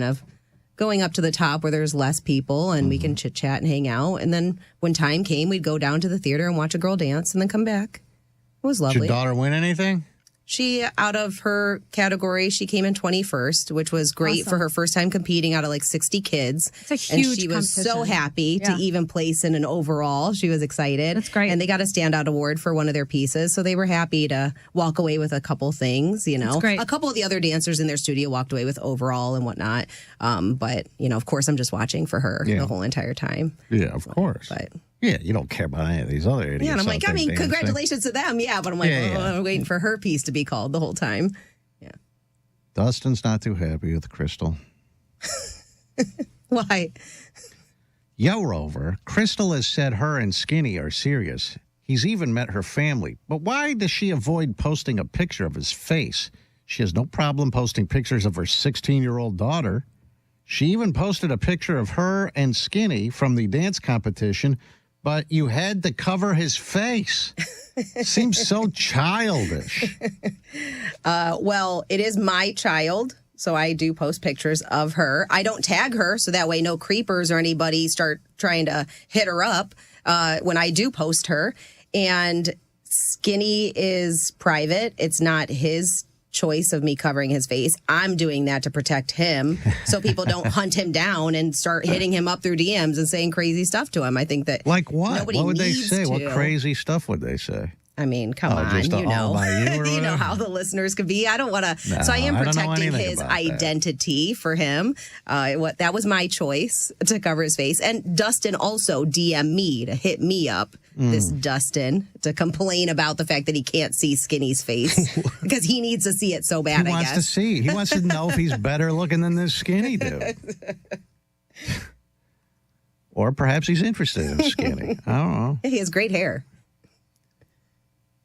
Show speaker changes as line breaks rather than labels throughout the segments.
of going up to the top where there's less people and we can chit chat and hang out. And then when time came, we'd go down to the theater and watch a girl dance and then come back. It was lovely.
Did your daughter win anything?
She, out of her category, she came in 21st, which was great for her first time competing out of like 60 kids.
It's a huge
And she was so happy to even place in an overall. She was excited.
That's great.
And they got a standout award for one of their pieces. So they were happy to walk away with a couple things, you know.
That's great.
A couple of the other dancers in their studio walked away with overall and whatnot. But, you know, of course, I'm just watching for her the whole entire time.
Yeah, of course.
But
yeah, you don't care about any of these other idiots.
yeah, and I'm like, I mean,
dancing.
congratulations to them. Yeah, but I'm like, I'm waiting for her piece to be called the whole time. Yeah.
Dustin's not too happy with Crystal.
Why?
Yo, Rover, Crystal has said her and Skinny are serious. He's even met her family. But why does she avoid posting a picture of his face? She has no problem posting pictures of her 16-year-old daughter. She even posted a picture of her and Skinny from the dance competition, but you had to cover his face. Seems so childish.
Well, it is my child, so I do post pictures of her. I don't tag her, so that way no creepers or anybody start trying to hit her up when I do post her. And Skinny is private. It's not his choice of me covering his face. I'm doing that to protect him so people don't hunt him down and start hitting him up through DMs and saying crazy stuff to him. I think that
Like what?
nobody
What would they
needs
say?
to.
What crazy stuff would they say?
I mean, come on,
just
you know.
all by you or
you know
whatever?
how the listeners could be. I don't want to.
No,
so I am
I don't know
protecting
anything
his
about that.
identity for him. That was my choice to cover his face. And Dustin also DM'd me to hit me up. This Dustin to complain about the fact that he can't see Skinny's face because he needs to see it so bad.
He wants to see. He wants to know if he's better looking than this Skinny dude. Or perhaps he's interested in Skinny. I don't know.
He has great hair.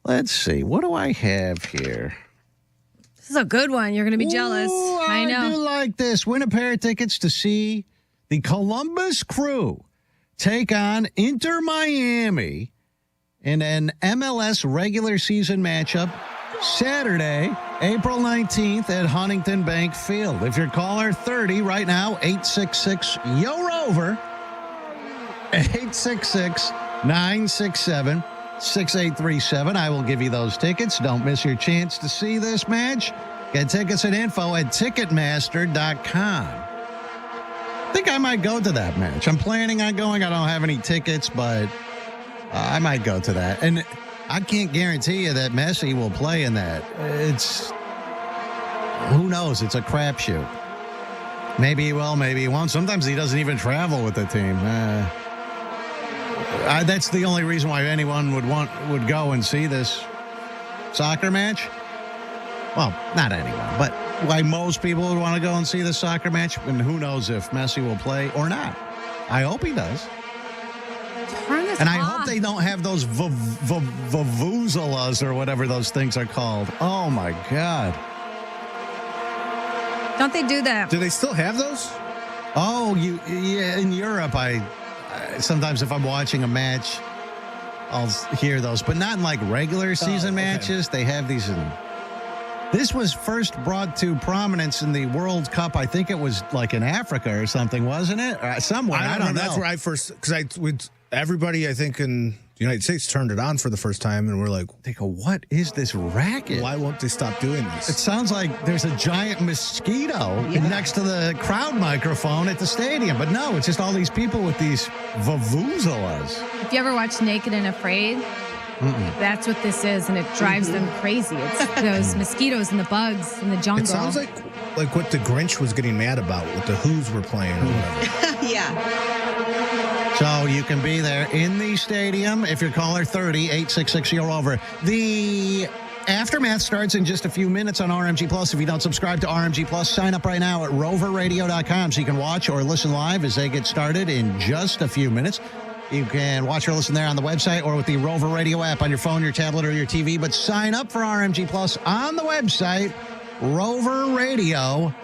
Let's see. What do I have here?
This is a good one. You're going to be jealous.
Ooh,
I know.
do like this. Win a pair of tickets to see the Columbus Crew take on Inter Miami in an MLS regular season matchup Saturday, April 19th at Huntington Bank Field. If you're caller 30 right now, 866-YO-ROVER, 866-967-6837. I will give you those tickets. Don't miss your chance to see this match. Get tickets and info at Ticketmaster.com. I think I might go to that match. I'm planning on going. I don't have any tickets, but I might go to that. And I can't guarantee you that Messi will play in that. Who knows? It's a crapshoot. Maybe he will, maybe he won't. Sometimes he doesn't even travel with the team. That's the only reason why anyone would go and see this soccer match. Well, not anyone, but why most people would want to go and see the soccer match. And who knows if Messi will play or not. I hope he does.
Turn this
And I
off.
hope they don't have those vuvuzelas or whatever those things are called. Oh, my God.
Don't they do that?
Do they still have those?
Oh, yeah, in Europe, I sometimes if I'm watching a match, I'll hear those, but not in like regular season matches. They have these in. This was first brought to prominence in the World Cup. I think it was like in Africa or something, wasn't it? Somewhere. I don't know.
That's where I first, because everybody, I think, in the United States turned it on for the first time, and we're like,
They go, what is this racket?
why won't they stop doing
It
this?
sounds like there's a giant mosquito next to the crowd microphone at the stadium. But no, it's just all these people with these vuvuzelas.
If you ever watch Naked and Afraid, that's what this is, and it drives them crazy. It's those mosquitoes and the bugs in the jungle.
It sounds like what the Grinch was getting mad about, what the Who's were playing or whatever.
Yeah.
So you can be there in the stadium if you're caller 30, 866-YO-ROVER. The aftermath starts in just a few minutes on RMG Plus. If you don't subscribe to RMG Plus, sign up right now at roverradio.com so you can watch or listen live as they get started in just a few minutes. You can watch or listen there on the website or with the Rover Radio app on your phone, your tablet, or your TV. But sign up for RMG Plus on the website, roverradio.com.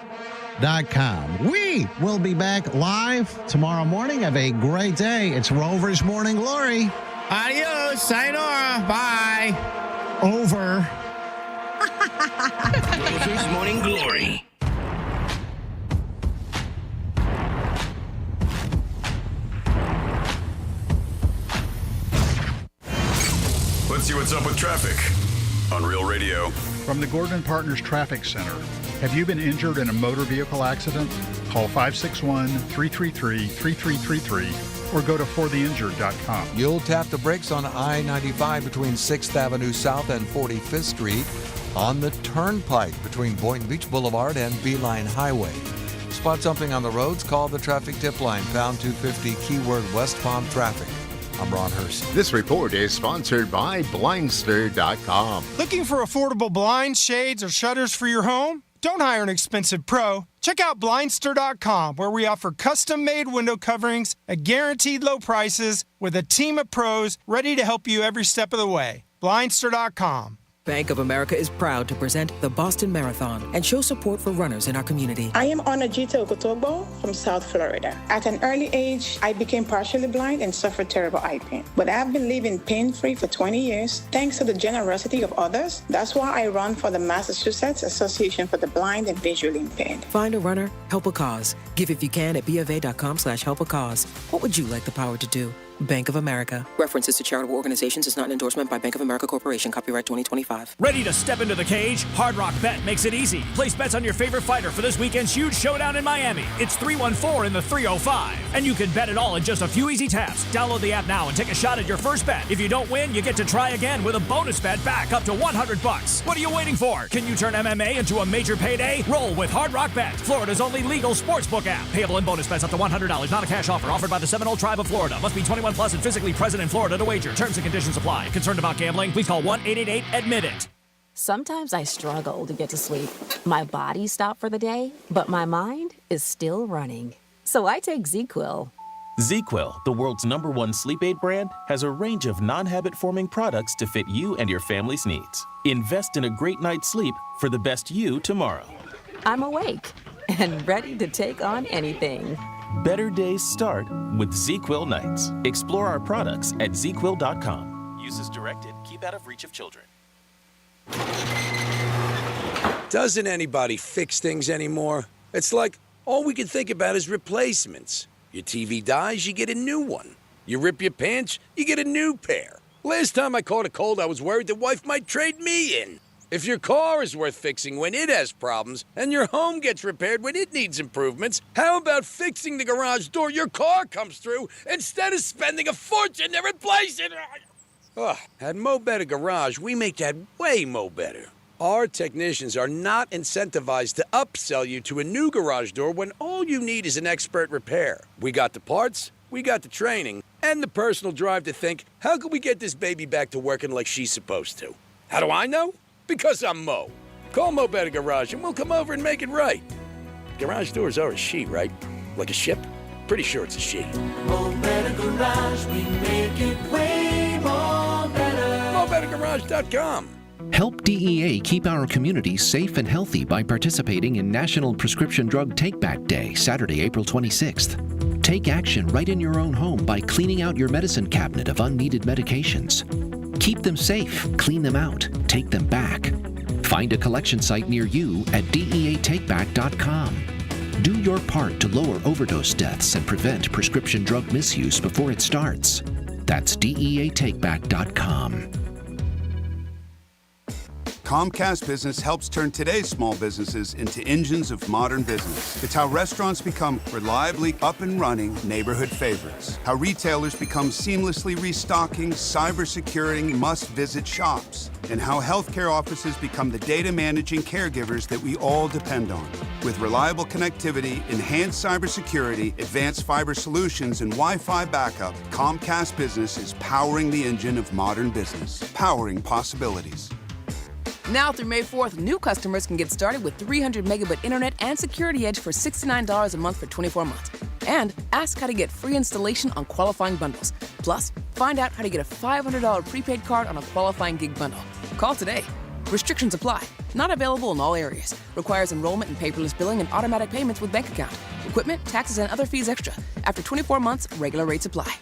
We will be back live tomorrow morning. Have a great day. It's Rover's Morning Glory.
Adios, sayonara, bye.
Over.
Rover's Morning Glory. See what's up with traffic on Real Radio.
From the Gordon and Partners Traffic Center. Have you been injured in a motor vehicle accident? Call 561-333-3333 or go to fortheinjured.com.
You'll tap the brakes on I-95 between 6th Avenue South and 45th Street, on the Turnpike between Boynton Beach Boulevard and Beeline Highway. Spot something on the roads? Call the traffic tip line, pound 250, keyword West Palm Traffic. I'm Ron Hurst.
This report is sponsored by Blindster.com.
Looking for affordable blinds, shades, or shutters for your home? Don't hire an expensive pro. Check out Blindster.com, where we offer custom-made window coverings at guaranteed low prices with a team of pros ready to help you every step of the way. Blindster.com.
Bank of America is proud to present the Boston Marathon and show support for runners in our community.
I am Onajita Okotogbo from South Florida. At an early age, I became partially blind and suffered terrible eye pain. But I've been living pain-free for 20 years thanks to the generosity of others. That's why I run for the Massachusetts Association for the Blind and Visually Impaired.
Find a runner, help a cause. Give if you can at BofA.com/help a cause. What would you like the power to do? Bank of America. References to charitable organizations is not an endorsement by Bank of America Corporation. Copyright 2025.
Ready to step into the cage? Hard Rock Bet makes it easy. Place bets on your favorite fighter for this weekend's huge showdown in Miami. It's 314 in the 305. And you can bet it all in just a few easy taps. Download the app now and take a shot at your first bet. If you don't win, you get to try again with a bonus bet back up to $100. What are you waiting for? Can you turn MMA into a major payday? Roll with Hard Rock Bet, Florida's only legal sportsbook app. Payable in bonus bets up to $100. Not a cash offer. Offered by the Seminole Tribe of Florida. Must be 21 plus and physically present in Florida to wager. Terms and conditions apply. Concerned about gambling? Please call 1-888-ADMIT-IT.
Sometimes I struggle to get to sleep. My body stopped for the day, but my mind is still running. So I take ZzzQuil.
ZzzQuil, the world's #1 sleep aid brand, has a range of non-habit-forming products to fit you and your family's needs. Invest in a great night's sleep for the best you tomorrow.
I'm awake and ready to take on anything.
Better days start with ZzzQuil nights. Explore our products at ZzzQuil.com. Use as directed. Keep out of reach of children.
Doesn't anybody fix things anymore? It's like all we can think about is replacements. Your TV dies, you get a new one. You rip your pants, you get a new pair. Last time I caught a cold, I was worried the wife might trade me in. If your car is worth fixing when it has problems, and your home gets repaired when it needs improvements, how about fixing the garage door your car comes through instead of spending a fortune to replace it? At Mo Better Garage, we make that way mo better. Our technicians are not incentivized to upsell you to a new garage door when all you need is an expert repair. We got the parts, we got the training, and the personal drive to think, how can we get this baby back to working like she's supposed to? How do I know? Because I'm Mo. Call Mo Better Garage and we'll come over and make it right. Garage doors are a she, right? Like a ship? Pretty sure it's a she.
Mo Better Garage, we make it way more better.
MoBetterGarage.com.
Help DEA keep our community safe and healthy by participating in National Prescription Drug Take-Back Day, Saturday, April 26th. Take action right in your own home by cleaning out your medicine cabinet of unneeded medications. Keep them safe, clean them out, take them back. Find a collection site near you at DEATakeback.com. Do your part to lower overdose deaths and prevent prescription drug misuse before it starts. That's DEATakeback.com.
Comcast Business helps turn today's small businesses into engines of modern business. It's how restaurants become reliably up and running neighborhood favorites. How retailers become seamlessly restocking, cyber-securing must-visit shops. And how healthcare offices become the data managing caregivers that we all depend on. With reliable connectivity, enhanced cybersecurity, advanced fiber solutions, and Wi-Fi backup, Comcast Business is powering the engine of modern business. Powering possibilities.
Now through May 4th, new customers can get started with 300 megabit internet and Security Edge for $69 a month for 24 months. And ask how to get free installation on qualifying bundles. Plus, find out how to get a $500 prepaid card on a qualifying gig bundle. Call today. Restrictions apply. Not available in all areas. Requires enrollment in paperless billing and automatic payments with bank account. Equipment, taxes, and other fees extra. After 24 months, regular rates apply.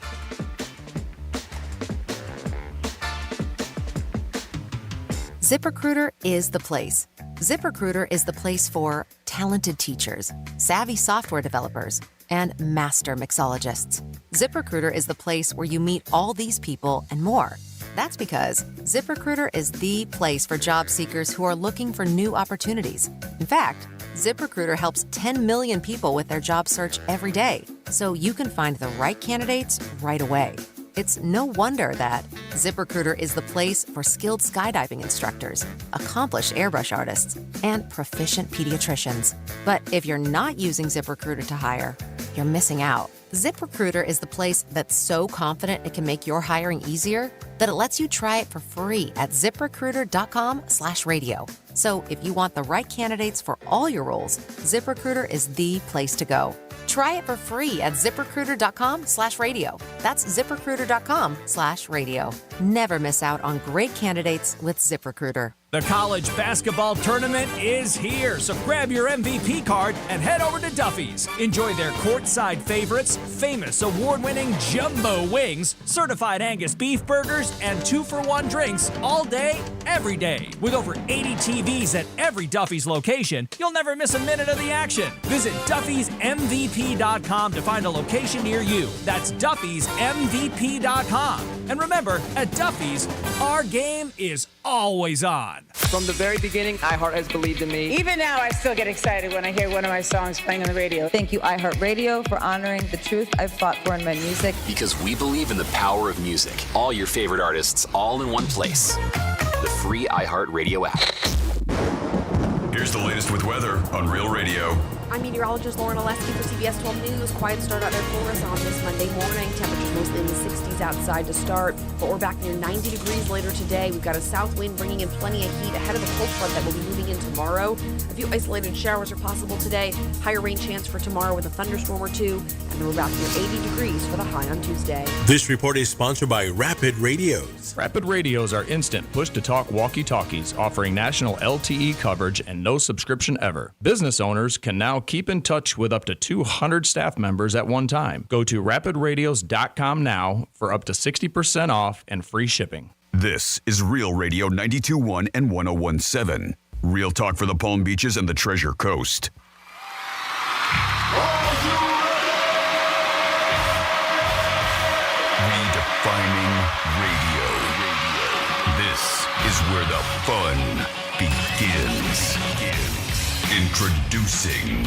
ZipRecruiter is the place. ZipRecruiter is the place for talented teachers, savvy software developers, and master mixologists. ZipRecruiter is the place where you meet all these people and more. That's because ZipRecruiter is the place for job seekers who are looking for new opportunities. In fact, ZipRecruiter helps 10 million people with their job search every day, so you can find the right candidates right away. It's no wonder that ZipRecruiter is the place for skilled skydiving instructors, accomplished airbrush artists, and proficient pediatricians. But if you're not using ZipRecruiter to hire, you're missing out. ZipRecruiter is the place that's so confident it can make your hiring easier that it lets you try it for free at ZipRecruiter.com/radio. So if you want the right candidates for all your roles, ZipRecruiter is the place to go. Try it for free at ZipRecruiter.com/radio. That's ZipRecruiter.com/radio. Never miss out on great candidates with ZipRecruiter.
The college basketball tournament is here, so grab your MVP card and head over to Duffy's. Enjoy their courtside favorites, famous award-winning jumbo wings, certified Angus beef burgers, and 2-for-1 drinks all day, every day. With over 80 TVs at every Duffy's location, you'll never miss a minute of the action. Visit Duffy'sMVP.com to find a location near you. That's Duffy'sMVP.com. And remember, at Duffy's, our game is always on.
From the very beginning, iHeart has believed in me.
Even now, I still get excited when I hear one of my songs playing on the radio. Thank you, iHeartRadio, for honoring the truth I've fought for in my music.
Because we believe in the power of music. All your favorite artists, all in one place. The free iHeartRadio app.
Here's the latest with weather on Real Radio.
I'm meteorologist Lauren Oleski for CBS 12 News. Quiet start out there for us on this Monday morning. Temperatures mostly in the 60s outside to start, but we're back near 90 degrees later today. We've got a south wind bringing in plenty of heat ahead of the cold front that will be moving in tomorrow. A few isolated showers are possible today. Higher rain chance for tomorrow with a thunderstorm or two, and then we're back near 80 degrees for the high on Tuesday.
This report is sponsored by Rapid Radios.
Rapid Radios are instant push-to-talk walkie-talkies offering national LTE coverage and no subscription ever. Business owners can now keep in touch with up to 200 staff members at one time. Go to rapidradios.com now for up to 60% off and free shipping.
This is Real Radio 92.1 and 101.7. Real talk for the Palm Beaches and the Treasure Coast. Redefining radio. This is where the fun begins. Introducing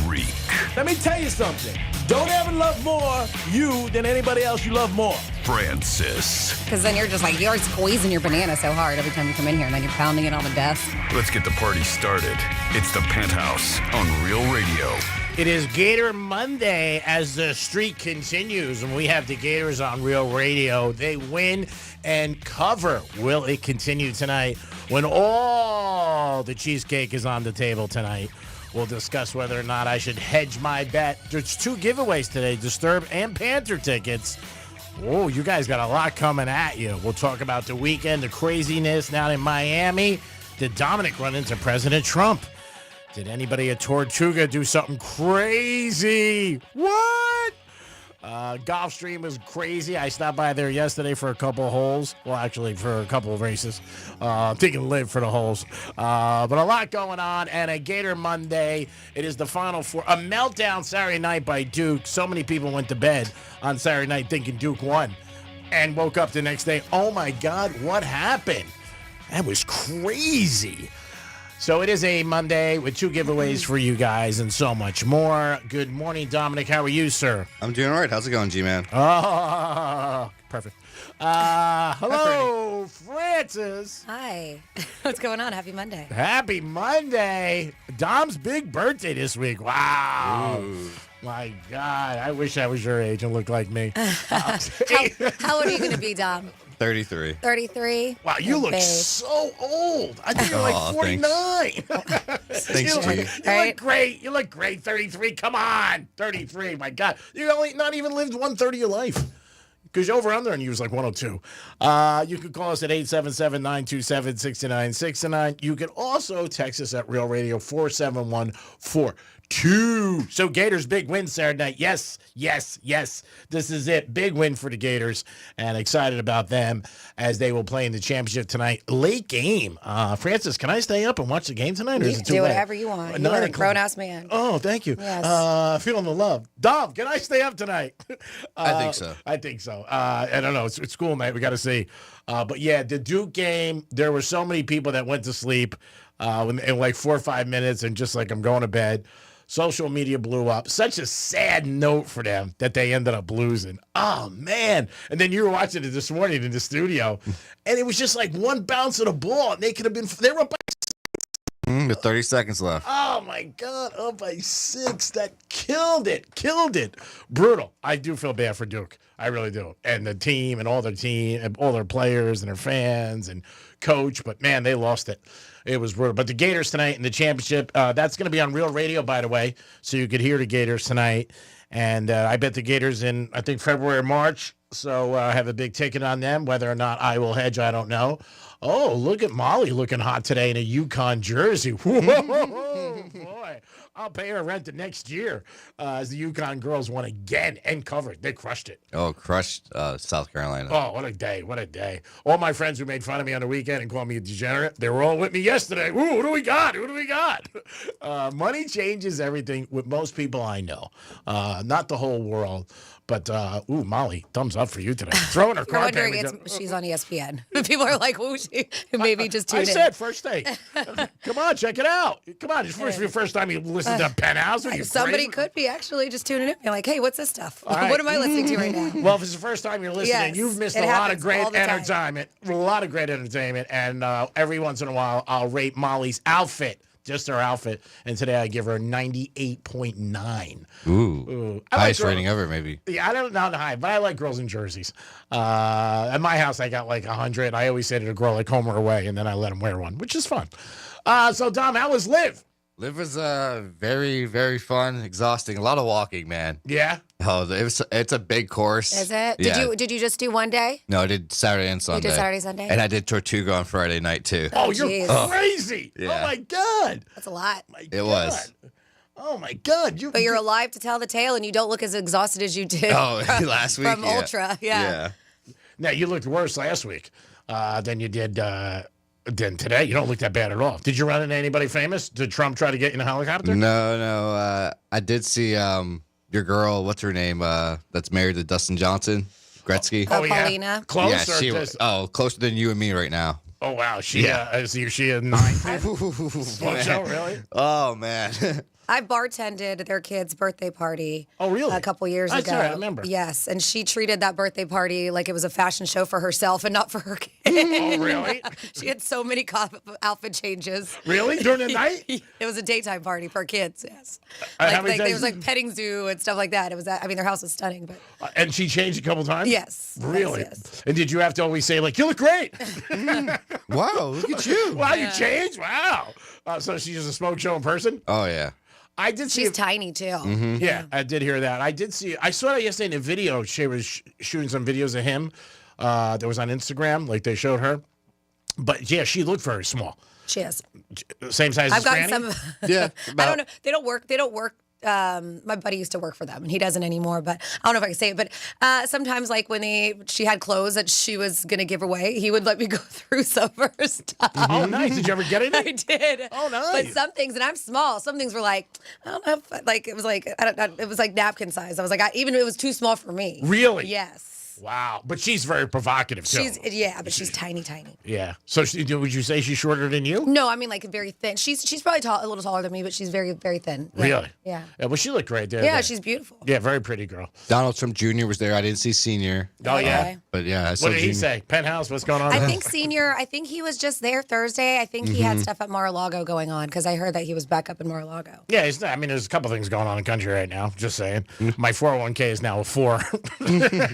Greek.
Let me tell you something. Don't ever love more you than anybody else you love more.
Francis.
Because then you're just like, you're squeezing your banana so hard every time you come in here, and then you're pounding it on the desk.
Let's get the party started. It's the Penthouse on Real Radio.
It is Gator Monday as the streak continues, and we have the Gators on Real Radio. They win and cover. Will it continue tonight when all the cheesecake is on the table tonight? We'll discuss whether or not I should hedge my bet. There's two giveaways today, Disturb and Panther tickets. Oh, you guys got a lot coming at you. We'll talk about the weekend, the craziness down in Miami. Did Dominic run into President Trump? Did anybody at Tortuga do something crazy? What? Gulfstream was crazy. I stopped by there yesterday for a couple of holes. Well, actually, for a couple of races. Taking live for the holes. But a lot going on. And a Gator Monday. It is the Final Four. A meltdown Saturday night by Duke. So many people went to bed on Saturday night thinking Duke won. And woke up the next day. Oh, my God, what happened? That was crazy. So it is a Monday with two giveaways for you guys and so much more. Good morning, Dominic. How are you, sir?
I'm doing all right. How's it going, G-Man?
Oh, perfect. Hello, Francis.
Hi. What's going on? Happy Monday.
Happy Monday. Dom's big birthday this week. Wow. Ooh. My God. I wish I was your age and looked like me.
How old are you going to be, Dom?
33.
33?
Wow, you look so old. I think you're like 49.
Thanks, G.
You look great. You look great. 33. Come on. 33. My God. You only not even lived 1/3 of your life. Because you're over under and you was like 102. You can call us at 877-927-6969. You can also text us at Real Radio 471-42. 2. So Gators big win Saturday night. Yes. This is it. Big win for the Gators, and excited about them as they will play in the championship tonight. Late game. Francis, can I stay up and watch the game tonight? Or is it too
do
late?
whatever you want.
9
You're a
o'clock.
grown-ass man.
Oh, thank you.
Yes.
Feeling the love. Dom, can I stay up tonight?
I think so.
I think so. I don't know. It's school night. We got to see. But yeah, the Duke game, there were so many people that went to sleep in like 4 or 5 minutes and just like, I'm going to bed. Social media blew up. Such a sad note for them that they ended up losing. Oh, man. And then you were watching it this morning in the studio, and it was just like one bounce of the ball, and they were up by
With 30 seconds left.
Oh, my God. Up by 6. That killed it. Brutal. I do feel bad for Duke. I really do. And the team and all their players and their fans and coach. But, man, they lost it. It was brutal. But the Gators tonight in the championship, that's going to be on Real Radio, by the way, so you could hear the Gators tonight. And I bet the Gators in, I think, February or March. So I have a big ticket on them. Whether or not I will hedge, I don't know. Oh, look at Molly looking hot today in a UConn jersey. Whoa, boy. I'll pay her rent the next year as the UConn girls won again and covered. They crushed it.
Oh, crushed South Carolina.
Oh, what a day. All my friends who made fun of me on the weekend and called me a degenerate, they were all with me yesterday. Ooh, who do we got? Money changes everything with most people I know. Not the whole world. But, Molly, thumbs up for you today. Throwing her
You're
car
wondering
payment.
she's on ESPN. People are like, who's she? Maybe just tune
I
in.
said first date. Come on, check it out. Come on, it's your first time you listen to Penthouse. Are you
Somebody
crazy?
could be actually just tuning in. You're like, hey, what's this stuff?
All right.
What am I listening to right now?
Well, if it's the first time you're listening,
Yes,
you've missed
it
a lot of
happens
great
all the time.
entertainment. And every once in a while, I'll rate Molly's outfit. Just her outfit. And today I give her a 98.9.
Ooh.
I like
Highest
girl-
rating ever, maybe.
Yeah, I don't know the high, but I like girls in jerseys. At my house, I got like 100. I always say to the girl, like, home or away, and then I let them wear one, which is fun. So, Dom, how was Liv?
Liv was very, very fun, exhausting. A lot of walking, man.
Yeah?
Oh, it's a big course.
Is it?
Yeah.
Did you just do one day?
No, I did Saturday and Sunday.
Saturday, Sunday?
And I did Tortuga on Friday night, too.
Oh, you're
geez.
crazy.
Yeah.
Oh, my God.
That's a lot.
It was.
Oh, my God.
But you're alive to tell the tale, and you don't look as exhausted as you did
Oh, last week?
from
Yeah.
Ultra. Yeah.
Now, you looked worse last week than you did than today. You don't look that bad at all. Did you run into anybody famous? Did Trump try to get you in a helicopter?
No. I did see your girl, what's her name, that's married to Dustin Johnson, Gretzky.
Oh, Paulina.
Close
Yeah,
or
she
just...
closer than you and me right now.
Oh, wow. Is she a 9? Show, really?
Oh, man.
I bartended their kid's birthday party.
Oh, really?
A couple years
That's
ago.
right, I remember.
Yes, and she treated that birthday party like it was a fashion show for herself and not for her kid.
Oh, really?
She had so many outfit changes.
Really? During the night?
It was a daytime party for kids. Yes.
How many
There
days?
was like petting zoo and stuff like that. It was. Their house was stunning, but
And she changed a couple times?
yes.
Really?
Yes.
And did you have to always say, like, you look great?
Wow, look at you.
Wow, you changed? Wow. So she's just a smoke show in person?
Oh, yeah.
I did see.
She's tiny too.
Mm-hmm.
Yeah, I did hear that. I saw that yesterday in a video. She was shooting some videos of him that was on Instagram, like they showed her. But yeah, she looked very small.
She is.
Same size
I've
as
gotten
Franny?
some.
Yeah.
I don't know. They don't work. My buddy used to work for them, and he doesn't anymore. But I don't know if I can say it. But sometimes, like when she had clothes that she was gonna give away, he would let me go through some of her stuff.
Oh, nice. Did you ever get it?
I did.
Oh, nice.
But some things, and I'm small. Some things were like, I don't know. Like it was like it was like napkin size. I was like, even it was too small for me.
Really?
Yes.
Wow. But she's very provocative, too.
But she's tiny.
Yeah. So would you say she's shorter than you?
No, I mean like very thin. She's probably a little taller than me, but she's very, very thin. Yeah.
Really?
Yeah.
Well, she looked great there.
Yeah, she's beautiful.
Yeah, very pretty girl.
Donald Trump Jr. was there. I didn't see Senior.
Oh, yeah.
But yeah, I saw
What did he
Junior.
say? Penthouse, what's going on?
I think Senior, he was just there Thursday. I think he had stuff at Mar-a-Lago going on because I heard that he was back up in Mar-a-Lago.
Yeah, there's a couple things going on in the country right now. Just saying. My 401k is now a 4.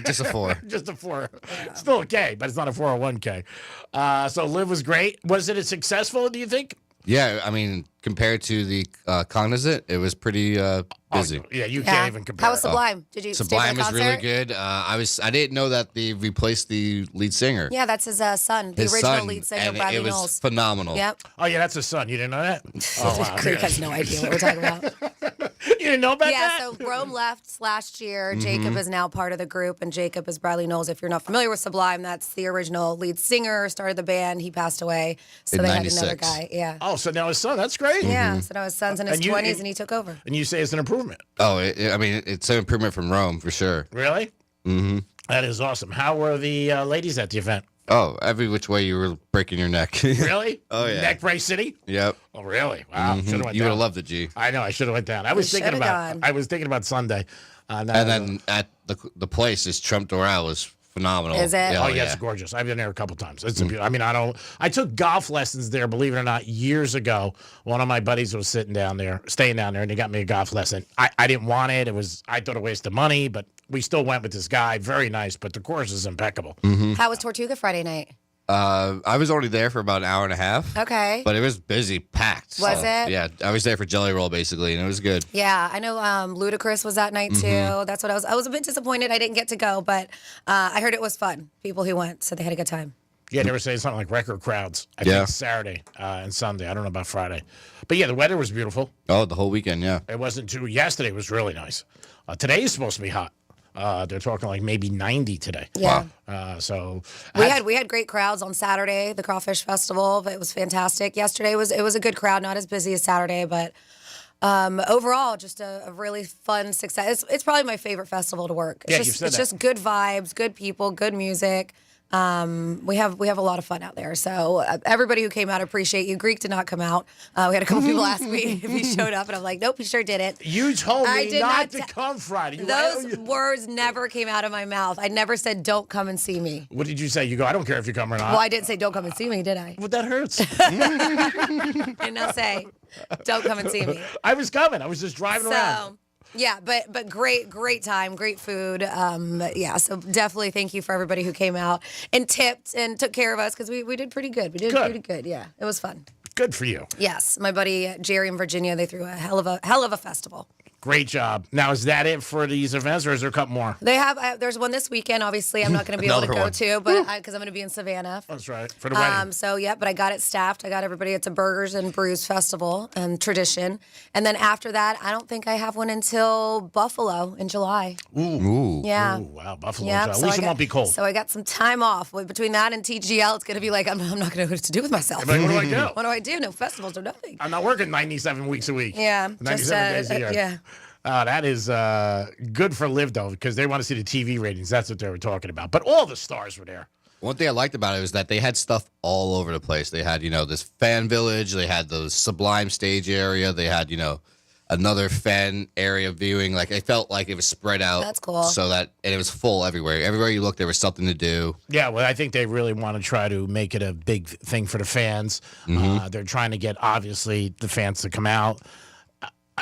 Just a 4.
Just a 4. Yeah. Still okay, but it's not a 401k. So Liv was great. Was it successful, do you think?
Yeah, I mean, compared to the Cognizant, it was pretty busy.
Yeah, you can't even compare.
How was Sublime? Did you
Sublime
stay for
is
the
really
concert?
good. I didn't know that they replaced the lead singer.
Yeah, that's his son, the
His
original
son,
lead singer,
and
Bradley
it was
Knowles.
phenomenal.
Yep.
Oh, yeah, that's his son. You didn't know that? Oh, wow.
Creek has no idea what we're talking about.
You didn't know about that?
Yeah, so Rome left last year.
Mm-hmm.
Jacob is now part of the group, and Jacob is Bradley Knowles. If you're not familiar with Sublime, that's the original lead singer, started the band. He passed away, so
In
they
96.
had another guy. Yeah.
Oh, so now his son. That's great.
Yeah, so now his son's in his
And you-
20s, and he took over.
And you say it's an improvement.
Oh, it's an improvement from Rome for sure.
Really?
Mm-hmm.
That is awesome. How were the ladies at the event?
Oh, every which way you were breaking your neck.
Really?
Oh, yeah.
Neck brace city?
Yep.
Oh, really? Wow.
Mhm.
Should've went
You would
down.
have loved it, G.
I know. I should have went down. I was thinking
should've
about.
gone.
I was thinking about Sunday.
And then at the place, this Trump Doral was phenomenal.
Is it?
Oh, yeah, it's gorgeous. I've been there a couple times. It's a beautiful. I mean, I took golf lessons there, believe it or not, years ago. One of my buddies was staying down there, and he got me a golf lesson. I didn't want it. I thought a waste of money, but we still went with this guy. Very nice, but the course is impeccable.
How was Tortuga Friday night?
I was only there for about an hour and a half.
Okay.
But it was busy, packed.
Was it?
Yeah, I was there for Jelly Roll basically, and it was good.
Yeah, I know Ludacris was that night too.
Mhm.
That's what I was a bit disappointed I didn't get to go, but I heard it was fun. People who went said they had a good time.
Yeah, they were saying something like record crowds. I
Yeah.
think Saturday and Sunday. I don't know about Friday. But yeah, the weather was beautiful.
Oh, the whole weekend, yeah.
It wasn't too. Yesterday was really nice. Today is supposed to be hot. They're talking like maybe 90 today.
Yeah.
So
We had great crowds on Saturday, the Crawfish Festival. It was fantastic. Yesterday was a good crowd, not as busy as Saturday, but overall just a really fun success. It's probably my favorite festival to work.
Yeah, you've said
it's
that.
just good vibes, good people, good music. We have a lot of fun out there. So everybody who came out, I appreciate you. Greek did not come out. We had a couple people ask me if he showed up, and I'm like, nope, he sure didn't.
You told
I
me
did
not
not
to come Friday.
Those words never came out of my mouth. I never said, don't come and see me.
What did you say? You go, I don't care if you come or not.
Well, I didn't say, don't come and see me, did I?
Well, that hurts.
And I'll say, don't come and see me.
I was coming. I was just driving around.
Yeah, but great time, great food. Yeah, so definitely thank you for everybody who came out and tipped and took care of us because we did pretty good. We did pretty good. Yeah, it was fun.
Good for you.
Yes, my buddy Jerry in Virginia, they threw a hell of a festival.
Great job. Now, is that it for these events, or is there a couple more?
They have there's one this weekend. Obviously, I'm not going to be able to
Another
go
one.
to, but because I'm going to be in Savannah.
That's right. For the wedding.
So yeah, but I got it staffed. I got everybody. It's a Burgers and Brews festival and tradition. And then after that, I don't think I have one until Buffalo in July.
Ooh.
Yeah.
Ooh, wow, Buffalo.
Yeah,
At least it won't be cold.
So I got some time off. Between that and TGL, it's going to be like I'm not going to know what to do with myself.
But what do I do?
What do I do? No festivals or nothing.
I'm not working 97 weeks a week.
Yeah,
97 days a year.
yeah.
That is good for Liv, though, because they want to see the TV ratings. That's what they were talking about. But all the stars were there.
One thing I liked about it was that they had stuff all over the place. They had, this fan village. They had the Sublime stage area. They had, another fan area viewing. Like, it felt like it was spread out.
That's cool.
So and it was full everywhere. Everywhere you looked, there was something to do.
Yeah, well, I think they really want to try to make it a big thing for the fans. They're trying to get, obviously, the fans to come out.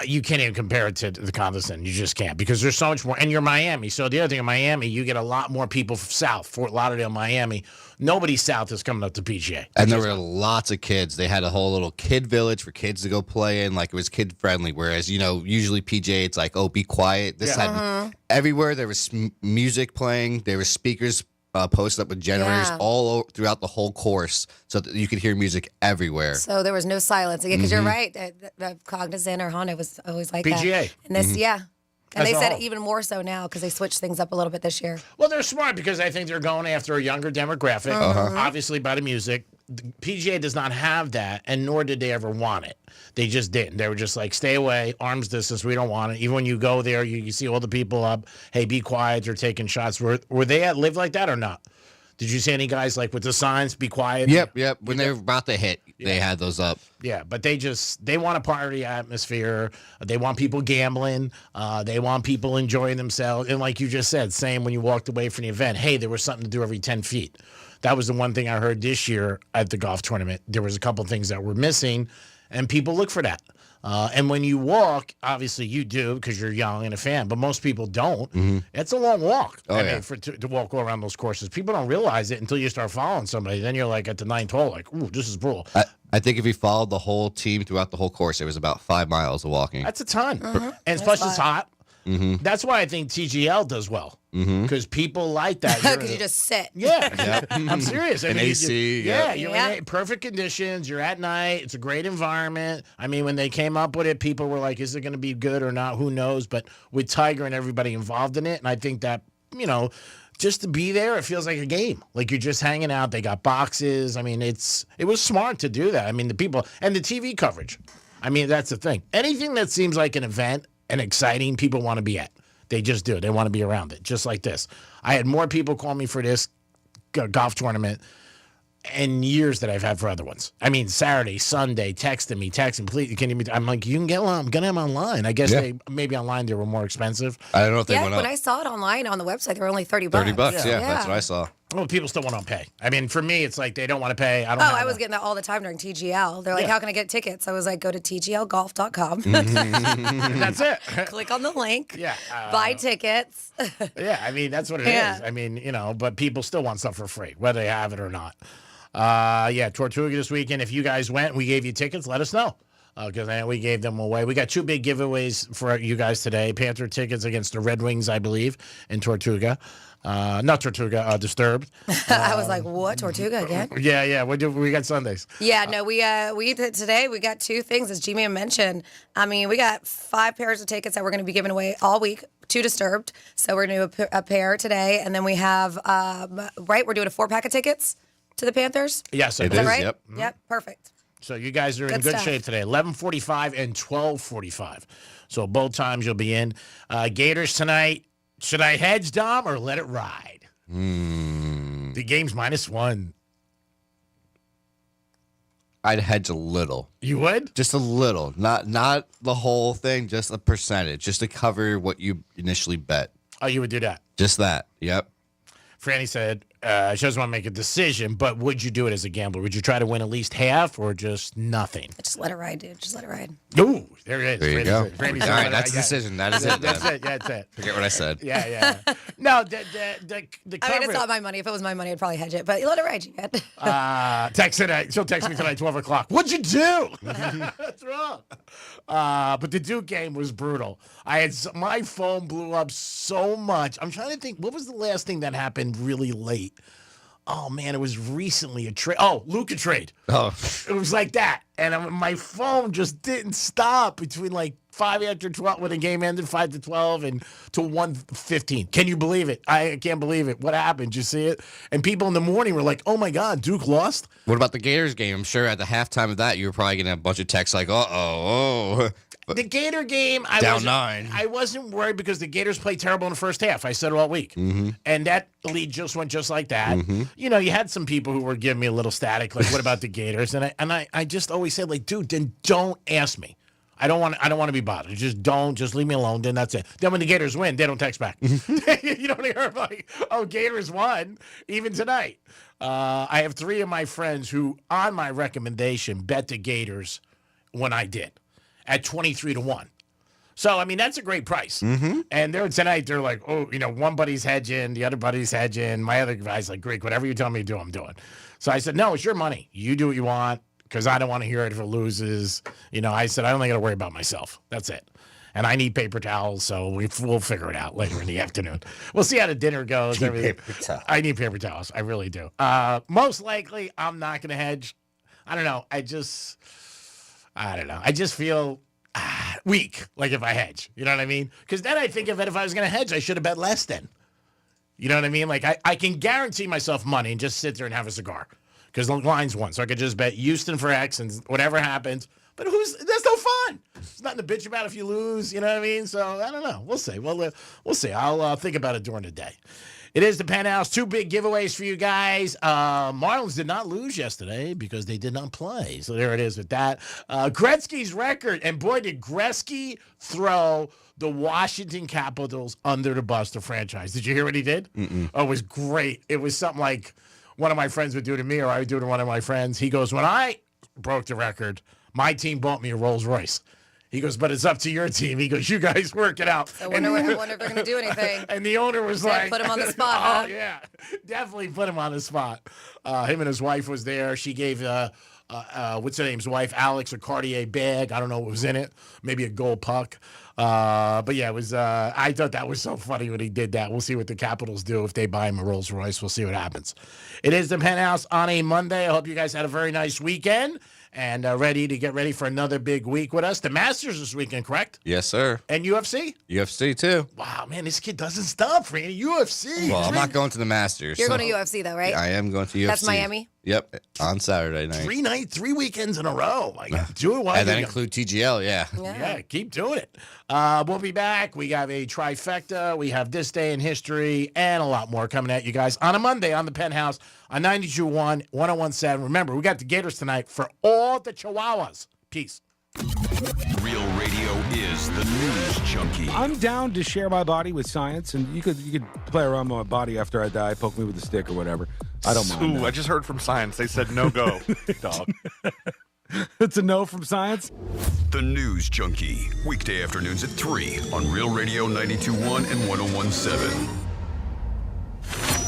You can't even compare it to the Cognizant. You just can't because there's so much more. And you're Miami. So the other thing in Miami, you get a lot more people from south, Fort Lauderdale, Miami. Nobody south is coming up to PGA.
And there were lots of kids. They had a whole little kid village for kids to go play in. Like, it was kid friendly. Whereas, usually PGA, it's like, oh, be quiet. This had everywhere. There was music playing. There were speakers posted up with generators all throughout the whole course so that you could hear music everywhere.
So there was no silence again because you're right. The Cognizant or Honda was always like
PGA.
that. And this, yeah. And
That's
they said
all.
even more so now because they switched things up a little bit this year.
Well, they're smart because I think they're going after a younger demographic, obviously by the music. The PGA does not have that, and nor did they ever want it. They just didn't. They were just like, stay away, arm's distance, we don't want it. Even when you go there, you see all the people up, hey, be quiet, they're taking shots. Were they at Live like that or not? Did you see any guys like with the signs, be quiet?
Yep. When they were about to hit, they had those up.
Yeah, but they want a party atmosphere. They want people gambling. They want people enjoying themselves. And like you just said, same when you walked away from the event, hey, there was something to do every 10 feet. That was the one thing I heard this year at the golf tournament. There was a couple things that were missing, and people look for that. And when you walk, obviously you do because you're young and a fan, but most people don't. It's a long walk.
Oh, yeah.
To walk all around those courses. People don't realize it until you start following somebody. Then you're like at the 9th hole, like, ooh, this is brutal.
I think if you followed the whole team throughout the whole course, it was about 5 miles of walking.
That's a ton. And plus it's hot. That's why I think TGL does well. Because people like that.
Because you just sit.
Yeah. I'm serious.
An AC.
You're in perfect conditions. You're at night. It's a great environment. I mean, when they came up with it, people were like, is it going to be good or not? Who knows? But with Tiger and everybody involved in it, and I think that, just to be there, it feels like a game. Like you're just hanging out. They got boxes. I mean, it was smart to do that. I mean, the people and the TV coverage. I mean, that's the thing. Anything that seems like an event and exciting, people want to be at. They just do. They want to be around it, just like this. I had more people call me for this golf tournament in years that I've had for other ones. I mean, Saturday, Sunday, texting, please, can you? I'm like, you can get them. I'm gonna have them online. I guess maybe online they were more expensive.
I don't know if they went up.
When I saw it online on the website, they were only $30.
$30, yeah, that's what I saw.
Well, people still want to pay. I mean, for me, it's like they don't want to pay.
I was getting that all the time during TGL. They're like, how can I get tickets? I was like, go to tglgolf.com.
That's it.
Click on the link.
Yeah.
Buy tickets.
Yeah, I mean, that's what it is. I mean, but people still want stuff for free, whether they have it or not. Tortuga this weekend. If you guys went, we gave you tickets, let us know. Because we gave them away. We got 2 big giveaways for you guys today. Panther tickets against the Red Wings, I believe, in Tortuga. Not Tortuga, Disturbed.
I was like, what? Tortuga again?
Yeah. We got Sundays.
Yeah, no, we today we got 2 things, as G-Man mentioned. I mean, we got 5 pairs of tickets that we're going to be giving away all week. 2 Disturbed. So we're going to do a pair today. And then we have, we're doing a 4-pack of tickets to the Panthers.
Yes,
is that right? Yep, perfect.
So you guys are in good shape today. 11:45 and 12:45. So both times you'll be in. Gators tonight. Should I hedge, Dom, or let it ride? The game's -1.
I'd hedge a little.
You would?
Just a little. Not the whole thing, just a percentage, just to cover what you initially bet.
Oh, you would do that?
Just that. Yep.
Franny said she doesn't want to make a decision, but would you do it as a gambler? Would you try to win at least half or just nothing?
Just let it ride, dude. Just let it ride.
Ooh, there it is.
There you go.
All
right, that's the decision. That is it.
That's it. Yeah, that's it.
Forget what I said.
Yeah. No, the
I mean, it's not my money. If it was my money, I'd probably hedge it. But let it ride, you get.
She'll text me tonight, 12 o'clock. What'd you do? That's wrong. But the Duke game was brutal. My phone blew up so much. I'm trying to think, what was the last thing that happened really late? Oh, man, it was recently a trade. Oh, Luka trade.
Oh.
It was like that. And my phone just didn't stop between like 5 after 12 when the game ended, 5 to 12 and to 1:15. Can you believe it? I can't believe it. What happened? Did you see it? And people in the morning were like, oh, my God, Duke lost?
What about the Gators game? I'm sure at the halftime of that, you were probably getting a bunch of texts like,
The Gator game,
down 9.
I wasn't worried because the Gators played terrible in the first half. I said it all week. And that lead just went just like that. You had some people who were giving me a little static, like, what about the Gators? And I just always said, like, dude, then don't ask me. I don't want to be bothered. Just leave me alone. Then that's it. Then when the Gators win, they don't text back. You don't hear like, oh, Gators won, even tonight. I have 3 of my friends who, on my recommendation, bet the Gators when I did. At 23 to 1. So, I mean, that's a great price. And tonight, they're like, oh, one buddy's hedging, the other buddy's hedging. My other guy's like, Greek, whatever you tell me to do, I'm doing. So I said, no, it's your money. You do what you want because I don't want to hear it if it loses. I said, I only got to worry about myself. That's it. And I need paper towels, so we'll figure it out later in the afternoon. We'll see how the dinner goes. I need paper towels. I really do. Most likely, I'm not going to hedge. I don't know. I don't know. I just feel weak, like if I hedge. You know what I mean? Because then I think if I was going to hedge, I should have bet less then. You know what I mean? Like I can guarantee myself money and just sit there and have a cigar. Because the line's 1. So I could just bet Houston for X and whatever happens. But that's no fun. It's nothing to bitch about if you lose. You know what I mean? So I don't know. We'll see. We'll see. I'll think about it during the day. It is the Penthouse. 2 big giveaways for you guys. Marlins did not lose yesterday because they did not play. So there it is with that. Gretzky's record. And boy, did Gretzky throw the Washington Capitals under the bus, the franchise. Did you hear what he did? Oh, it was great. It was something like one of my friends would do to me or I would do to one of my friends. He goes, when I broke the record, my team bought me a Rolls Royce. He goes, but it's up to your team. He goes, you guys work it out.
I wonder if they're going to do anything.
And the owner was like,
put him on the spot, huh?
Oh, yeah. Definitely put him on the spot. Him and his wife was there. She gave, what's her name's wife, Alex, a Cartier bag. I don't know what was in it. Maybe a gold puck. But yeah, it was. I thought that was so funny when he did that. We'll see what the Capitals do if they buy him a Rolls Royce. We'll see what happens. It is the Penthouse on a Monday. I hope you guys had a very nice weekend and ready to get ready for another big week with us. The Masters this weekend, correct?
Yes, sir.
And UFC?
UFC, too.
Wow, man, this kid doesn't stop, Randy. UFC.
Well, I'm not going to the Masters.
You're going to UFC, though, right?
I am going to UFC.
That's Miami?
Yep, on Saturday night.
3 weekends in a row. My God. Do it while
and then include TGL,
Yeah, keep doing it. We'll be back. We have a trifecta. We have This Day in History and a lot more coming at you guys on a Monday on the Penthouse on 92.1, 101.7. Remember, we got the Gators tonight for all the Chihuahuas. Peace.
Real radio is the news junkie.
I'm down to share my body with science, and you could play around with my body after I die, poke me with a stick or whatever. I don't mind.
Ooh, I just heard from science. They said no go, dog.
It's a no from science?
The News Junkie. Weekday afternoons at 3 on Real Radio 92.1 and 101.7.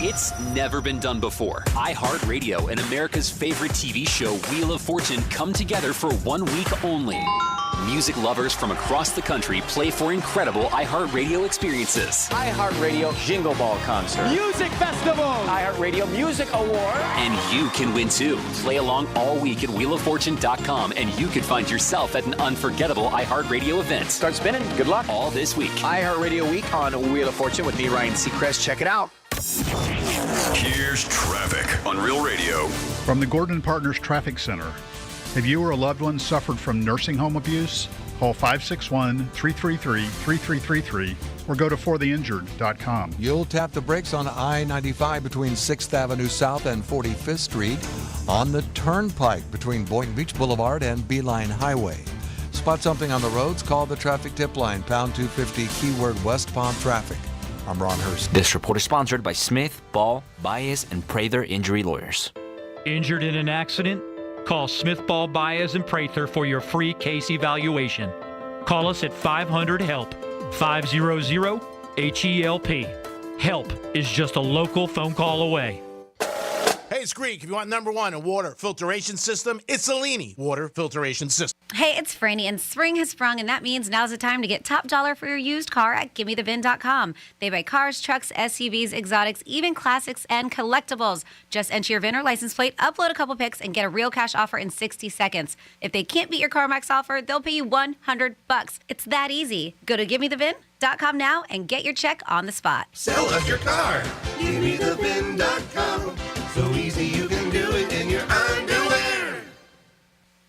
It's never been done before. iHeartRadio and America's favorite TV show, Wheel of Fortune, come together for 1 week only. Music lovers from across the country play for incredible iHeartRadio experiences.
iHeartRadio Jingle Ball Concert. Music Festival. iHeartRadio Music Award.
And you can win too. Play along all week at wheeloffortune.com and you could find yourself at an unforgettable iHeartRadio event.
Start spinning. Good luck.
All this week.
iHeartRadio Week on Wheel of Fortune with me, Ryan Seacrest. Check it out.
Here's traffic on Real Radio.
From the Gordon Partners Traffic Center. Have you or a loved one suffered from nursing home abuse? Call 561-333-3333 or go to fortheinjured.com.
You'll tap the brakes on I-95 between 6th Avenue South and 45th Street, on the Turnpike between Boynton Beach Boulevard and Beeline Highway. Spot something on the roads? Call the traffic tip line, pound 250, keyword West Palm Traffic. I'm Ron Hurst.
This report is sponsored by Smith, Ball, Baez, and Prather Injury Lawyers.
Injured in an accident? Call Smith, Ball, Baez, and Prather for your free case evaluation. Call us at 500-HELP, 500-HELP. HELP is just a local phone call away.
Hey, it's Greek. If you want number one in water filtration system, it's Alini Water Filtration System.
Hey, it's Franny, and spring has sprung, and that means now's the time to get top dollar for your used car at GimmeTheVin.com. They buy cars, trucks, SUVs, exotics, even classics and collectibles. Just enter your VIN or license plate, upload a couple pics, and get a real cash offer in 60 seconds. If they can't beat your CarMax offer, they'll pay you $100. It's that easy. Go to GimmeTheVin.com now and get your check on the spot.
Sell us your car. GimmeTheVin.com. So easy you can do it in your underwear.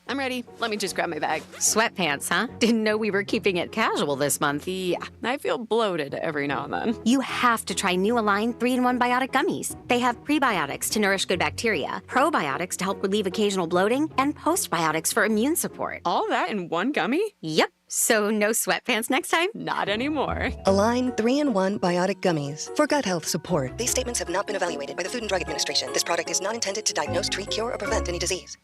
I'm ready. Let me just grab my bag. Sweatpants, huh? Didn't know we were keeping it casual this month. Yeah, I feel bloated every now and then.
You have to try new Align 3-in-1 Biotic Gummies. They have prebiotics to nourish good bacteria, probiotics to help relieve occasional bloating, and postbiotics for immune support.
All that in one gummy?
Yep. So no sweatpants next time?
Not anymore.
Align 3-in-1 Biotic Gummies for gut health support. These statements have not been evaluated by the Food and Drug Administration. This product is not intended to diagnose, treat, cure, or prevent any disease.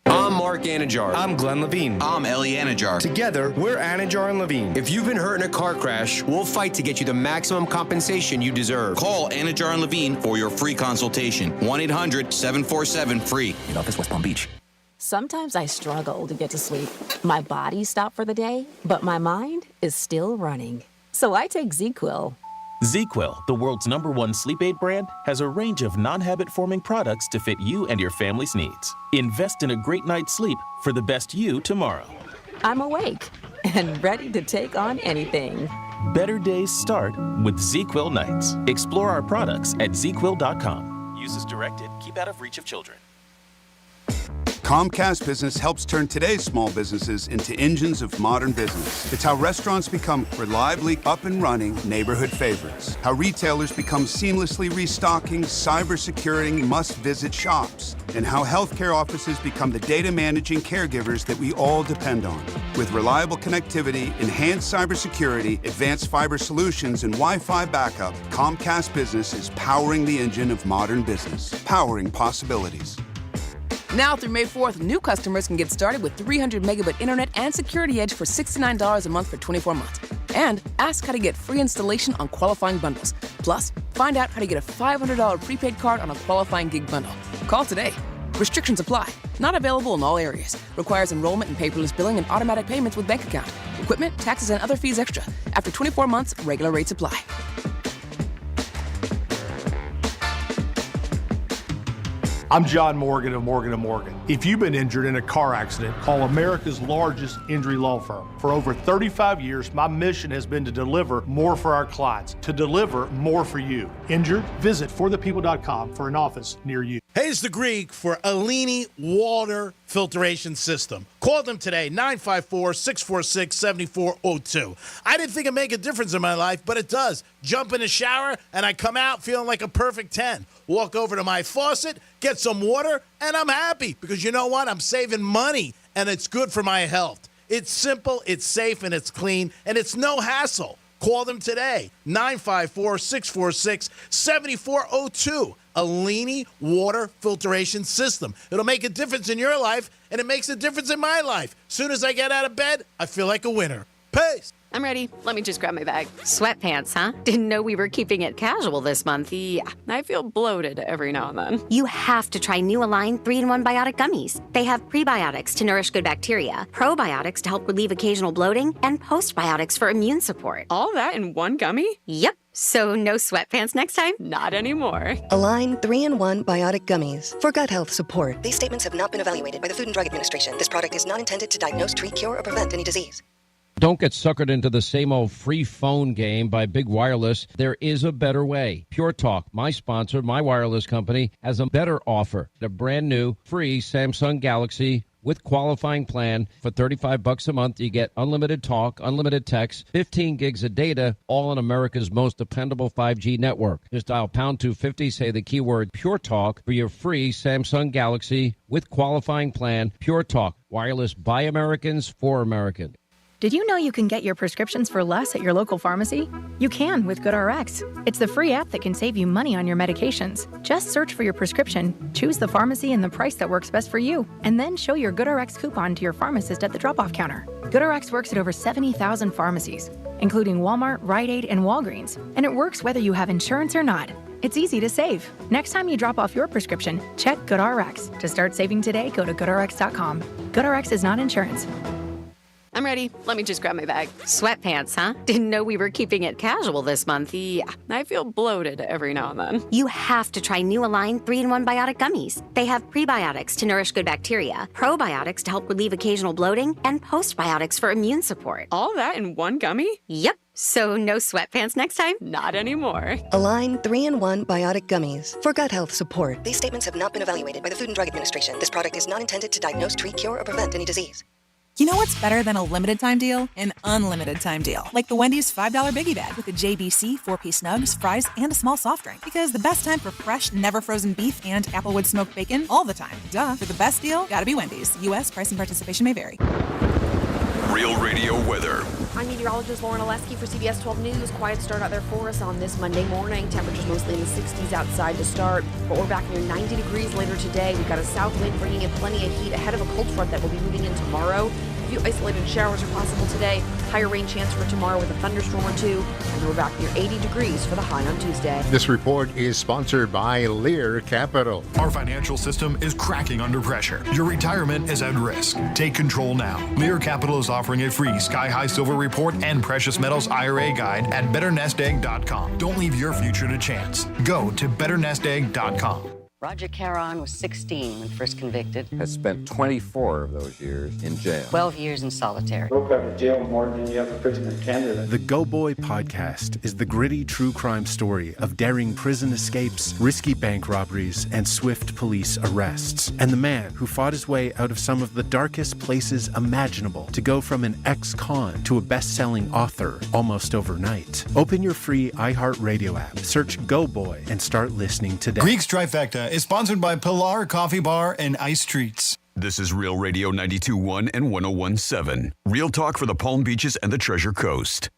I'm Mark Anajar. I'm Glenn Levine. I'm Ellie Anajar. Together, we're Anajar and Levine. If you've been hurt in a car crash, we'll fight to get you the maximum compensation you deserve. Call Anajar and Levine for your free consultation. 1-800-747-FREE. In office, West Palm Beach.
Sometimes I struggle to get to sleep. My body stopped for the day, but my mind is still running. So I take ZQuil.
ZQuil, the world's #1 sleep aid brand, has a range of non-habit-forming products to fit you and your family's needs. Invest in a great night's sleep for the best you tomorrow.
I'm awake and ready to take on anything.
Better days start with ZQuil nights. Explore our products at ZQuil.com. Use as directed. Keep out of reach of children.
Comcast Business helps turn today's small businesses into engines of modern business. It's how restaurants become reliably up and running neighborhood favorites. How retailers become seamlessly restocking, cyber-securing must-visit shops. And how healthcare offices become the data managing caregivers that we all depend on. With reliable connectivity, enhanced cybersecurity, advanced fiber solutions, and Wi-Fi backup, Comcast Business is powering the engine of modern business, powering possibilities.
Now through May 4th, new customers can get started with 300 megabit internet and Security Edge for $69 a month for 24 months. And ask how to get free installation on qualifying bundles. Plus, find out how to get a $500 prepaid card on a qualifying gig bundle. Call today. Restrictions apply. Not available in all areas. Requires enrollment in paperless billing and automatic payments with bank account. Equipment, taxes, and other fees extra. After 24 months, regular rates apply.
I'm John Morgan of Morgan & Morgan. If you've been injured in a car accident, call America's largest injury law firm. For over 35 years, my mission has been to deliver more for our clients, to deliver more for you. Injured? Visit forthepeople.com for an office near you.
Hey, it's the Greek for Alini Water Filtration System. Call them today, 954-646-7402. I didn't think it'd make a difference in my life, but it does. Jump in the shower, and I come out feeling like a perfect 10. Walk over to my faucet, get some water, and I'm happy because you know what? I'm saving money, and it's good for my health. It's simple, it's safe, and it's clean, and it's no hassle. Call them today, 954-646-7402. Alini Water Filtration System. It'll make a difference in your life, and it makes a difference in my life. Soon as I get out of bed, I feel like a winner. Peace.
I'm ready. Let me just grab my bag. Sweatpants, huh? Didn't know we were keeping it casual this month. Yeah, I feel bloated every now and then.
You have to try new Align 3-in-1 Biotic Gummies. They have prebiotics to nourish good bacteria, probiotics to help relieve occasional bloating, and postbiotics for immune support.
All that in one gummy?
Yep. So no sweatpants next time?
Not anymore.
Align 3-in-1 Biotic Gummies for gut health support. These statements have not been evaluated by the Food and Drug Administration. This product is not intended to diagnose, treat, cure, or prevent any disease.
Don't get suckered into the same old free phone game by Big Wireless. There is a better way. Pure Talk, my sponsor, my wireless company, has a better offer. A brand new free Samsung Galaxy with qualifying plan for $35 a month. You get unlimited talk, unlimited text, 15 gigs of data, all on America's most dependable 5G network. Just dial pound 250, say the keyword Pure Talk for your free Samsung Galaxy with qualifying plan. Pure Talk, wireless by Americans for Americans.
Did you know you can get your prescriptions for less at your local pharmacy? You can with GoodRx. It's the free app that can save you money on your medications. Just search for your prescription, choose the pharmacy and the price that works best for you, and then show your GoodRx coupon to your pharmacist at the drop-off counter. GoodRx works at over 70,000 pharmacies, including Walmart, Rite Aid, and Walgreens, and it works whether you have insurance or not. It's easy to save. Next time you drop off your prescription, check GoodRx. To start saving today, go to GoodRx.com. GoodRx is not insurance.
I'm ready. Let me just grab my bag. Sweatpants, huh? Didn't know we were keeping it casual this month. Yeah, I feel bloated every now and then.
You have to try new Align 3-in-1 Biotic Gummies. They have prebiotics to nourish good bacteria, probiotics to help relieve occasional bloating, and postbiotics for immune support.
All that in one gummy?
Yep. So no sweatpants next time?
Not anymore.
Align 3-in-1 Biotic Gummies for gut health support. These statements have not been evaluated by the Food and Drug Administration. This product is not intended to diagnose, treat, cure, or prevent any disease.
You know what's better than a limited time deal? An unlimited time deal. Like the Wendy's $5 Biggie Bag with a JBC 4-piece nugs, fries, and a small soft drink. Because the best time for fresh, never frozen beef and Applewood smoked bacon, all the time. Duh. For the best deal, gotta be Wendy's. U.S. price and participation may vary.
Real Radio weather.
I'm meteorologist Lauren Oleski for CBS 12 News. Quiet start out there for us on this Monday morning. Temperatures mostly in the 60s outside to start, but we're back near 90 degrees later today. We've got a south wind bringing in plenty of heat ahead of a cold front that will be moving in tomorrow. A few isolated showers are possible today. Higher rain chance for tomorrow with a thunderstorm or two. And we're back near 80 degrees for the high on Tuesday.
This report is sponsored by Lear Capital.
Our financial system is cracking under pressure. Your retirement is at risk. Take control now. Lear Capital is offering a free Sky High Silver Report and Precious Metals IRA guide at betternestegg.com. Don't leave your future to chance. Go to betternestegg.com.
Roger Caron was 16 when first convicted.
Has spent 24 of those years in jail.
12 years in solitary.
Broke out of jail more than you ever prison in Canada.
The Go Boy podcast is the gritty true crime story of daring prison escapes, risky bank robberies, and swift police arrests. And the man who fought his way out of some of the darkest places imaginable to go from an ex-con to a best-selling author almost overnight. Open your free iHeartRadio app, search Go Boy, and start listening today.
Greek's Trifecta is sponsored by Pilar Coffee Bar and Ice Treats.
This is Real Radio 92.1 and 101.7. Real talk for the Palm Beaches and the Treasure Coast.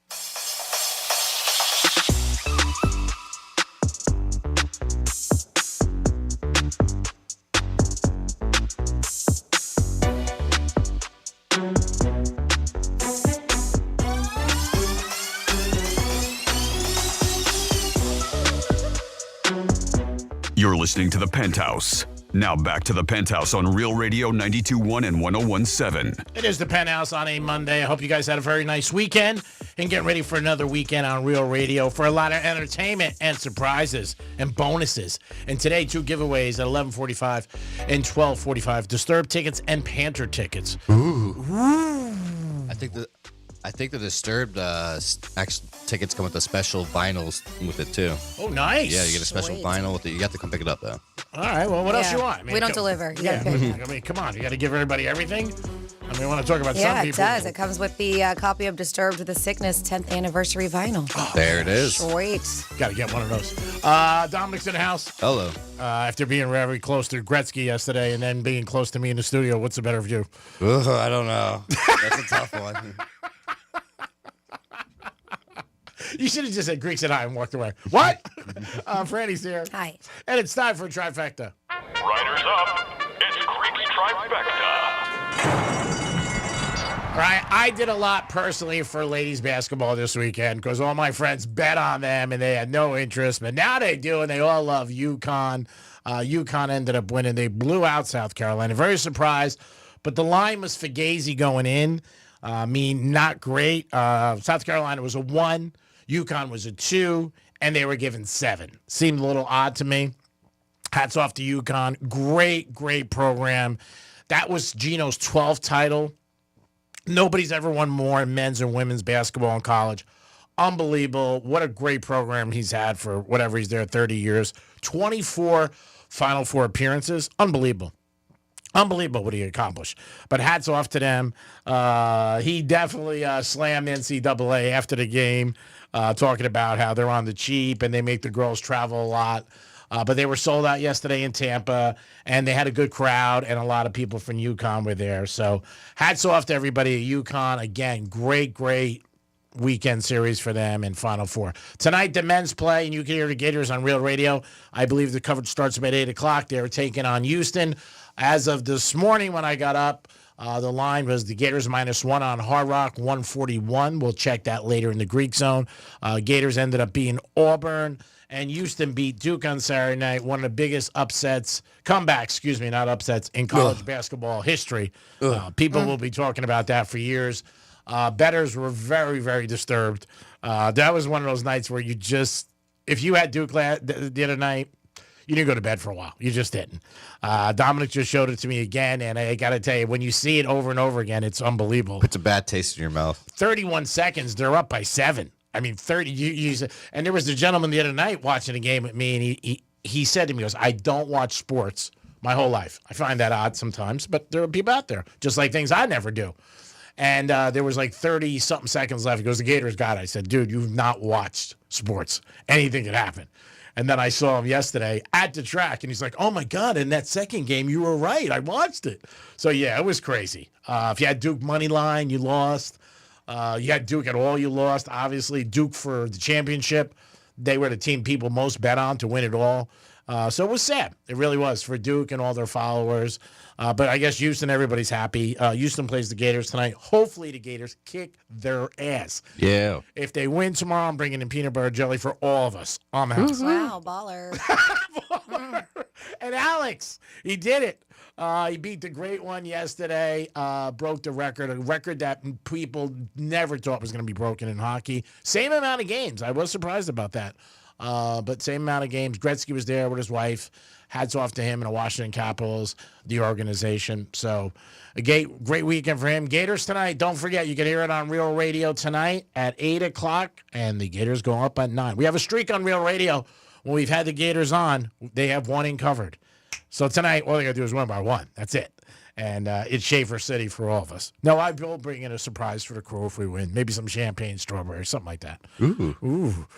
You're listening to The Penthouse. Now back to The Penthouse on Real Radio 92.1 and 101.7.
It is The Penthouse on a Monday. I hope you guys had a very nice weekend and get ready for another weekend on Real Radio for a lot of entertainment and surprises and bonuses. And today, 2 giveaways at 11:45 and 12:45. Disturbed tickets and Panther tickets.
Ooh. I think the Disturbed tickets come with the special vinyls with it too.
Oh, nice.
Yeah, you get a special vinyl with it. You have to come pick it up though.
All right. Well, what else you want? I mean,
we don't deliver. You gotta pick it up.
I mean, come on. You got to give everybody everything. I mean, we want to talk about some
Yeah,
people.
it does. It comes with the copy of Disturbed with the Sickness 10th anniversary vinyl.
There it is.
Sweet.
Got to get one of those. Dominic's in the house.
Hello.
After being very close to Gretzky yesterday and then being close to me in the studio, what's the better view?
I don't know. That's a tough one.
You should have just said Greek said hi and walked away. What? Franny's here.
Hi.
And it's time for Trifecta.
Riders up. It's Greek's Trifecta.
All right, I did a lot personally for ladies basketball this weekend because all my friends bet on them and they had no interest, but now they do and they all love UConn. UConn ended up winning. They blew out South Carolina. Very surprised, but the line was Fugazi going in. Not great. South Carolina was a 1. UConn was a 2, and they were given 7. Seemed a little odd to me. Hats off to UConn. Great program. That was Gino's 12th title. Nobody's ever won more in men's and women's basketball in college. Unbelievable. What a great program he's had for whatever he's there, 30 years. 24 Final Four appearances. Unbelievable what he accomplished. But hats off to them. He definitely slammed NCAA after the game, talking about how they're on the cheap and they make the girls travel a lot. But they were sold out yesterday in Tampa, and they had a good crowd, and a lot of people from UConn were there. So hats off to everybody at UConn. Again, great weekend series for them in Final Four. Tonight, the men's play, and you can hear the Gators on Real Radio. I believe the coverage starts about 8 o'clock. They're taking on Houston. As of this morning when I got up, the line was the Gators -1 on Hard Rock, 141. We'll check that later in the Greek zone. Gators ended up being Auburn, and Houston beat Duke on Saturday night, one of the biggest comebacks, not upsets, in college basketball history. People will be talking about that for years. Bettors were very disturbed. That was one of those nights where if you had Duke the other night, you didn't go to bed for a while. You just didn't. Dominic just showed it to me again, and I got to tell you, when you see it over and over again, it's unbelievable.
It's a bad taste in your mouth.
31 seconds, they're up by 7. I mean, 30. And there was a gentleman the other night watching a game with me, and he said to me, he goes, I don't watch sports my whole life. I find that odd sometimes, but there are people out there, just like things I never do. And there was like 30-something seconds left. He goes, the Gators got it. I said, dude, you've not watched sports. Anything could happen. And then I saw him yesterday at the track, and he's like, oh, my God, in that second game, you were right. I watched it. So, yeah, it was crazy. If you had Duke money line, you lost. You had Duke at all, you lost. Obviously, Duke for the championship. They were the team people most bet on to win it all. So it was sad. It really was for Duke and all their followers. But I guess Houston, everybody's happy. Houston plays the Gators tonight. Hopefully the Gators kick their ass.
Yeah.
If they win tomorrow, I'm bringing in peanut butter jelly for all of us on the house.
Wow, baller.
And Alex, he did it. He beat the great one yesterday, broke the record, a record that people never thought was going to be broken in hockey. Same amount of games. I was surprised about that. But same amount of games. Gretzky was there with his wife. Hats off to him and the Washington Capitals, the organization. So a great weekend for him. Gators tonight. Don't forget, you can hear it on Real Radio tonight at 8 o'clock, and the Gators go up at 9. We have a streak on Real Radio. When we've had the Gators on, they have one in covered. So tonight, all they got to do is win by 1. That's it. And it's Schaefer City for all of us. No, I will bring in a surprise for the crew if we win. Maybe some champagne, strawberry, something like that. Ooh.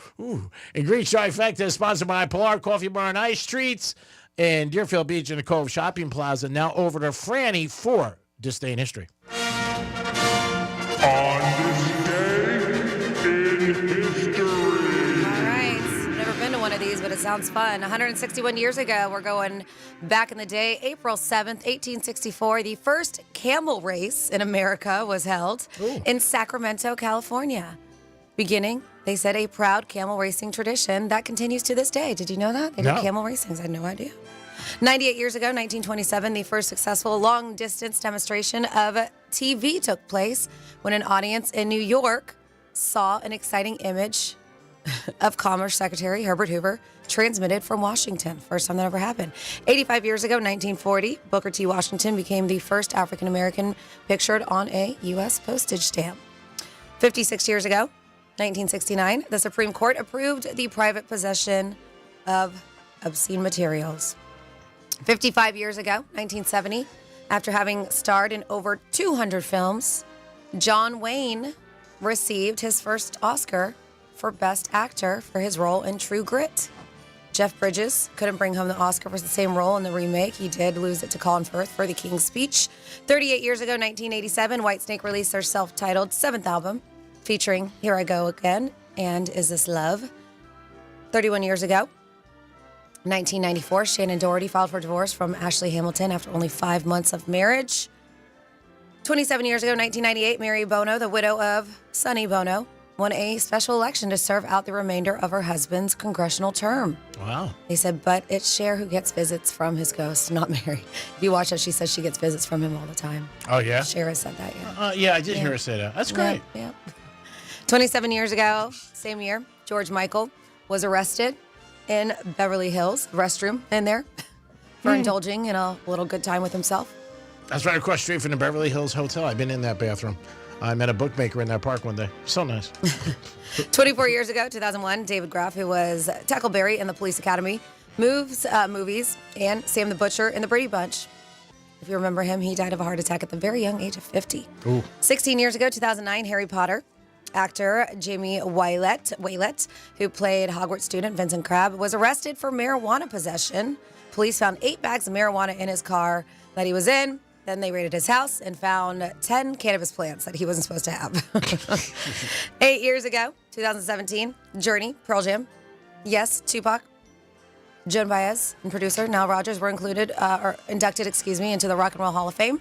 And Greek Trifecta is sponsored by Pilar Coffee Bar and Ice Treats in Deerfield Beach and the Cove Shopping Plaza. Now over to Franny for This Day in History.
On this day in history.
All right. Never been to one of these, but it sounds fun. 161 years ago, we're going back in the day, April 7th, 1864. The first camel race in America was held in Sacramento, California. Beginning They said a proud camel racing tradition that continues to this day. Did you know that? They
No.
did camel racings. I had no idea. 98 years ago, 1927, the first successful long-distance demonstration of TV took place when an audience in New York saw an exciting image of Commerce Secretary Herbert Hoover transmitted from Washington. First time that ever happened. 85 years ago, 1940, Booker T. Washington became the first African-American pictured on a U.S. postage stamp. 56 years ago, 1969, the Supreme Court approved the private possession of obscene materials. 55 years ago, 1970, after having starred in over 200 films, John Wayne received his first Oscar for Best Actor for his role in True Grit. Jeff Bridges couldn't bring home the Oscar for the same role in the remake. He did lose it to Colin Firth for The King's Speech. 38 years ago, 1987, Whitesnake released their self-titled 7th album, featuring Here I Go Again and Is This Love? 31 years ago, 1994, Shannon Doherty filed for divorce from Ashley Hamilton after only 5 months of marriage. 27 years ago, 1998, Mary Bono, the widow of Sonny Bono, won a special election to serve out the remainder of her husband's congressional term.
Wow.
They said, but it's Cher who gets visits from his ghost, not Mary. If you watch it, she says she gets visits from him all the time.
Oh, yeah?
Cher has said that, yeah.
Yeah, I did hear her say that. That's great.
Yeah. 27 years ago, same year, George Michael was arrested in Beverly Hills, restroom in there, for indulging in a little good time with himself.
That's right across the street from the Beverly Hills Hotel. I've been in that bathroom. I met a bookmaker in that park one day. So nice.
24 years ago, 2001, David Graff, who was Tackleberry in the Police Academy, movies, and Sam the Butcher in the Brady Bunch. If you remember him, he died of a heart attack at the very young age of 50.
Ooh.
16 years ago, 2009, Harry Potter. Actor Jamie Waylett, who played Hogwarts student Vincent Crabbe, was arrested for marijuana possession. Police found 8 bags of marijuana in his car that he was in. Then they raided his house and found 10 cannabis plants that he wasn't supposed to have. 8 years ago, 2017, Journey, Pearl Jam, Yes, Tupac, Joan Baez, and producer Nile Rodgers were inducted into the Rock and Roll Hall of Fame.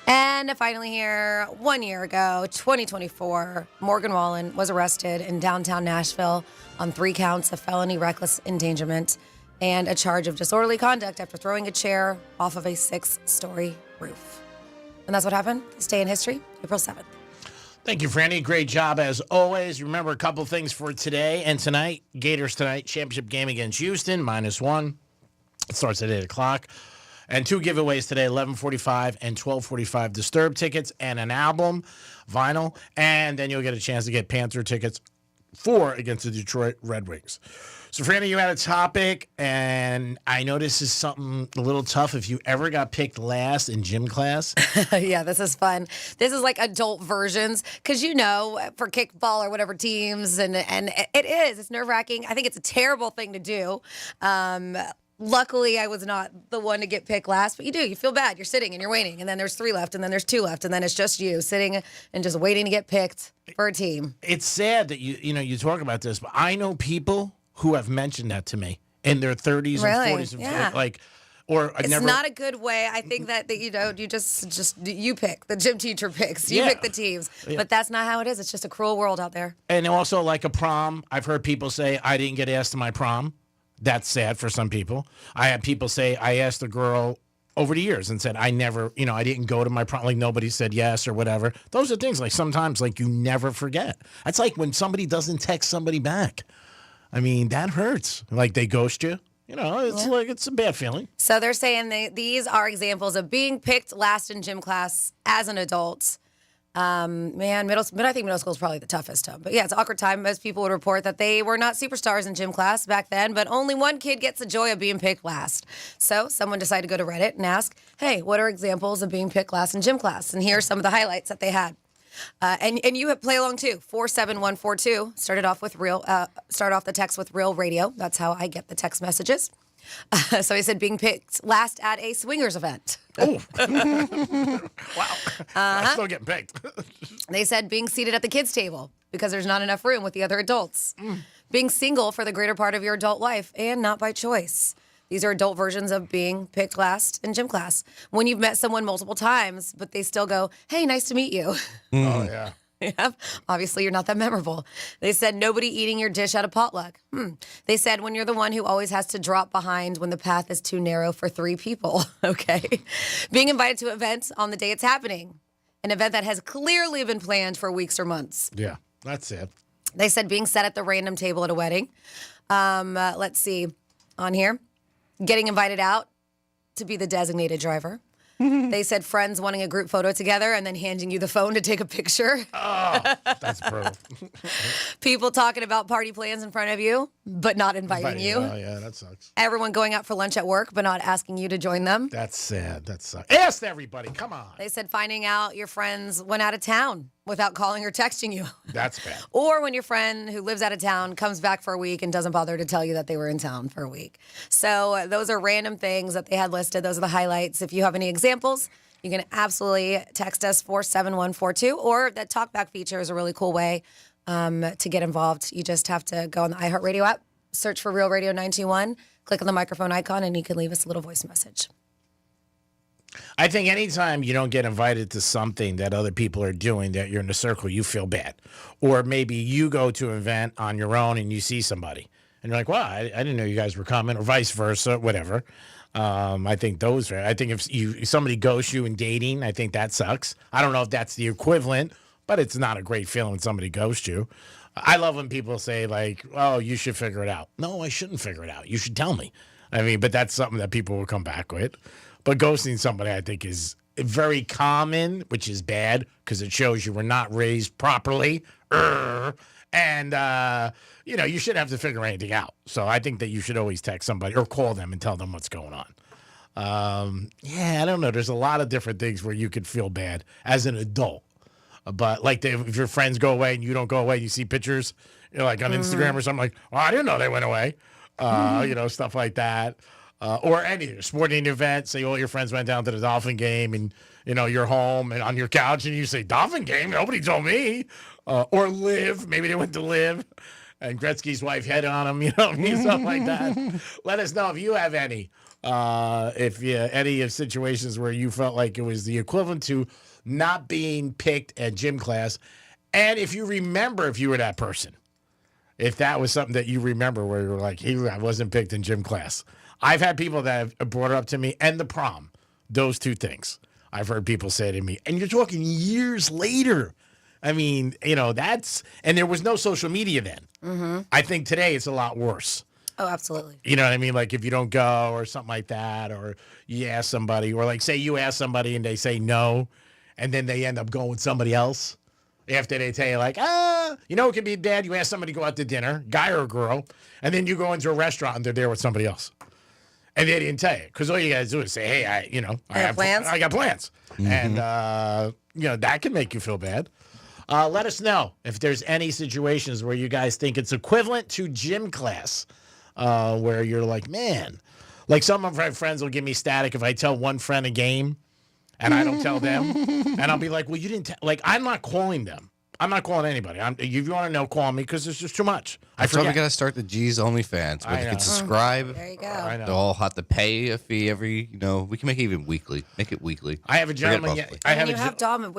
And finally here, 1 year ago, 2024, Morgan Wallen was arrested in downtown Nashville on 3 counts of felony reckless endangerment and a charge of disorderly conduct after throwing a chair off of a 6-story roof. And that's what happened this day in history, April 7th.
Thank you, Franny. Great job as always. Remember a couple things for today and tonight. Gators tonight, championship game against Houston, -1. It starts at 8 o'clock. And 2 giveaways today, 11:45 and 12:45. Disturbed tickets and an album, vinyl. And then you'll get a chance to get Panther tickets against the Detroit Red Wings. So, Franny, you had a topic, and I know this is something a little tough. If you ever got picked last in gym class.
Yeah, this is fun. This is like adult versions because, for kickball or whatever teams, and it is. It's nerve-wracking. I think it's a terrible thing to do. Luckily, I was not the one to get picked last, but you feel bad. You're sitting and you're waiting, and then there's 3 left, and then there's 2 left, and then it's just you sitting and just waiting to get picked for a team.
It's sad that you talk about this, but I know people who have mentioned that to me in their 30s and 40s.
Yeah.
It's
not a good way. I think that you just you pick. The gym teacher picks. You pick the teams.
Yeah.
But that's not how it is. It's just a cruel world out there.
And also like a prom. I've heard people say, I didn't get asked to my prom. That's sad for some people. I had people say, I asked a girl over the years and said, I never, I didn't go to my prom. Like nobody said yes or whatever. Those are things like sometimes like you never forget. That's like when somebody doesn't text somebody back. I mean, that hurts. Like they ghost you. It's a bad feeling.
So they're saying these are examples of being picked last in gym class as an adult. I think middle school is probably the toughest time. But yeah, it's an awkward time. Most people would report that they were not superstars in gym class back then, but only one kid gets the joy of being picked last. So someone decided to go to Reddit and ask, hey, what are examples of being picked last in gym class? And here are some of the highlights that they had. And you play along too. 47142 started off the text with Real Radio. That's how I get the text messages. So he said being picked last at a swingers event.
Oh, wow! I'm still getting picked.
They said being seated at the kids' table because there's not enough room with the other adults. Being single for the greater part of your adult life and not by choice. These are adult versions of being picked last in gym class. When you've met someone multiple times, but they still go, hey, nice to meet you.
Oh, yeah.
Yep. Obviously, you're not that memorable. They said nobody eating your dish at a potluck. They said when you're the one who always has to drop behind when the path is too narrow for 3 people. Okay. Being invited to events on the day it's happening. An event that has clearly been planned for weeks or months.
Yeah, that's it.
They said being set at the random table at a wedding. Let's see on here. Getting invited out to be the designated driver. They said friends wanting a group photo together and then handing you the phone to take a picture.
Oh, that's brutal.
People talking about party plans in front of you, but not inviting you.
Oh, yeah, that sucks.
Everyone going out for lunch at work, but not asking you to join them.
That's sad. That sucks. Ask everybody. Come on.
They said finding out your friends went out of town without calling or texting you.
That's bad.
Or when your friend who lives out of town comes back for a week and doesn't bother to tell you that they were in town for a week. So those are random things that they had listed. Those are the highlights. If you have any examples, you can absolutely text us 47142, or that talkback feature is a really cool way to get involved. You just have to go on the iHeartRadio app, search for Real Radio 921, click on the microphone icon, and you can leave us a little voice message.
I think anytime you don't get invited to something that other people are doing that you're in the circle, you feel bad. Or maybe you go to an event on your own and you see somebody and you're like, wow, I didn't know you guys were coming, or vice versa, whatever. I think if somebody ghosts you in dating, I think that sucks. I don't know if that's the equivalent, but it's not a great feeling when somebody ghosts you. I love when people say like, oh, you should figure it out. No, I shouldn't figure it out. You should tell me. I mean, but that's something that people will come back with. But ghosting somebody, I think, is very common, which is bad because it shows you were not raised properly. And, you shouldn't have to figure anything out. So I think that you should always text somebody or call them and tell them what's going on. I don't know. There's a lot of different things where you could feel bad as an adult. But like if your friends go away and you don't go away, you see pictures, like on Instagram or something like, oh, I didn't know they went away. Stuff like that. Or any sporting event, say all your friends went down to the Dolphin game and, you're home and on your couch and you say, Dolphin game? Nobody told me. Or Live. Maybe they went to Live and Gretzky's wife hit on him, stuff like that. Let us know if you have any. Any of situations where you felt like it was the equivalent to not being picked at gym class. And if you remember if you were that person. If that was something that you remember where you were like, I wasn't picked in gym class. I've had people that have brought it up to me, and the prom, those two things. I've heard people say to me, and you're talking years later. I mean, and there was no social media then. Mm-hmm. I think today it's a lot worse.
Oh, absolutely.
You know what I mean? Like if you don't go or something like that, or you ask somebody, or like say you ask somebody and they say no, and then they end up going with somebody else. After they tell you like, it can be bad. You ask somebody to go out to dinner, guy or girl, and then you go into a restaurant and they're there with somebody else. And they didn't tell you because all you guys do is say, "Hey, I have plans. I got plans," mm-hmm. And that can make you feel bad. Let us know if there's any situations where you guys think it's equivalent to gym class, where you're like, man, like some of my friends will give me static if I tell one friend a game, and I don't tell them, and I'll be like, well, you didn't I'm not calling them. I'm not calling anybody. If you want to know, call me because it's just too much.
That's why we got to start the G's OnlyFans where they can subscribe.
There you go.
I know.
They'll all have to pay a fee every, we can make it even weekly. Make it weekly.
I have a gentleman.
You have Dom,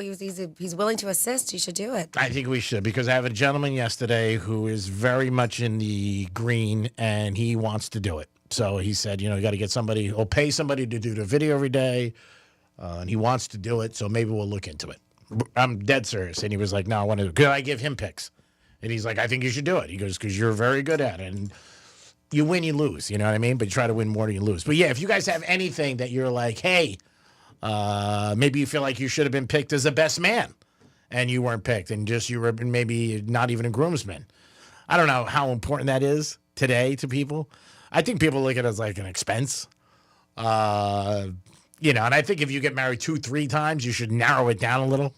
he's willing to assist. You should do it.
I think we should because I have a gentleman yesterday who is very much in the green and he wants to do it. So he said, you got to get somebody, or pay somebody to do the video every day. And he wants to do it. So maybe we'll look into it. I'm dead serious. And he was like, no, I want to. Could I give him picks? And he's like, I think you should do it. He goes, because you're very good at it. And you win, you lose. You know what I mean? But you try to win more than you lose. But yeah, if you guys have anything that you're like, hey, maybe you feel like you should have been picked as a best man and you weren't picked and just you were maybe not even a groomsman. I don't know how important that is today to people. I think people look at it as like an expense. And I think if you get married 2-3 times, you should narrow it down a little.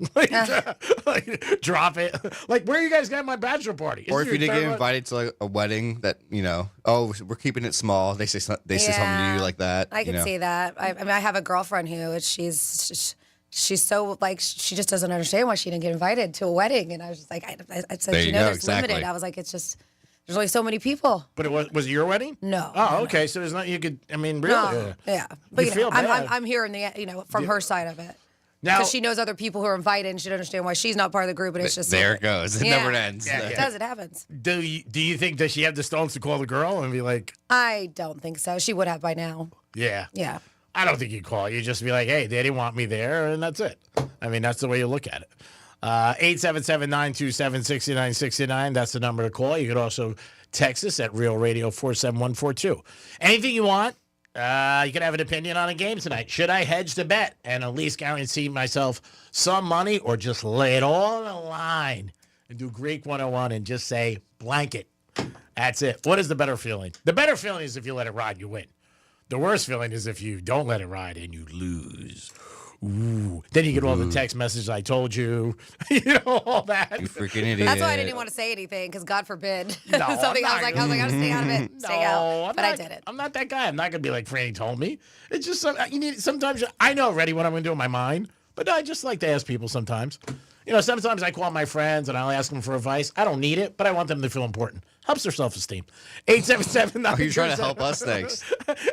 Drop it. Like, where are you guys getting my bachelor party?
Or if you did get invited to like a wedding that, we're keeping it small. They say something to you like that.
I can see that. I have a girlfriend who she's so like, she just doesn't understand why she didn't get invited to a wedding. And I was just like, I said, there's limited. I was like, it's just, there's only so many people.
But was it your wedding?
No.
Oh, okay. So there's not, you could, really?
No, yeah. But
you feel bad.
I'm hearing from her side of it.
Now,
Because she knows other people who are invited and she'd understand why she's not part of the group, and it's just
there it goes. It
Yeah.
never ends.
Yeah, it does. It happens.
do you think, does she have the stones to call the girl and be like,
I don't think so. She would have by now.
yeah.
Yeah.
I don't think you call. You just be like, hey, they didn't want me there, and that's it. I mean, that's the way you look at it. 877-927-6969. That's the number to call. You could also text us at Real Radio 47142. Anything you want. You can have an opinion on a game tonight. Should I hedge the bet and at least guarantee myself some money, or just lay it all on the line and do Greek 101 and just say blanket? That's it. What is the better feeling? The better feeling is if you let it ride, you win. The worst feeling is if you don't let it ride and you lose. Ooh. Then you get all the text messages, I told you, all that.
You freaking idiot.
That's why I didn't want to say anything, because God forbid.
No,
Something I was like, I gotta stay out of it. Stay out. But I did it.
I'm not that guy. I'm not gonna be like Franny told me. It's just sometimes I know already what I'm gonna do in my mind, but I just like to ask people sometimes. Sometimes I call my friends and I'll ask them for advice. I don't need it, but I want them to feel important. Helps their self-esteem. 877
Are you trying to help us? Thanks.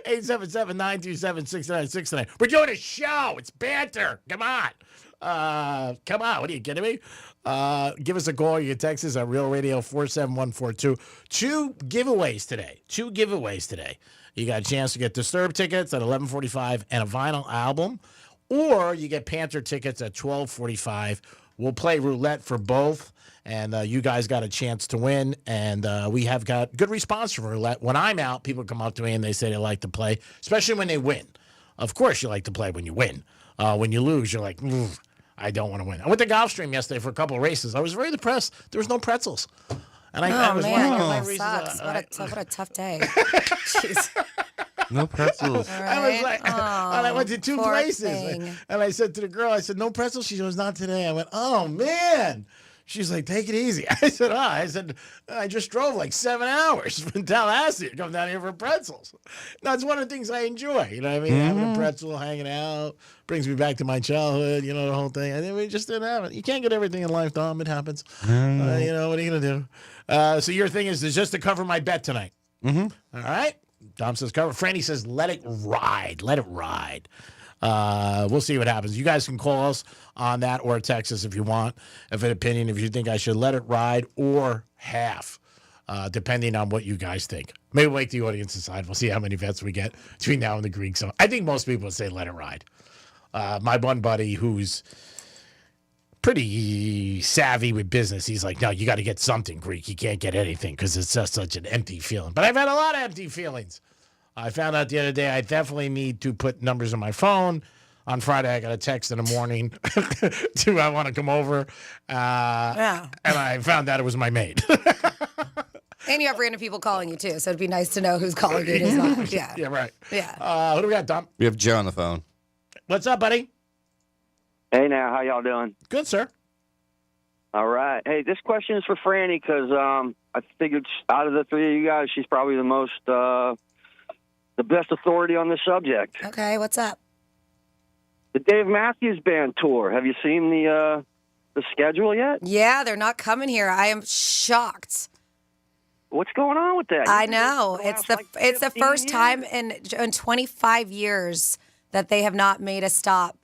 877-927-6969. We're doing a show. It's banter. Come on. Come on. What are you kidding me? Give us a call. You can text us at Real Radio 47142. Two giveaways today. You got a chance to get Disturbed tickets at 11:45 and a vinyl album, or you get Panther tickets at 12:45. We'll play roulette for both, and you guys got a chance to win, and we have got good response from roulette. When I'm out, people come up to me and they say they like to play, especially when they win. Of course you like to play when you win. When you lose, you're like, I don't want to win. I went to Gulfstream yesterday for a couple of races. I was very depressed. There was no pretzels. And I was
man,
one
your
of my
life
reasons.
sucks. What a tough day. Jeez.
No pretzels.
I was like, and I went to two
poor
places.
thing.
And I said to the girl, no pretzels? She goes, not today. I went, oh, man. She's like, take it easy. I said, I just drove like 7 hours from Tallahassee to come down here for pretzels. Now, it's one of the things I enjoy. You know what I mean? Having a pretzel, hanging out, brings me back to my childhood, the whole thing. And then we just didn't have it. You can't get everything in life, Dom. It happens. What are you going to do? So your thing is just to cover my bet tonight.
Mm-hmm.
All right. Dom says cover. Franny says let it ride. Let it ride. We'll see what happens. You guys can call us on that or text us if you want, if an opinion, if you think I should let it ride or half, depending on what you guys think. Maybe we'll wait the audience decide. We'll see how many bets we get between now and the Greek song. I think most people would say let it ride. My one buddy who's pretty savvy with business, he's like, no, you got to get something, Greek. You can't get anything because it's just such an empty feeling. But I've had a lot of empty feelings. I found out the other day I definitely need to put numbers on my phone. On Friday, I got a text in the morning I want to come over. And I found out it was my maid.
And you have random people calling you, too, so it'd be nice to know who's calling you and who's not. Yeah.
Yeah, right.
Yeah.
Who do we got, Dom?
We have Joe on the phone.
What's up, buddy?
Hey, now, how y'all doing?
Good, sir.
All right. Hey, this question is for Franny because I figured out of the three of you guys, she's probably the most, the best authority on this subject.
Okay, what's up?
The Dave Matthews Band tour. Have you seen the schedule yet?
Yeah, they're not coming here. I am shocked.
What's going on with that?
I know. It's the first time in 25 years that they have not made a stop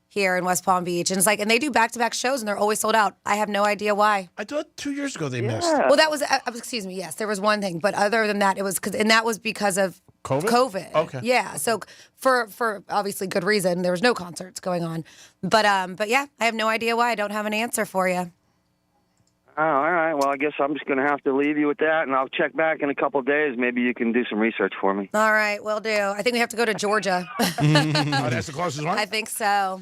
here in West Palm Beach. And it's like, and they do back-to-back shows and they're always sold out. I have no idea why.
I thought 2 years ago they missed.
Well, that was, excuse me, yes, there was one thing. But other than that, that was because of COVID.
Okay.
Yeah. So for obviously good reason, there was no concerts going on. But yeah, I have no idea why. I don't have an answer for you.
Oh, all right. Well, I guess I'm just going to have to leave you with that, and I'll check back in a couple of days. Maybe you can do some research for me.
All right, will do. I think we have to go to Georgia.
Oh, that's the closest one?
I think so.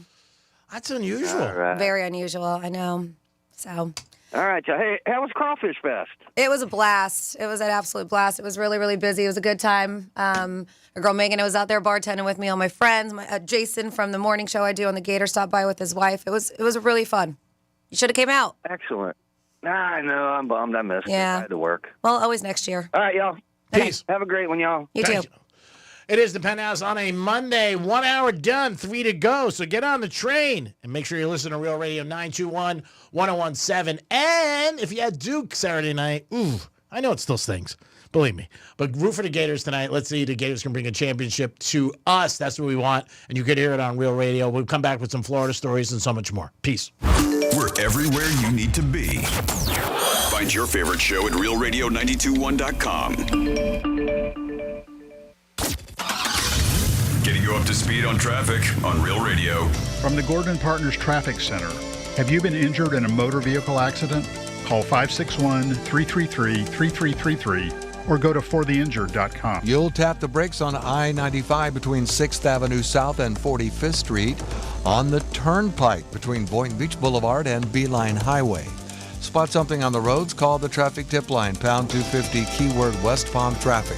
That's unusual.
Right.
Very unusual, I know. So.
All right. So, hey, how was Crawfish Fest?
It was a blast. It was an absolute blast. It was really, really busy. It was a good time. Our girl Megan was out there bartending with me, all my friends. Jason from the morning show I do on the Gator stopped by with his wife. It was really fun. You should have came out.
Excellent. Nah, I know. I'm bummed. I missed it. I had to work.
Well, always next year.
All right, y'all.
Peace.
Have a great one, y'all.
You too.
It is the Penthouse on a Monday. 1 hour done, 3 to go. So get on the train and make sure you listen to Real Radio 921-1017. And if you had Duke Saturday night, I know it still stings, Believe me. But root for the Gators tonight. Let's see the Gators can bring a championship to us. That's what we want. And you can hear it on Real Radio. We'll come back with some Florida stories and so much more. Peace.
We're everywhere you need to be. Find your favorite show at realradio921.com. Getting you up to speed on traffic on Real Radio.
From the Gordon Partners Traffic Center. Have you been injured in a motor vehicle accident? Call 561-333-3333 or go to fortheinjured.com.
You'll tap the brakes on I-95 between 6th Avenue South and 45th Street, on the Turnpike between Boynton Beach Boulevard and Beeline Highway. Spot something on the roads? Call the traffic tip line, pound 250, keyword West Palm Traffic.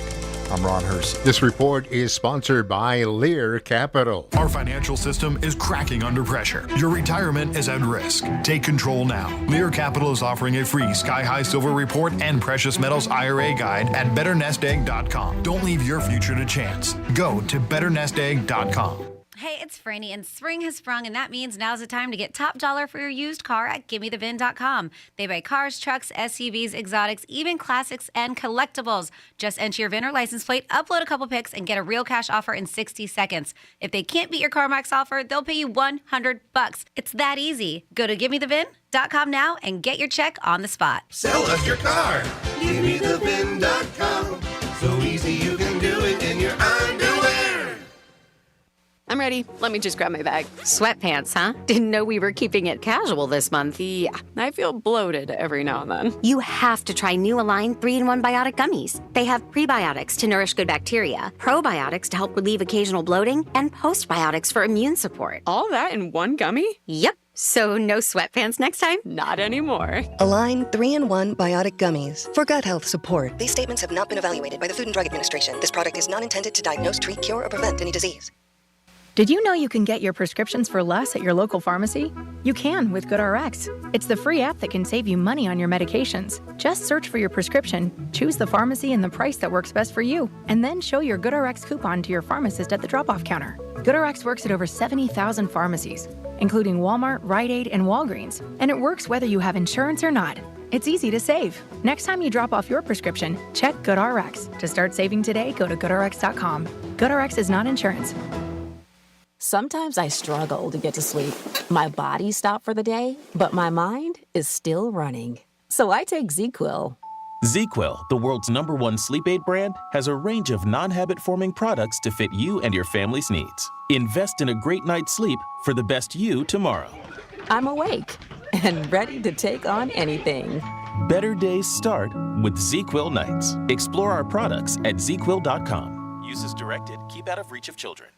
I'm Ron Hersey.
This report is sponsored by Lear Capital.
Our financial system is cracking under pressure. Your retirement is at risk. Take control now. Lear Capital is offering a free Sky High Silver Report and Precious Metals IRA Guide at BetterNestEgg.com. Don't leave your future to chance. Go to BetterNestEgg.com.
Hey, it's Franny, and spring has sprung, and that means now's the time to get top dollar for your used car at GimmeTheVin.com. They buy cars, trucks, SUVs, exotics, even classics and collectibles. Just enter your VIN or license plate, upload a couple pics, and get a real cash offer in 60 seconds. If they can't beat your CarMax offer, they'll pay you $100. It's that easy. Go to GimmeTheVin.com now and get your check on the spot.
Sell us your car. GimmeTheVin.com. So easy you can do it in your underwear.
I'm ready. Let me just grab my bag. Sweatpants, huh? Didn't know we were keeping it casual this month. Yeah, I feel bloated every now and then.
You have to try new Align 3-in-1 Biotic Gummies. They have prebiotics to nourish good bacteria, probiotics to help relieve occasional bloating, and postbiotics for immune support.
All that in one gummy?
Yep. So no sweatpants next time?
Not anymore.
Align 3-in-1 Biotic Gummies for gut health support. These statements have not been evaluated by the Food and Drug Administration. This product is not intended to diagnose, treat, cure, or prevent any disease.
Did you know you can get your prescriptions for less at your local pharmacy? You can with GoodRx. It's the free app that can save you money on your medications. Just search for your prescription, choose the pharmacy and the price that works best for you, and then show your GoodRx coupon to your pharmacist at the drop-off counter. GoodRx works at over 70,000 pharmacies, including Walmart, Rite Aid, and Walgreens, and it works whether you have insurance or not. It's easy to save. Next time you drop off your prescription, check GoodRx. To start saving today, go to GoodRx.com. GoodRx is not insurance.
Sometimes I struggle to get to sleep. My body stopped for the day, but my mind is still running. So I take ZzzQuil.
ZzzQuil, the world's #1 sleep aid brand, has a range of non-habit-forming products to fit you and your family's needs. Invest in a great night's sleep for the best you tomorrow.
I'm awake and ready to take on anything.
Better days start with ZzzQuil nights. Explore our products at ZzzQuil.com. Use as directed. Keep out of reach of children.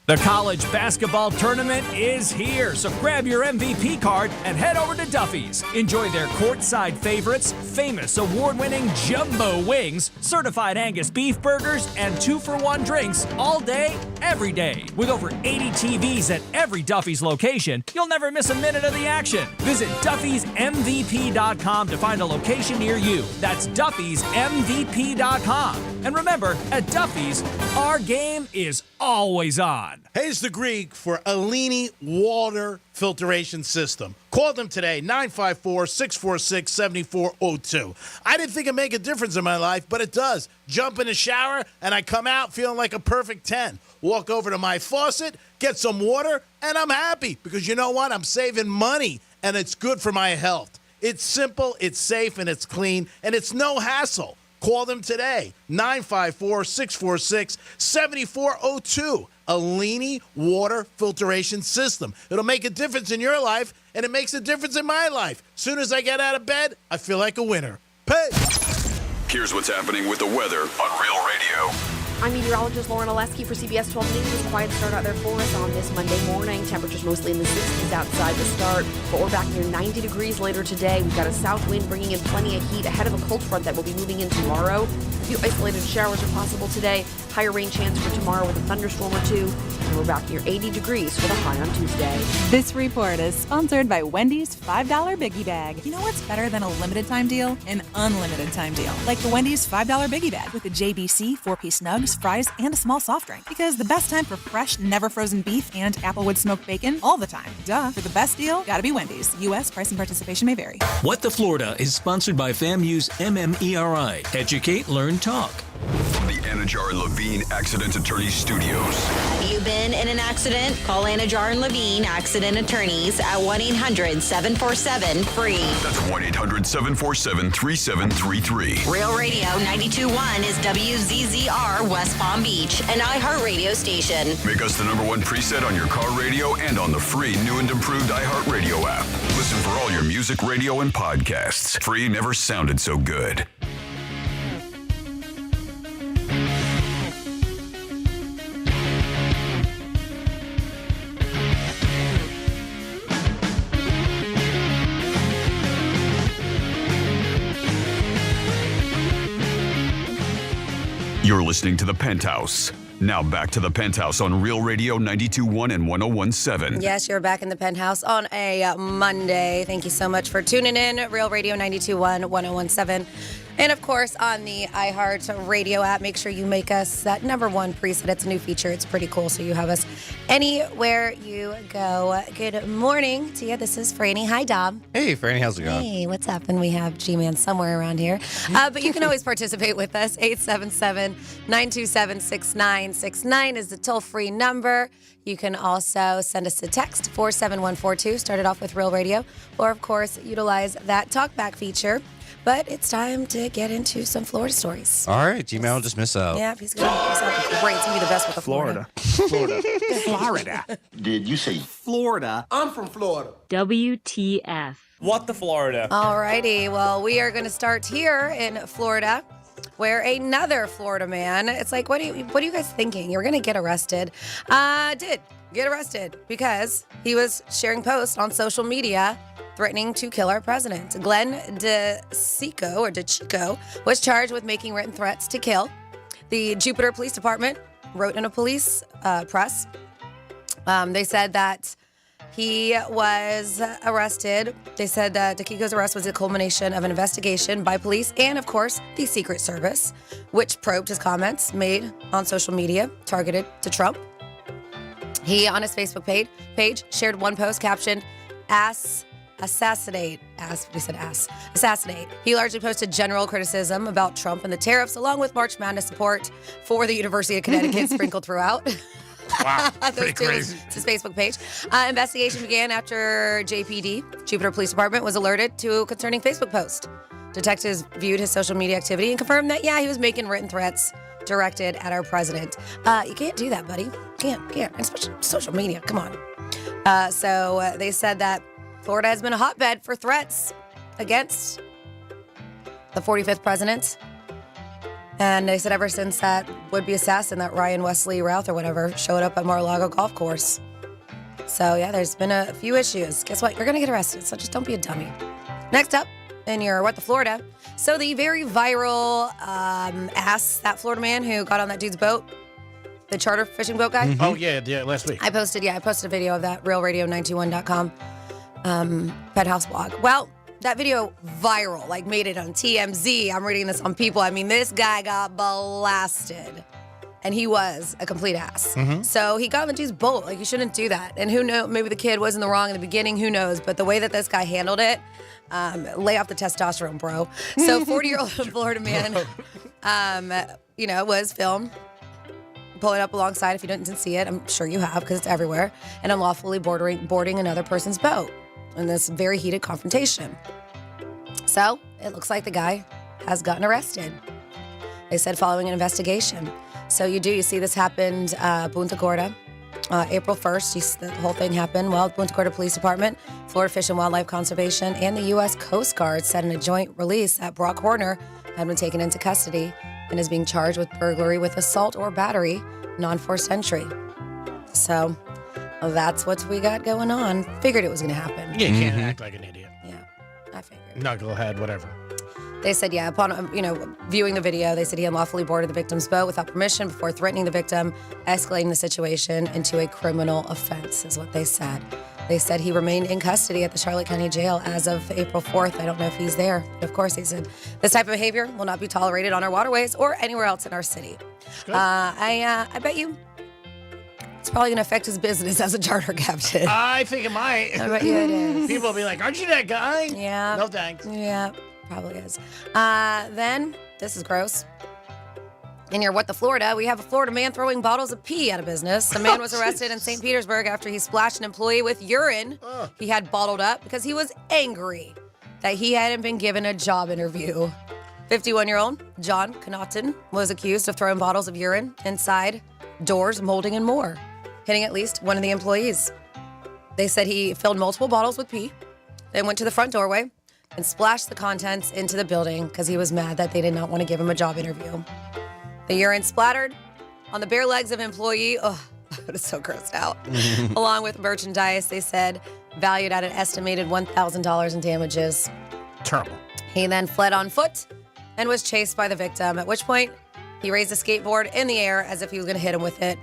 The college basketball tournament is here, so grab your MVP card and head over to Duffy's. Enjoy their courtside favorites, famous award-winning jumbo wings, certified Angus beef burgers, and 2-for-1 drinks all day, every day. With over 80 TVs at every Duffy's location, you'll never miss a minute of the action. Visit Duffy'sMVP.com to find a location near you. That's Duffy'sMVP.com. And remember, at Duffy's, our game is always on.
Hey, it's the Greek for Alini Water Filtration System. Call them today, 954-646-7402. I didn't think it'd make a difference in my life, but it does. Jump in the shower, and I come out feeling like a perfect 10. Walk over to my faucet, get some water, and I'm happy. Because you know what? I'm saving money, and it's good for my health. It's simple, it's safe, and it's clean, and it's no hassle. Call them today, 954-646-7402. Alini Water Filtration System. It'll make a difference in your life, and it makes a difference in my life. Soon as I get out of bed, I feel like a winner. Pay!
Here's what's happening with the weather on Real Radio.
I'm meteorologist Lauren Oleski for CBS 12 News. Quiet start out there for us on this Monday morning. Temperatures mostly in the 60s outside to start, but we're back near 90 degrees later today. We've got a south wind bringing in plenty of heat ahead of a cold front that will be moving in tomorrow. A few isolated showers are possible today. Higher rain chance for tomorrow with a thunderstorm or two. And we're back near 80 degrees for the high on Tuesday.
This report is sponsored by Wendy's $5 Biggie Bag.
You know what's better than a limited time deal? An unlimited time deal. Like the Wendy's $5 Biggie Bag with a JBC, 4-piece nugs, fries, and a small soft drink. Because the best time for fresh, never frozen beef and Applewood smoked bacon, all the time. Duh. For the best deal, gotta be Wendy's. U.S. price and participation may vary.
What the Florida is sponsored by FAMU's MMERI. Educate, learn, talk.
From the Anajar and Levine Accident Attorneys Studios.
Have you been in an accident? Call Anajar and Levine Accident Attorneys at 1-800-747-FREE.
That's 1-800-747-3733.
Real Radio 92.1 is WZZR West Palm Beach, an iHeartRadio station.
Make us the #1 preset on your car radio and on the free new and improved iHeartRadio app. Listen for all your music, radio, and podcasts. Free never sounded so good. You're listening to The Penthouse. Now back to The Penthouse on Real Radio 92.1 and 101.7.
Yes, you're back in the Penthouse on a Monday. Thank you so much for tuning in. Real Radio 92.1, 101.7. And, of course, on the iHeart Radio app, make sure you make us that #1 preset. It's a new feature. It's pretty cool, so you have us anywhere you go. Good morning to you. This is Franny. Hi, Dom.
Hey, Franny. How's it going?
Hey, what's up? And we have G-Man somewhere around here. But you can always participate with us. 877-927-6969 is the toll-free number. You can also send us a text, 47142. Start it off with Real Radio. Or, of course, utilize that talkback feature. But it's time to get into some Florida stories.
All right, G-Man will just miss out.
Yeah, he's going to miss out. Great. It's going to be the best with the Florida.
Florida. Did you say Florida? I'm from Florida.
WTF.
What the Florida?
All righty. Well, we are going to start here in Florida, where another Florida man, it's like, what are you guys thinking? You're going to get arrested. Did get arrested because he was sharing posts on social media threatening to kill our president. Glenn DeChico was charged with making written threats to kill. The Jupiter Police Department wrote in a police press. They said that he was arrested. They said that DeChico's arrest was a culmination of an investigation by police and, of course, the Secret Service, which probed his comments made on social media targeted to Trump. He, on his Facebook page, shared one post captioned, Assassinate. He largely posted general criticism about Trump and the tariffs, along with March Madness support for the University of Connecticut sprinkled throughout.
Wow, pretty crazy.
It's his Facebook page. Investigation began after JPD, Jupiter Police Department, was alerted to a concerning Facebook post. Detectives viewed his social media activity and confirmed that, he was making written threats directed at our president. You can't do that, buddy. Can't. Especially social media. Come on. So they said that Florida has been a hotbed for threats against the 45th president. And they said ever since that would-be assassin, that Ryan Wesley Routh or whatever, showed up at Mar-a-Lago golf course. So, there's been a few issues. Guess what? You're going to get arrested, so just don't be a dummy. Next up in your What the Florida. So the very viral ass, that Florida man who got on that dude's boat, the charter fishing boat guy.
Oh, yeah, last week.
I posted a video of that, realradio921.com. Penthouse blog. Well, that video viral, made it on TMZ. I'm reading this on People. I mean, this guy got blasted, and he was a complete ass.
Mm-hmm.
So he got on the dude's boat. You shouldn't do that. And who knows? Maybe the kid was in the wrong in the beginning. Who knows? But the way that this guy handled it, lay off the testosterone, bro. So 40-year-old Florida man, was filmed. Pull it up alongside if you didn't see it. I'm sure you have because it's everywhere. And unlawfully boarding another person's boat in this very heated confrontation. So it looks like the guy has gotten arrested. They said following an investigation. So you see this happened Punta Gorda, April 1st. The whole thing happened. Well, Punta Gorda Police Department, Florida Fish and Wildlife Conservation, and the U.S. Coast Guard said in a joint release that Brock Horner had been taken into custody and is being charged with burglary with assault or battery, non-forced entry. So that's what we got going on. Figured it was going to happen.
Yeah, you can't act like an idiot.
Yeah, I figured.
Knucklehead, whatever.
They said, upon viewing the video, they said he unlawfully boarded the victim's boat without permission before threatening the victim, escalating the situation into a criminal offense, is what they said. They said he remained in custody at the Charlotte County Jail as of April 4th. I don't know if he's there, but of course he said this type of behavior will not be tolerated on our waterways or anywhere else in our city. I bet you it's probably going to affect his business as a charter captain.
I think it might.
I bet you it is.
People will be like, aren't you that guy?
Yeah.
No thanks.
Yeah, probably is. Then, this is gross. In your What the Florida, we have a Florida man throwing bottles of pee out of business. A man was arrested in St. Petersburg after he splashed an employee with urine he had bottled up because he was angry that he hadn't been given a job interview. 51-year-old John Connaughton was accused of throwing bottles of urine inside doors, molding, and more, hitting at least one of the employees. They said he filled multiple bottles with pee, then went to the front doorway and splashed the contents into the building because he was mad that they did not want to give him a job interview. The urine splattered on the bare legs of an employee. Oh, it's so grossed out. Along with merchandise, they said, valued at an estimated $1,000 in damages.
Terrible.
He then fled on foot and was chased by the victim, at which point he raised a skateboard in the air as if he was going to hit him with it.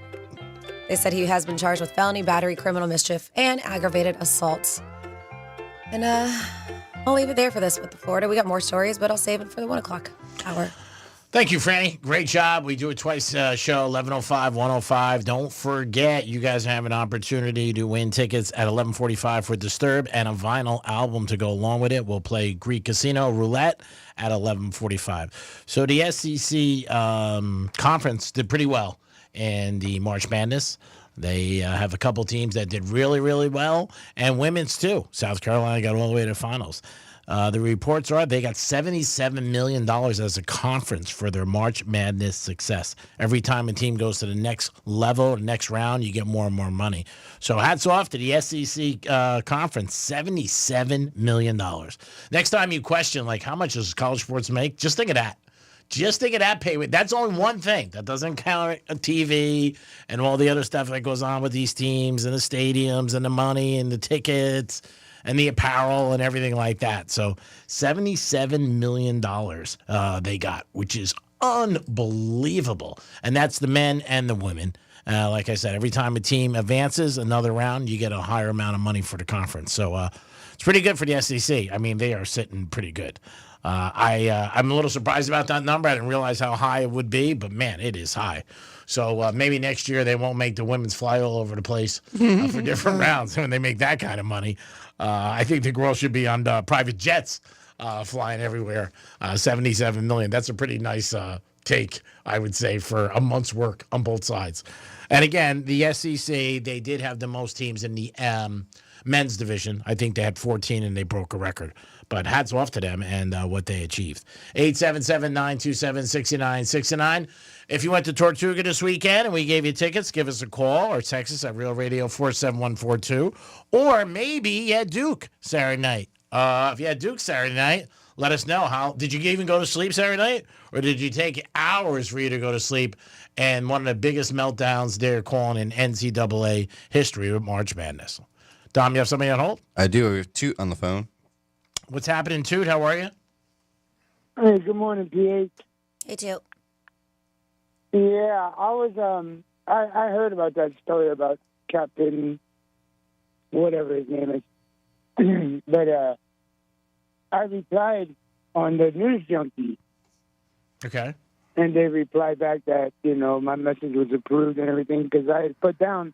They said he has been charged with felony, battery, criminal mischief, and aggravated assault. And I'll leave it there for this with the Florida. We got more stories, but I'll save it for the 1 o'clock hour.
Thank you, Franny. Great job. We do it twice show, 11:05, 1:05. Don't forget, you guys have an opportunity to win tickets at 11:45 for Disturbed and a vinyl album to go along with it. We'll play Greek Casino Roulette at 11:45. So the SEC conference did pretty well in the March Madness. They have a couple teams that did really, really well, and women's too. South Carolina got all the way to the finals. The reports are they got $77 million as a conference for their March Madness success. Every time a team goes to the next level, the next round, you get more and more money. So hats off to the SEC conference, $77 million. Next time you question, like, how much does college sports make? Just think of that. Just think of that payment. That's only one thing. That doesn't count a TV and all the other stuff that goes on with these teams and the stadiums and the money and the tickets and the apparel and everything like that. So $77 million they got, which is unbelievable. And that's the men and the women. Like I said, every time a team advances another round, you get a higher amount of money for the conference. So it's pretty good for the SEC. I mean, they are sitting pretty good. I'm a little surprised about that number. I didn't realize how high it would be, but man, it is high. So maybe next year they won't make the women's fly all over the place for different rounds when they make that kind of money. I think the girls should be on private jets flying everywhere. $77 million. That's a pretty nice take, I would say, for a month's work on both sides. And again, the SEC, they did have the most teams in the men's division. I think they had 14 and they broke a record. But hats off to them and what they achieved. 877-927-6969. If you went to Tortuga this weekend and we gave you tickets, give us a call or text us at Real Radio 47142. Or maybe you had Duke Saturday night. If you had Duke Saturday night, let us know. How did you even go to sleep Saturday night? Or did you take hours for you to go to sleep? And one of the biggest meltdowns they're calling in NCAA history with March Madness. Dom, you have somebody on hold?
I do. We have Toot on the phone.
What's happening, Toot? How are you?
Hey, good morning, PH.
Hey, Toot.
Yeah, I was, I heard about that story about Captain, whatever his name is. But I replied on the News Junkie.
Okay.
And they replied back that, you know, my message was approved and everything because I had put down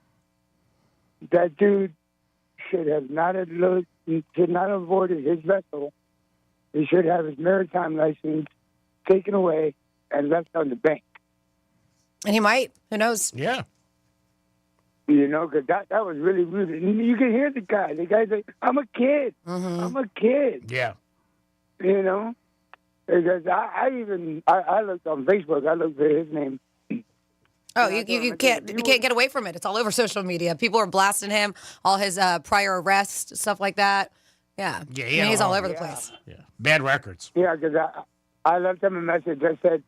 that dude should not have avoided his vessel. He should have his maritime license taken away and left on the bank.
And he might. Who knows?
Yeah.
You know, because that was really rude. And you can hear the guy. The guy's like, I'm a kid.
Mm-hmm.
I'm a kid.
Yeah.
You know? Because I looked on Facebook. I looked for his name.
Oh, you can't get away from it. It's all over social media. People are blasting him, all his prior arrests, stuff like that. Yeah.
Yeah,
I mean, he's all over the place.
Yeah. Bad records.
Yeah, because I left him a message. I said,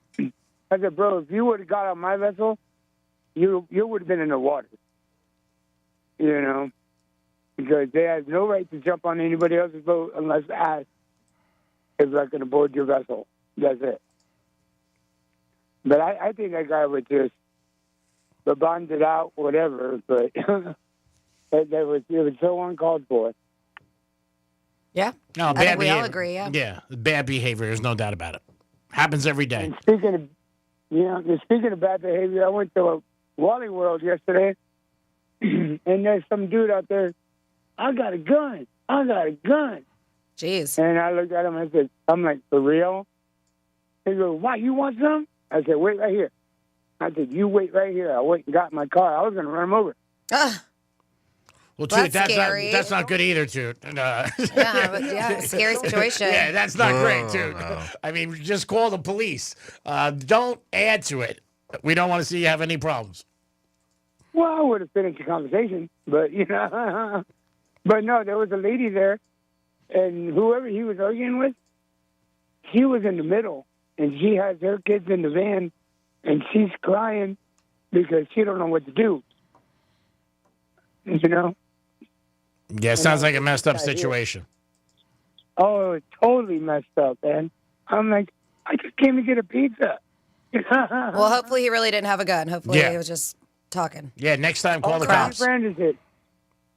bro, if you would have got on my vessel, you would have been in the water. You know? Because they have no right to jump on anybody else's boat unless asked. if I can board your vessel. That's it. But I think that guy would just bond it out, whatever. But it was so uncalled for.
Yeah.
No,
I
bad
think we
behavior.
all agree, yeah.
Yeah, bad behavior. There's no doubt about it. Happens every day.
And speaking of bad behavior, I went to a Wally World yesterday, and there's some dude out there. I got a gun.
Jeez.
And I looked at him and I said, I'm like, for real? He goes, why, you want some? I said, wait right here. I said, you wait right here. I went and got in my car. I was going to run him over.
Well,
That's
Toot,
scary.
that's not good either, Toot.
Scary situation.
Yeah, that's not great, Toot.
No.
I mean, just call the police. Don't add to it. We don't want to see you have any problems.
Well, I would have finished the conversation, but, But no, there was a lady there, and whoever he was arguing with, she was in the middle, and she has her kids in the van, and she's crying because she don't know what to do.
Yeah, it sounds like a messed up situation.
Oh, it's totally messed up, man. I'm like, I just came to get a pizza.
Well, hopefully he really didn't have a gun. Hopefully
Yeah.
he was just talking.
Yeah, next time call the
He
cops.
brandished it.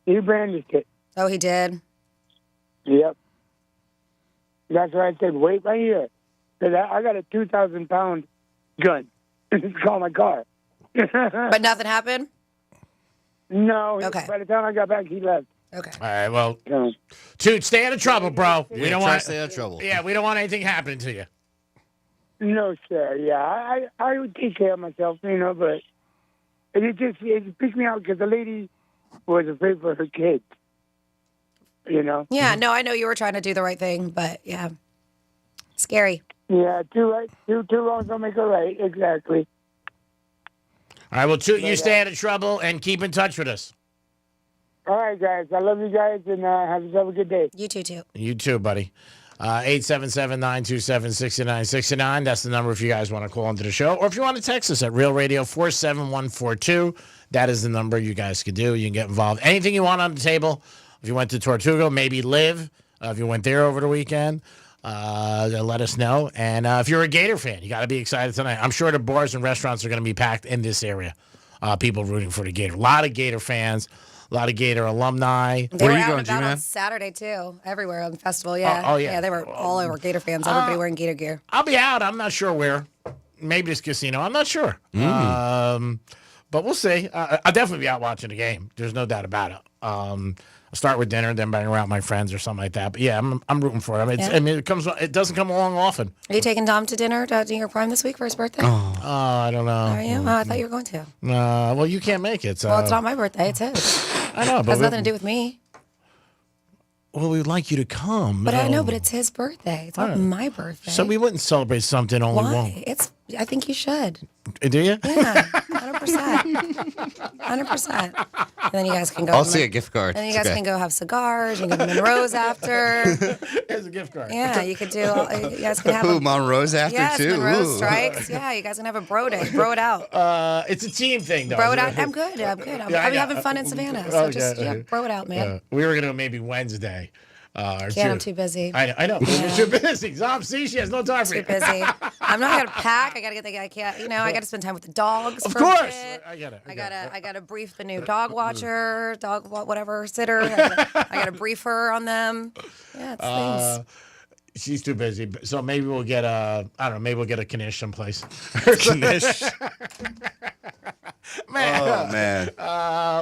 He brandished it.
Oh, he did?
Yep. That's why I said, wait right here. Because I got a 2,000-pound gun. It's called my car.
But nothing happened?
No.
Okay.
By the time I got back, he left.
Okay.
All right, well,
No.
Toot, stay out of trouble, bro. We don't
try
want
to stay out of trouble.
Yeah, we don't want anything happening to you.
No, sir. Yeah, I would take care of myself, but it picked me out because the lady was afraid for her kids,
Yeah, no, I know you were trying to do the right thing, but yeah. Scary.
Yeah, two wrongs don't make a right. Exactly.
All right, well, Toot, you stay out of trouble and keep in touch with us.
All right, guys. I love you guys, and have yourself a good day.
You too.
You too, buddy. 877-927-6969. That's the number if you guys want to call into the show. Or if you want to text us at Real Radio 47142. That is the number you guys could do. You can get involved. Anything you want on the table. If you went to Tortuga, maybe Live. If you went there over the weekend, let us know. And if you're a Gator fan, you got to be excited tonight. I'm sure the bars and restaurants are going to be packed in this area. People rooting for the Gator. A lot of Gator fans. A lot of Gator alumni.
They were out and about on Saturday, too. Everywhere on the festival, yeah.
Oh, yeah.
Yeah, they were all over Gator fans. Everybody wearing Gator gear.
I'll be out. I'm not sure where. Maybe this casino. I'm not sure. But we'll see. I'll definitely be out watching the game. There's no doubt about it. I'll start with dinner, then bang around my friends or something like that. But yeah, I'm rooting for it. I mean, it doesn't come along often.
Are you taking Dom to dinner to New York Prime this week for his birthday?
I don't know.
Are you? Oh, I thought you were going to.
Well, you can't make it. So.
Well, it's not my birthday. It's his.
I know,
It
but
has nothing to do with me.
Well, we'd like you to come.
But I know, but it's his birthday. It's not my birthday.
So we wouldn't celebrate something only one.
Why? I think you should.
Do you?
Yeah, 100%. 100%. And then you guys can go.
I'll see a gift card.
And then you
It's
guys
okay.
can go have cigars. You can go to Monroe's after.
Here's a gift card.
Yeah, you could do. You guys can have.
Ooh, Monroe's after
yes,
too.
Monroe's
Ooh.
strikes. Yeah, you guys can have a bro day. Bro it out.
It's a team thing, though.
Bro it out. I'm good. I'm good.
Yeah, I
I'll be
know.
having fun in Savannah. So just bro it out, man.
We were gonna go maybe Wednesday.
Can't. I'm too busy.
I know.
Yeah.
You're too busy. Zom, see, she has no time for
Too
you.
busy. I'm not gonna pack. I gotta get the. I can't. I gotta spend time with the dogs.
Of
for a
course.
bit.
I get it.
I gotta brief the new dog watcher, whatever sitter. I gotta brief her on them. Yeah, it's things.
She's too busy. So maybe we'll get I don't know. Maybe we'll get a Knish someplace.
Knish.
Man.
Oh man.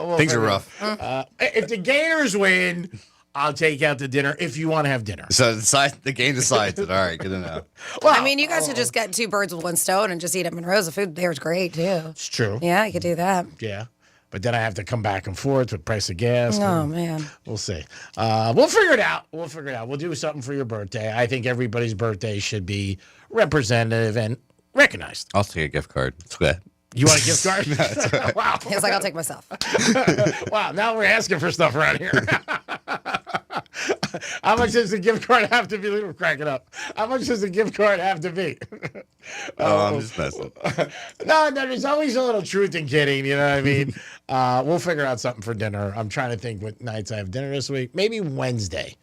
We'll
Things are
figure
rough.
it. If the Gators win, I'll take you out to dinner if you want to have dinner.
So the game decides it. All right, good to know.
Well,
I mean, you guys could just get two birds with one stone and just eat at Monroe's. The food there is great too.
It's true.
Yeah, you could do that.
Yeah. But then I have to come back and forth with price of gas.
Oh man.
We'll see. We'll figure it out. We'll do something for your birthday. I think everybody's birthday should be representative and recognized.
I'll take a gift card. It's good.
You want a gift card?
No, it's all right.
Wow.
He's like, I'll take myself.
Wow, now we're asking for stuff around here. How much does the gift card have to be? We're cracking up. How much does the gift card have to be?
I'm just messing.
No, there's always a little truth in kidding. You know what I mean? We'll figure out something for dinner. I'm trying to think what nights I have dinner this week. Maybe Wednesday.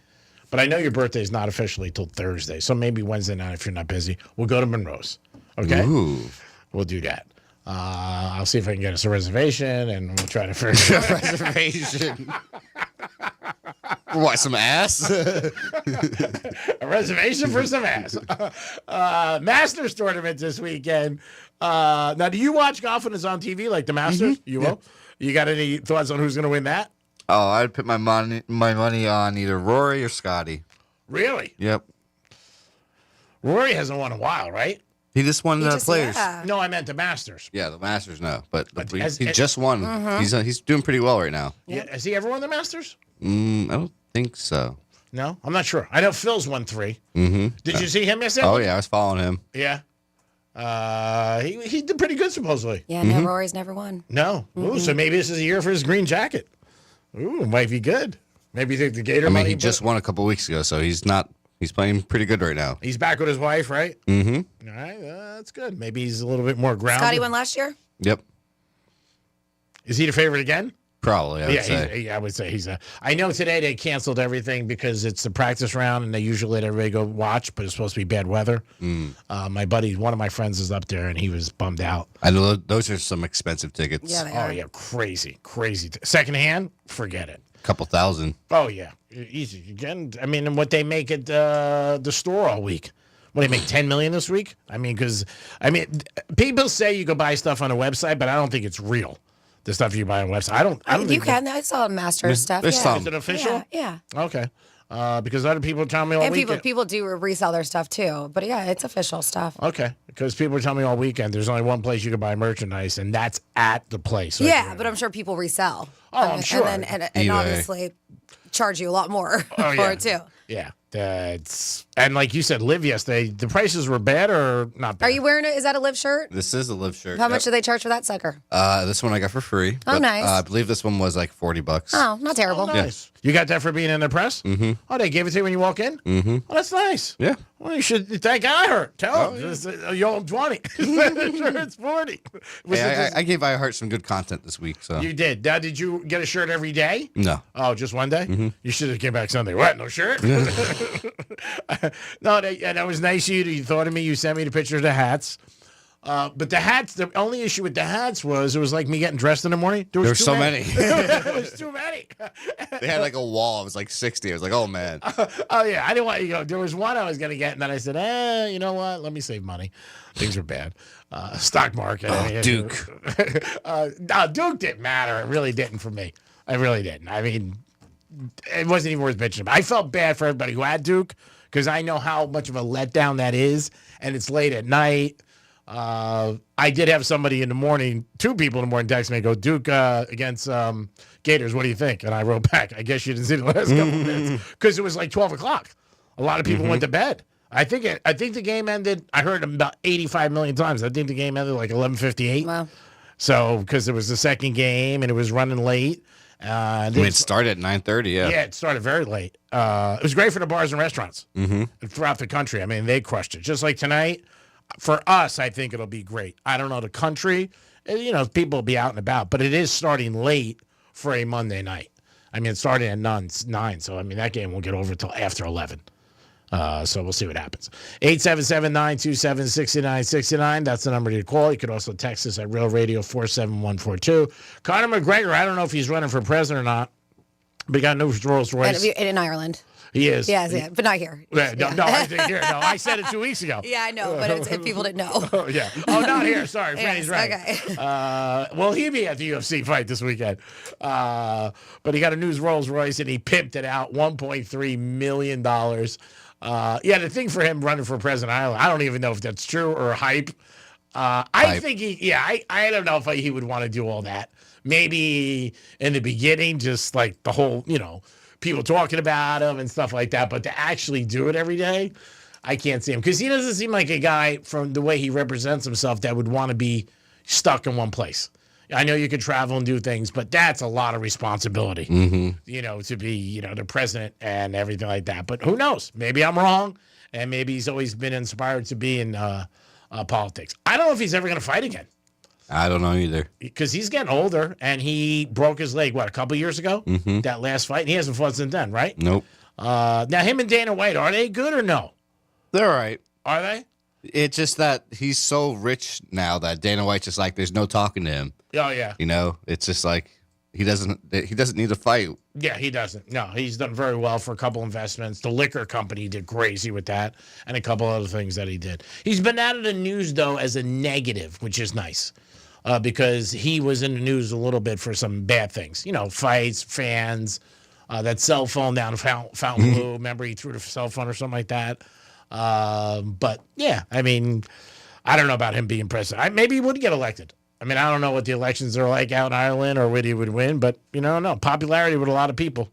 But I know your birthday is not officially till Thursday, so maybe Wednesday night if you're not busy. We'll go to Monroe's. Okay?
Ooh.
We'll do that. I'll see if I can get us a reservation, and we'll try to figure out
a reservation. What, some ass?
A reservation for some ass. Masters tournament this weekend. Now, do you watch golf when it's on TV, like the Masters? You will? You got any thoughts on who's going to win that?
Oh, I'd put my money on either Rory or Scotty.
Really?
Yep.
Rory hasn't won in a while, right?
He just won the Players.
Yeah. No, I meant the Masters.
Yeah, the Masters, no. But
has-
he just won.
Mhm.
He's doing pretty well right now.
Yeah. Has he ever won the Masters?
I don't think so.
No, I'm not sure. I know Phil's won 3.
Mm-hmm.
Did you see him yesterday?
Oh, yeah, I was following him.
Yeah. He did pretty good, supposedly.
Yeah, no, Rory's never won.
No. Ooh, so maybe this is a year for his green jacket. Ooh, might be good. Maybe you think the Gator
I mean,
money.
he just won a couple weeks ago, so he's playing pretty good right now.
He's back with his wife, right?
Mm-hmm.
All right, that's good. Maybe he's a little bit more grounded.
Scotty won last year?
Yep.
Is he the favorite again?
Probably, I would say.
I would say he's a. I know today they canceled everything because it's the practice round and they usually let everybody go watch, but it's supposed to be bad weather. My buddy, one of my friends, is up there and he was bummed out.
I know those are some expensive tickets.
Yeah, they
Oh
are.
yeah, crazy. Secondhand, forget it.
Couple thousand.
Oh yeah, easy. Again, I mean, what they make at the store all week. What, they make $10 million this week? I mean, people say you can buy stuff on a website, but I don't think it's real. The stuff you buy on a website. I don't
You
think
can. I saw Masters stuff.
there's
Yeah.
some. Is it official?
Yeah.
Okay. Because other people tell me all
And
weekend.
people do resell their stuff too. But yeah, it's official stuff.
Okay, because people tell me all weekend there's only one place you can buy merchandise, and that's at the place.
Yeah, but I'm sure people resell.
Oh, I'm sure.
And then and
eBay.
obviously charge you a lot more
Oh,
for
yeah.
it too.
Yeah, that's and like you said, Liv yesterday, the prices were bad or not bad?
Are you wearing it? Is that a Live shirt?
This is a Live shirt.
How much do they charge for that sucker?
This one I got for free.
Oh, nice.
I believe this one was like $40.
Oh, not terrible.
Nice. You got that for being in the press?
Mm-hmm.
Oh, they gave it to you when you walk in?
Mm-hmm.
Oh, that's nice.
Yeah.
Well, you should thank iHeart. Tell them. You owe them 20. Sure, it's 40.
Hey, I gave iHeart some good content this week. So
You did. Now, did you get a shirt every day?
No.
Oh, just one day?
Mm-hmm.
You should have came back Sunday. What? No shirt? No, that was nice of you. You thought of me. You sent me the picture of the hats. But the hats, the only issue with the hats was it was like me getting dressed in the morning. There was
so many.
There was too many.
They had like a wall. It was like 60. I was like, oh, man.
Oh, yeah. I didn't want you to go. There was one I was going to get, and then I said, you know what? Let me save money. Things are bad. Stock market.
Oh, Duke.
No, Duke didn't matter. It really didn't for me. I really didn't. I mean, it wasn't even worth bitching about. I felt bad for everybody who had Duke because I know how much of a letdown that is, and it's late at night. I did have somebody in the morning, 2 people in the morning text me and go, Duke against Gators, what do you think? And I wrote back, I guess you didn't see the last couple of minutes because it was like 12 o'clock. A lot of people went to bed. I think the game ended, I heard them about 85 million times. I think the game ended like 11:58.
Wow.
So, because it was the second game and it was running late.
It started at 9:30, yeah.
Yeah, it started very late. It was great for the bars and restaurants throughout the country. I mean, they crushed it. Just like tonight, for us, I think it'll be great. I don't know the country. People will be out and about, but it is starting late for a Monday night. I mean, it's starting at 9, so, I mean, that game won't get over until after 11. So we'll see what happens. 877-927-6969. That's the number to call. You could also text us at Real Radio 47142. Conor McGregor, I don't know if he's running for president or not, but he got no Rolls Royce.
And in Ireland.
He is.
Yeah, but not here.
No, I think here. No, I said it 2 weeks ago.
Yeah, I know, but if people didn't know.
Oh, yeah. Oh, not here. Sorry. Franny's right.
Okay.
Will he be at the UFC fight this weekend? But he got a news Rolls Royce and he pimped it out, $1.3 million. The thing for him running for president of Ireland, I don't even know if that's true or hype. I think I don't know if he would want to do all that. Maybe in the beginning, just like the whole, people talking about him and stuff like that. But to actually do it every day, I can't see him because he doesn't seem like a guy from the way he represents himself that would want to be stuck in one place. I know you could travel and do things, but that's a lot of responsibility, to be, the president and everything like that. But who knows? Maybe I'm wrong, and maybe he's always been inspired to be in politics. I don't know if he's ever going to fight again.
I don't know either.
Because he's getting older, and he broke his leg, a couple years ago? That last fight? And he hasn't fought since then, right?
Nope.
Now, him and Dana White, are they good or no?
They're all right.
Are they?
It's just that he's so rich now that Dana White's just like, there's no talking to him.
Oh, yeah.
You know, it's just like he doesn't need to fight.
Yeah, he doesn't. No, he's done very well for a couple investments. The liquor company did crazy with that, and a couple other things that he did. He's been out of the news, though, as a negative, which is nice, because he was in the news a little bit for some bad things. You know, fights, fans, that cell phone down Fountain Blue. Remember, he threw the cell phone or something like that. But, yeah, I mean, I don't know about him being president. Maybe he would get elected. I mean, I don't know what the elections are like out in Ireland or whether he would win, but, you know, no. Popularity with a lot of people.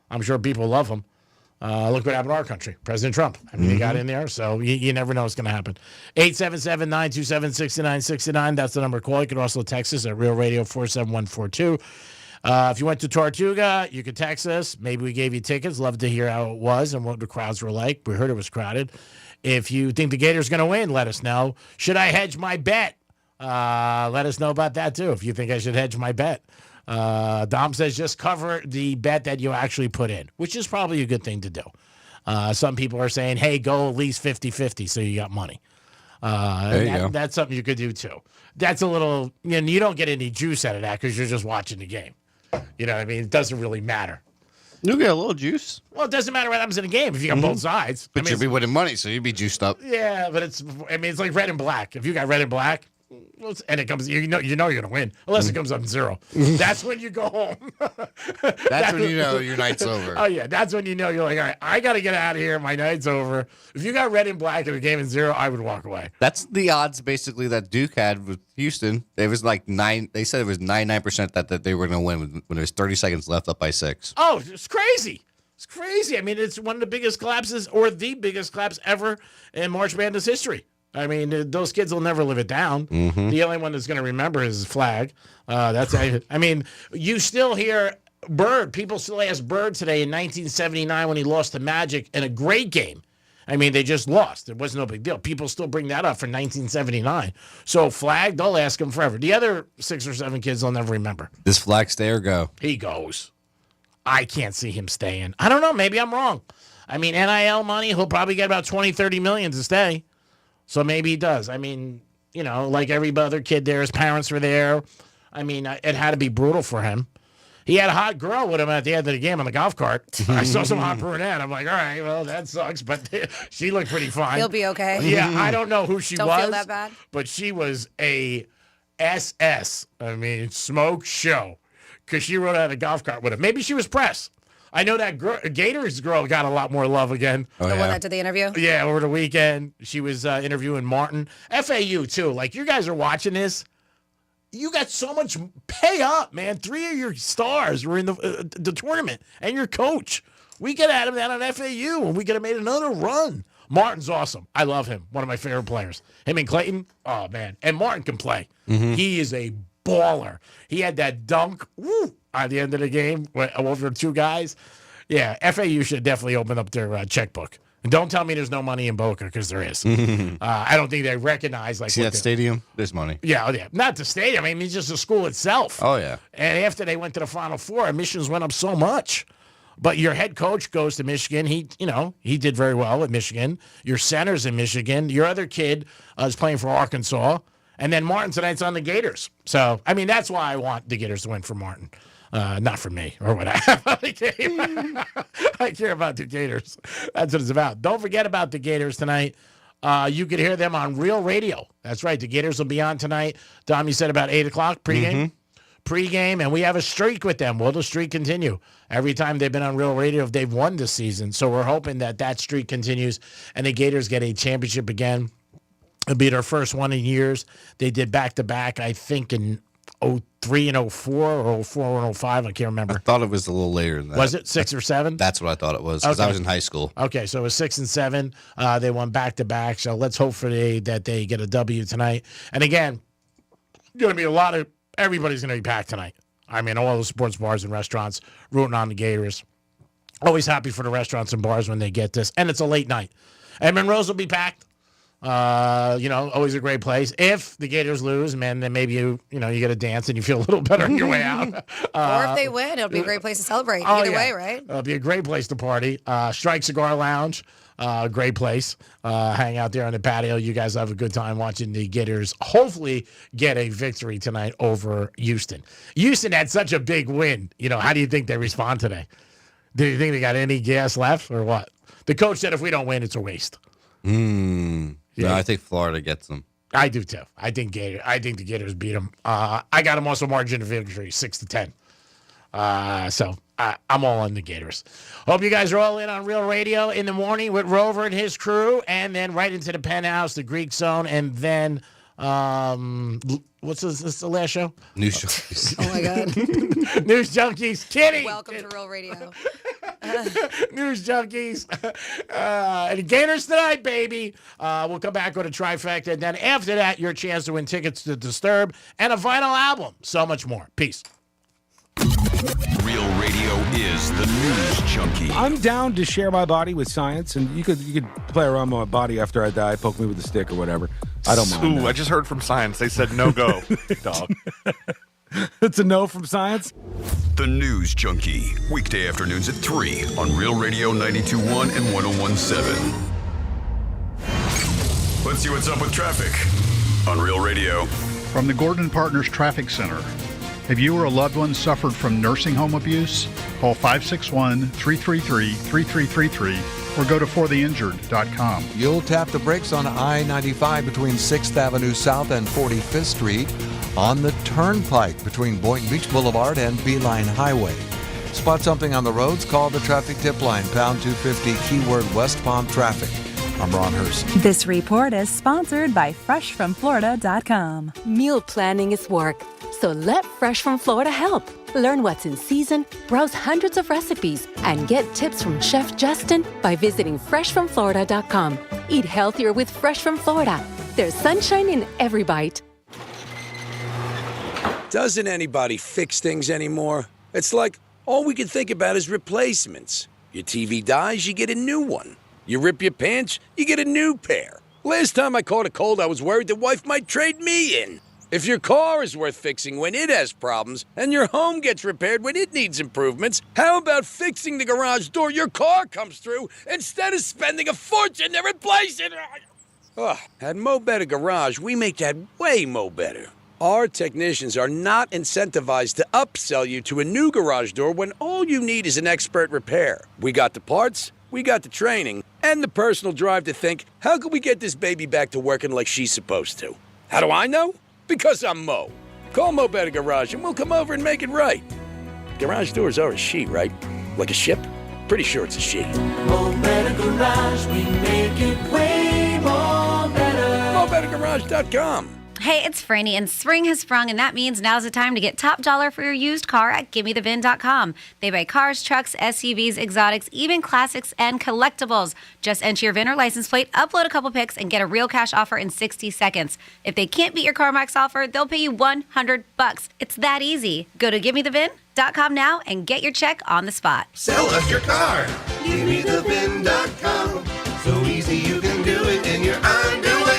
I'm sure people love him. Look what happened to our country. President Trump. I mean, he got in there, so you never know what's going to happen. 877-927-6969. That's the number to call. You can also text us at Real Radio 47142. If you went to Tortuga, you could text us. Maybe we gave you tickets. Love to hear how it was and what the crowds were like. We heard it was crowded. If you think the Gators going to win, let us know. Should I hedge my bet? Let us know about that, too, if you think I should hedge my bet. Dom says just cover the bet that you actually put in, which is probably a good thing to do. Some people are saying, hey, go at least 50-50 so you got money. That's something you could do, too. That's a little, you don't get any juice out of that because you're just watching the game. You know what I mean? It doesn't really matter.
You'll get a little juice.
Well, it doesn't matter what happens in a game if you got both sides.
But you'll be winning money, so you'll be juiced up.
Yeah, but it's like red and black. If you got red and black, and it comes, you're going to win, unless it comes up 0. That's when you go home.
That's when you know your night's over.
Oh, yeah, that's when you know you're like, all right, I got to get out of here. My night's over. If you got red and black in a game in 0, I would walk away.
That's the odds, basically, that Duke had with Houston. It was like 9. They said it was 99% that they were going to win when there was 30 seconds left, up by 6.
Oh, it's crazy. It's crazy. I mean, it's one of the biggest collapses, or the biggest collapse ever in March Madness history. I mean, those kids will never live it down. The only one that's going to remember is Flag. I mean, you still hear Bird. People still ask Bird today in 1979 when he lost to Magic in a great game. I mean, they just lost. It was no big deal. People still bring that up for 1979. So Flag, they'll ask him forever. The other 6 or 7 kids they'll never remember.
Does Flag stay or go?
He goes. I can't see him staying. I don't know. Maybe I'm wrong. I mean, NIL money, he'll probably get about 20, 30 million to stay. So maybe he does. I mean, like every other kid there, his parents were there. I mean, it had to be brutal for him. He had a hot girl with him at the end of the game on the golf cart. I saw some hot brunette. I'm like, all right, well, that sucks, but she looked pretty fine.
He'll be okay.
Yeah, I don't know who she was.
Don't feel that bad.
But she was a SS. I mean, smoke show. Because she rode out a golf cart with him. Maybe she was press. I know that Gators girl got a lot more love again.
The one that did the interview?
Yeah, over the weekend. She was interviewing Martin. FAU, too. Like, you guys are watching this. You got so much pay up, man. 3 of your stars were in the tournament. And your coach. We could have had him down on FAU, and we could have made another run. Martin's awesome. I love him. One of my favorite players. Him and Clayton, oh, man. And Martin can play. He is a baller. He had that dunk at the end of the game over 2 guys. Yeah, FAU should definitely open up their checkbook. And don't tell me there's no money in Boca, because there is. I don't think they recognize.
See that stadium? There's money.
Yeah. Not the stadium. I mean, it's just the school itself.
Oh, yeah.
And after they went to the Final Four, admissions went up so much. But your head coach goes to Michigan. He did very well at Michigan. Your center's in Michigan. Your other kid is playing for Arkansas. And then Martin tonight's on the Gators. So, I mean, that's why I want the Gators to win for Martin. Not for me or what I have on the game. I care about the Gators. That's what it's about. Don't forget about the Gators tonight. You could hear them on Real Radio. That's right. The Gators will be on tonight. Dom, you said about 8 o'clock pregame? Pregame, and we have a streak with them. Will the streak continue? Every time they've been on Real Radio, they've won this season. So we're hoping that streak continues and the Gators get a championship again. It'll be their first one in years. They did back-to-back, I think, in 03 and 04 or 04 and 05. I can't remember.
I thought it was a little later than that.
Was it 6 or 7?
That's what I thought it was, because I was in high school.
Okay, so it was 6 and 7. They won back-to-back. So let's hope that they get a W tonight. And again, going to be everybody's going to be packed tonight. I mean, all the sports bars and restaurants rooting on the Gators. Always happy for the restaurants and bars when they get this. And it's a late night. And Monroe's will be packed. Always a great place. If the Gators lose, man, then maybe you get a dance and you feel a little better on your way out.
Or if they win, it'll be a great place to celebrate. Either way, right?
It'll be a great place to party. Strike Cigar Lounge, great place. Hang out there on the patio. You guys have a good time watching the Gators hopefully get a victory tonight over Houston. Houston had such a big win. How do you think they respond today? Do you think they got any gas left or what? The coach said if we don't win, it's a waste.
No, I think Florida gets them.
I do too. I think the Gators beat them. I got them also margin of victory, 6-10. So I'm all on the Gators. Hope you guys are all in on Real Radio in the morning with Rover and his crew, and then right into the Penthouse, the Greek Zone, and then what's this the last show?
News Junkies.
Oh my God.
News Junkies. Kidding.
Welcome to Real Radio.
News Junkies. And Gators tonight, baby. We'll come back with a trifecta. And then after that, your chance to win tickets to Disturb and a vinyl album. So much more. Peace.
Real Radio is the News Junkie.
I'm down to share my body with science, and you could play around with my body after I die, poke me with a stick or whatever. I don't mind.
Ooh, I just heard from science. They said no go, dog.
It's a no from science?
The News Junkie. Weekday afternoons at 3 on Real Radio 92.1 and 101.7. Let's see what's up with traffic on Real Radio.
From the Gordon Partners Traffic Center. Have you or a loved one suffered from nursing home abuse? Call 561-333-3333 or go to fortheinjured.com.
You'll tap the brakes on I-95 between 6th Avenue South and 45th Street, on the Turnpike between Boynton Beach Boulevard and Beeline Highway. Spot something on the roads? Call the traffic tip line, pound 250, keyword West Palm Traffic. I'm Ron Hurst.
This report is sponsored by FreshFromFlorida.com.
Meal planning is work, so let Fresh from Florida help. Learn what's in season, browse hundreds of recipes, and get tips from Chef Justin by visiting FreshFromFlorida.com. Eat healthier with Fresh from Florida. There's sunshine in every bite.
Doesn't anybody fix things anymore? It's like all we can think about is replacements. Your TV dies, you get a new one. You rip your pants, you get a new pair. Last time I caught a cold, I was worried the wife might trade me in. If your car is worth fixing when it has problems, and your home gets repaired when it needs improvements, how about fixing the garage door your car comes through instead of spending a fortune to replace it? At Mo Better Garage, we make that way mo better. Our technicians are not incentivized to upsell you to a new garage door when all you need is an expert repair. We got the parts, we got the training, and the personal drive to think, how can we get this baby back to working like she's supposed to? How do I know? Because I'm Mo. Call Mo Better Garage and we'll come over and make it right. Garage doors are a she, right? Like a ship? Pretty sure it's a she.
Mo Better Garage, we make it way more better.
MoBetterGarage.com.
Hey, it's Franny, and spring has sprung, and that means now's the time to get top dollar for your used car at GimmeTheVin.com. They buy cars, trucks, SUVs, exotics, even classics and collectibles. Just enter your VIN or license plate, upload a couple pics, and get a real cash offer in 60 seconds. If they can't beat your CarMax offer, they'll pay you $100. It's that easy. Go to GimmeTheVin.com now and get your check on the spot.
Sell us your car. GimmeTheVin.com. So easy you can do it in your underwear.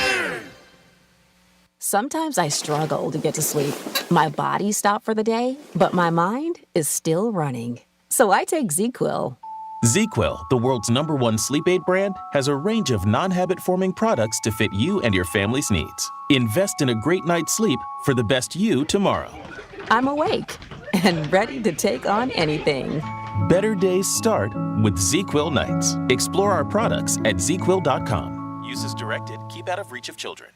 Sometimes I struggle to get to sleep. My body stopped for the day, but my mind is still running. So I take ZzzQuil.
ZzzQuil, the world's #1 sleep aid brand, has a range of non-habit-forming products to fit you and your family's needs. Invest in a great night's sleep for the best you tomorrow.
I'm awake and ready to take on anything.
Better days start with ZzzQuil nights. Explore our products at ZzzQuil.com. Use as directed. Keep out of reach of children.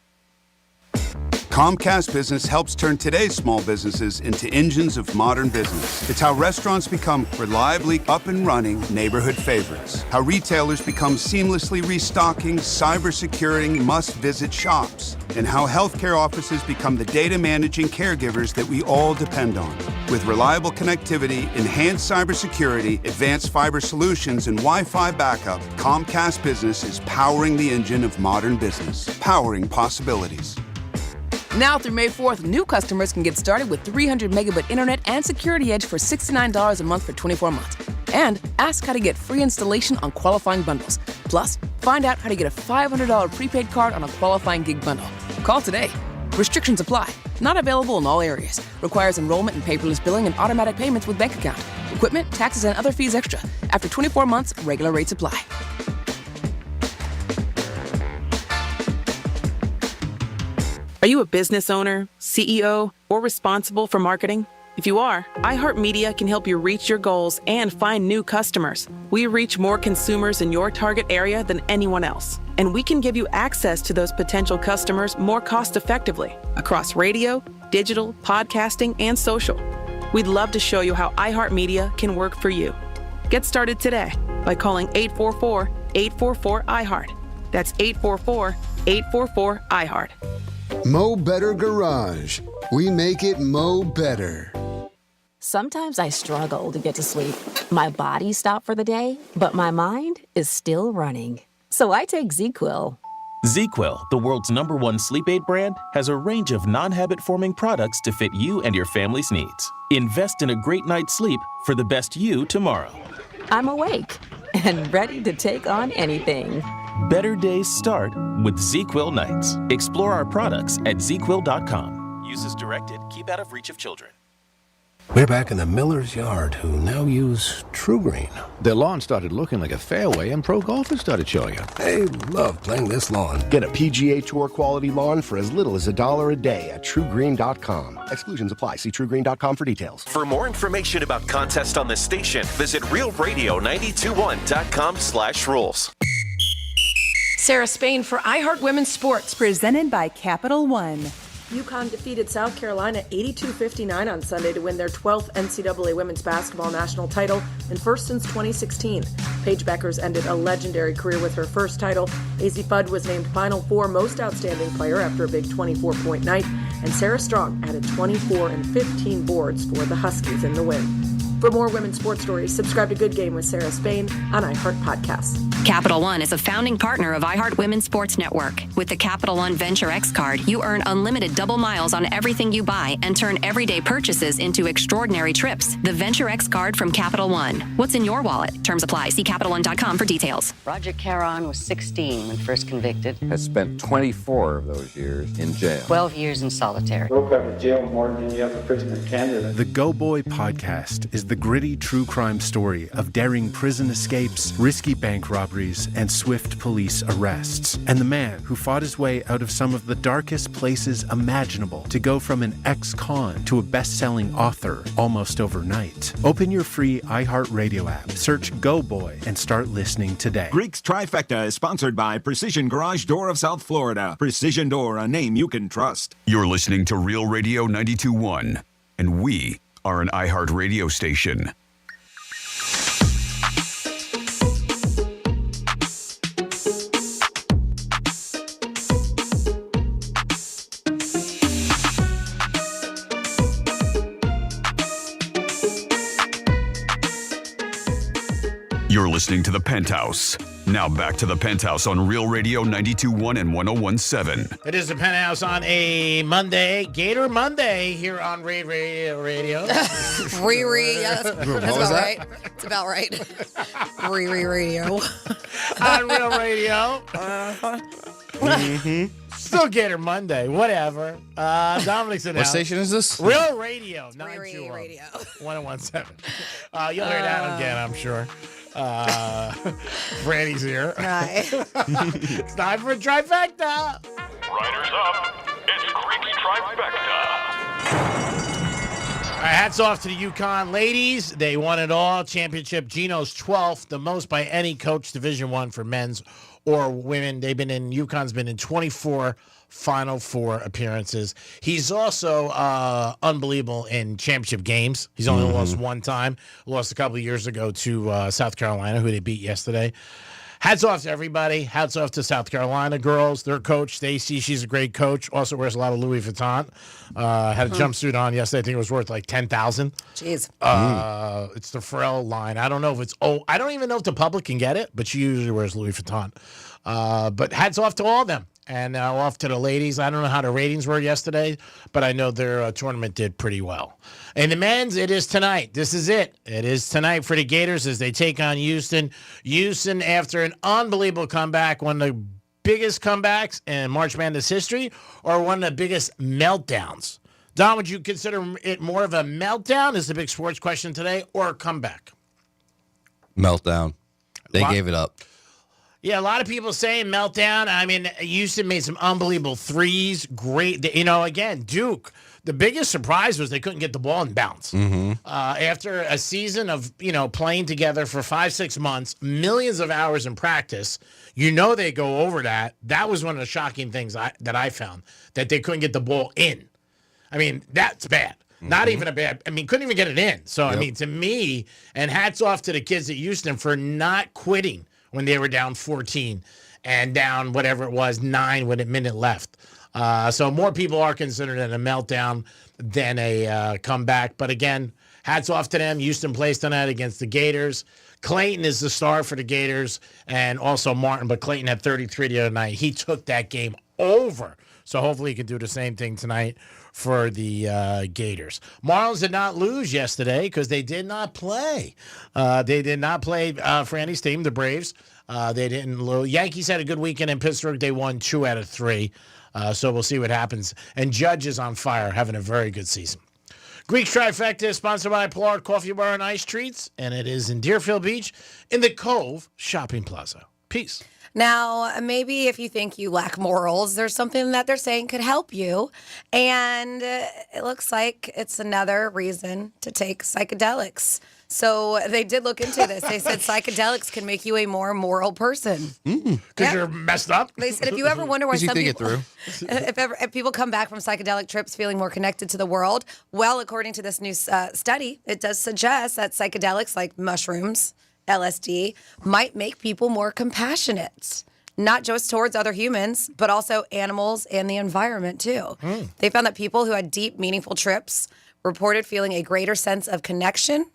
Comcast Business helps turn today's small businesses into engines of modern business. It's how restaurants become reliably up and running neighborhood favorites. How retailers become seamlessly restocking, cyber-securing, must-visit shops. And how healthcare offices become the data managing caregivers that we all depend on. With reliable connectivity, enhanced cybersecurity, advanced fiber solutions, and Wi-Fi backup, Comcast Business is powering the engine of modern business. Powering possibilities.
Now through May 4th, new customers can get started with 300 megabit internet and Security Edge for $69 a month for 24 months. And ask how to get free installation on qualifying bundles. Plus, Find out how to get a $500 prepaid card on a qualifying gig bundle. Call today. Restrictions apply. Not available in all areas. Requires enrollment in paperless billing and automatic payments with bank account. Equipment, taxes, and other fees extra. After 24 months, regular rates apply. Are you a business owner, CEO, or responsible for marketing? If you are, iHeartMedia can help you reach your goals and find new customers. We reach more consumers in your target area than anyone else, and we can give you access to those potential customers more cost-effectively across radio, digital, podcasting, and social. We'd love to show you how iHeartMedia can work for you. Get started today by calling 844-844-iHeart. That's 844-844-iHeart.
Mo Better Garage. We make it Mo Better.
Sometimes I struggle to get to sleep. My body stopped for the day, but my mind is still running. So I take ZzzQuil.
ZzzQuil, the world's #1 sleep aid brand, has a range of non-habit-forming products to fit you and your family's needs. Invest in a great night's sleep for the best you tomorrow.
I'm awake and ready to take on anything.
Better days start with ZzzQuil nights. Explore our products at ZzzQuil.com. Use as directed. Keep out of reach of children.
We're back in the miller's yard, who now use True Green. Their lawn started looking like a fairway, and pro golfers started showing up. They love playing this lawn.
Get a PGA Tour quality lawn for as little as $1 a day at TrueGreen.com. Exclusions apply. See TrueGreen.com for details.
For more information about contests on this station, visit RealRadio921.com/rules.
Sarah Spain for iHeart Women's Sports.
Presented by Capital One.
UConn defeated South Carolina 82-59 on Sunday to win their 12th NCAA women's basketball national title and first since 2016. Paige Beckers ended a legendary career with her first title. AZ Fudd was named Final Four Most Outstanding Player after a big 24-point night, and Sarah Strong added 24 and 15 boards for the Huskies in the win. For more women's sports stories, subscribe to Good Game with Sarah Spain on iHeart Podcasts.
Capital One is a founding partner of iHeart Women's Sports Network. With the Capital One Venture X card, you earn unlimited double miles on everything you buy and turn everyday purchases into extraordinary trips. The Venture X card from Capital One. What's in your wallet? Terms apply. See CapitalOne.com for details.
Roger Caron was 16 when first convicted.
Has spent 24 of those years in jail.
12 years in solitary.
Broke up in jail more than any other prisoner in Canada.
The Go Boy podcast is the gritty true crime story of daring prison escapes, risky bank robberies, and swift police arrests. And the man who fought his way out of some of the darkest places imaginable to go from an ex-con to a best-selling author almost overnight. Open your free iHeartRadio app, search Go Boy, and start listening today.
Greek's Trifecta is sponsored by Precision Garage Door of South Florida. Precision Door, a name you can trust.
You're listening to Real Radio 92.1, and we are an iHeart radio station. You're listening to The Penthouse. Now back to The Penthouse on Real Radio 92.1 and 101.7.
It is The Penthouse on a Monday, Gator Monday, here on Real Radio.
Riri, yeah, that's about right. It's about right. Riri Radio.
On Real Radio. Still Gator Monday, whatever. Dominic's in
What station is this?
Real Radio, 921. Radio. 101.7. You'll hear that again, I'm sure. Franny's here.
Right.
It's time for a trifecta.
Riders up. It's Greek's Trifecta.
All right, hats off to the UConn ladies. They won it all. Championship. Gino's 12th, the most by any coach, Division I for men's or women. UConn's been in 24 Final Four appearances. He's also unbelievable in championship games. He's only lost one time. Lost a couple of years ago to South Carolina, who they beat yesterday. Hats off to everybody. Hats off to South Carolina girls. Their coach, Stacy, she's a great coach. Also wears a lot of Louis Vuitton. Had a jumpsuit on yesterday. I think it was worth like $10,000.
Jeez.
It's the Pharrell line. I don't know if it's I don't even know if the public can get it, but she usually wears Louis Vuitton. But hats off to all of them. And off to the ladies. I don't know how the ratings were yesterday, but I know their tournament did pretty well. And the men's, it is tonight. This is it. It is tonight for the Gators as they take on Houston. Houston, after an unbelievable comeback, one of the biggest comebacks in March Madness history, or one of the biggest meltdowns. Don, would you consider it more of a meltdown, is the big sports question today, or a comeback?
Meltdown. They gave it up.
Yeah, a lot of people saying meltdown. I mean, Houston made some unbelievable threes. Great. Again, Duke, the biggest surprise was they couldn't get the ball in bounds.
Mm-hmm.
After a season of, playing together for 5-6 months, millions of hours in practice, they go over that. That was one of the shocking things that I found, that they couldn't get the ball in. I mean, that's bad. Not even a bad, couldn't even get it in. So,
Yep.
To me, and hats off to the kids at Houston for not quitting when they were down 14 and down whatever it was, 9 with a minute left. So more people are considered a meltdown than a comeback. But again, hats off to them. Houston plays tonight against the Gators. Clayton is the star for the Gators, and also Martin. But Clayton had 33 the other night. He took that game over. So hopefully he can do the same thing tonight for the Gators. Marlins did not lose yesterday because they did not play. They did not play for Andy's team, the Braves. They didn't lose. Yankees had a good weekend in Pittsburgh. They won 2 out of 3. So we'll see what happens. And Judge is on fire, having a very good season. Greek Trifecta is sponsored by Pollard Coffee Bar and Ice Treats, and it is in Deerfield Beach in the Cove Shopping Plaza. Peace.
Now, maybe if you think you lack morals, there's something that they're saying could help you. And it looks like it's another reason to take psychedelics. So they did look into this. They said psychedelics can make you a more moral person.
Because you're messed up?
They said if you ever wonder why
you
some
think
people,
it through.
if people come back from psychedelic trips feeling more connected to the world, well, according to this new study, it does suggest that psychedelics like mushrooms, LSD, might make people more compassionate, not just towards other humans, but also animals and the environment too. They found that people who had deep, meaningful trips reported feeling a greater sense of connection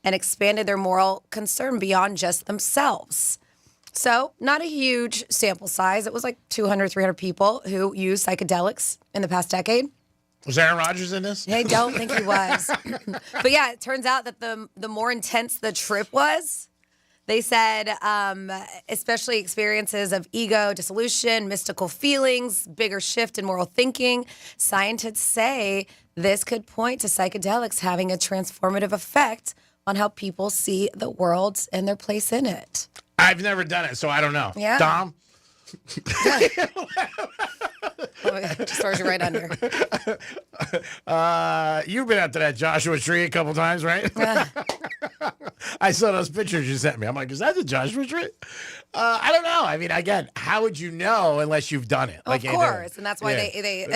and expanded their moral concern beyond just themselves. So not a huge sample size. It was like 200, 300 people who used psychedelics in the past decade.
Was Aaron Rodgers in this?
I don't think he was. But yeah, it turns out that the more intense the trip was, they said, especially experiences of ego, dissolution, mystical feelings, bigger shift in moral thinking. Scientists say this could point to psychedelics having a transformative effect on how people see the world and their place in it.
I've never done it, so I don't know.
Yeah.
Dom?
Just throws you right under.
You've been out to that Joshua Tree a couple times, right? I saw those pictures you sent me. I'm like, is that the Joshua Tree? I don't know. I mean, again, how would you know unless you've done it?
Of course, and that's why they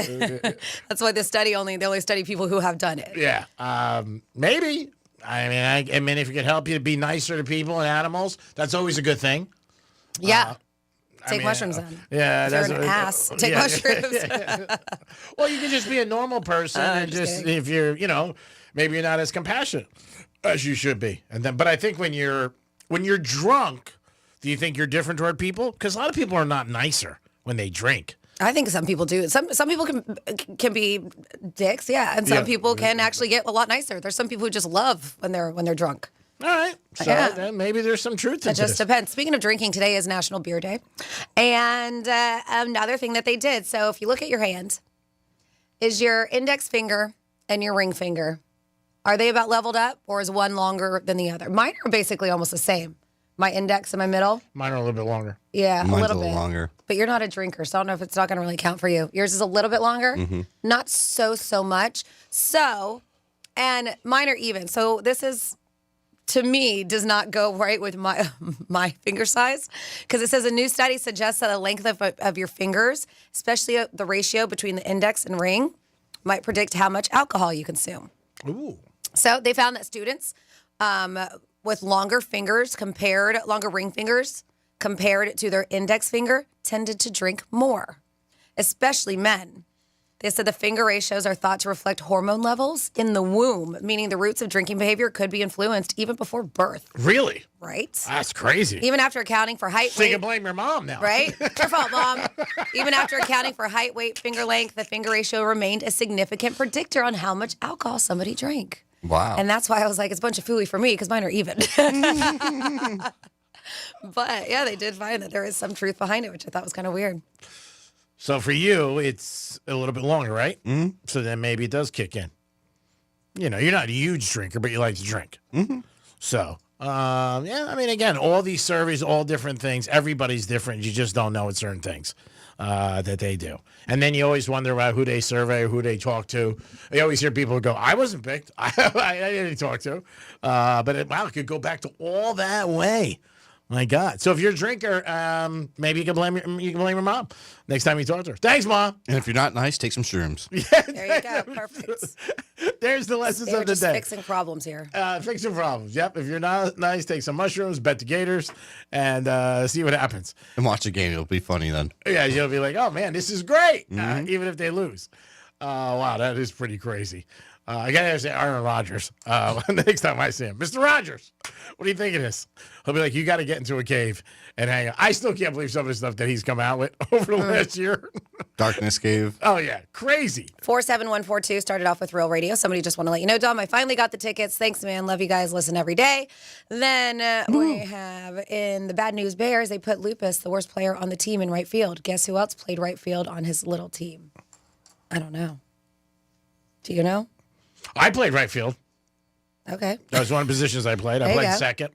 that's why they only study people who have done it.
Yeah, maybe. I mean, if it could help you to be nicer to people and animals, that's always a good thing.
Yeah. Take mushrooms then.
Yeah,
that's an ass. Take mushrooms.
Well, you can just be a normal person, and just if you're, maybe you're not as compassionate as you should be. And then, but I think when you're drunk, do you think you're different toward people? Because a lot of people are not nicer when they drink.
I think some people do. Some people can be dicks, yeah, and some people can actually get a lot nicer. There's some people who just love when they're drunk.
All right. So then maybe there's some truth to
it. It just depends. Speaking of drinking, today is National Beer Day. And another thing that they did, so if you look at your hand, is your index finger and your ring finger, are they about leveled up, or is one longer than the other? Mine are basically almost the same. My index and my middle.
Mine are a little bit longer.
Yeah,
Mine's
a little bit
longer.
But you're not a drinker, so I don't know if it's not going to really count for you. Yours is a little bit longer.
Mm-hmm.
Not so much. So, and mine are even. So this is, to me, does not go right with my finger size, because it says a new study suggests that the length of your fingers, especially the ratio between the index and ring, might predict how much alcohol you consume.
Ooh.
So they found that students with longer ring fingers compared to their index finger tended to drink more, especially men. They said the finger ratios are thought to reflect hormone levels in the womb, meaning the roots of drinking behavior could be influenced even before birth.
Really?
Right?
That's crazy.
Even after accounting for height,
So you
weight.
can blame your mom now.
Right? Your fault, Mom. Even after accounting for height, weight, finger length, the finger ratio remained a significant predictor on how much alcohol somebody drank.
Wow.
And that's why I was like, it's a bunch of fooey for me because mine are even. But yeah, they did find that there is some truth behind it, which I thought was kind of weird.
So for you, it's a little bit longer, right? Mm-hmm. So then maybe it does kick in. You know, you're not a huge drinker, but you like to drink. Mm-hmm. So, yeah, I mean, again, all these surveys, all different things. Everybody's different. You just don't know at certain things that they do. And then you always wonder about who they survey or who they talk to. You always hear people go, I wasn't picked. I didn't talk to. But it could go back to all that way. My God. So if you're a drinker, maybe you can blame your mom next time you talk to her. Thanks, Mom.
And if you're not nice, take some shrooms.
There you go. Perfect.
There's the lessons
They were
of the
just
day.
fixing problems here.
Fixing problems. Yep. If you're not nice, take some mushrooms, bet the Gators, and see what happens.
And watch the game. It'll be funny then.
Yeah, you'll be like, oh, man, this is great, even if they lose. Wow, that is pretty crazy. I got to say Aaron Rodgers next time I see him. Mr. Rodgers, what do you think of this? He'll be like, you got to get into a cave and hang out. I still can't believe some of the stuff that he's come out with over the last year.
Darkness Cave.
Oh, yeah. Crazy.
47142 started off with Real Radio. Somebody just want to let you know, Dom, I finally got the tickets. Thanks, man. Love you guys. Listen every day. Then we have in the Bad News Bears, they put Lupus, the worst player on the team, in right field. Guess who else played right field on his little team? I don't know. Do you know?
I played right field.
Okay.
That was one of the positions I played. I
There you
played
go.
second.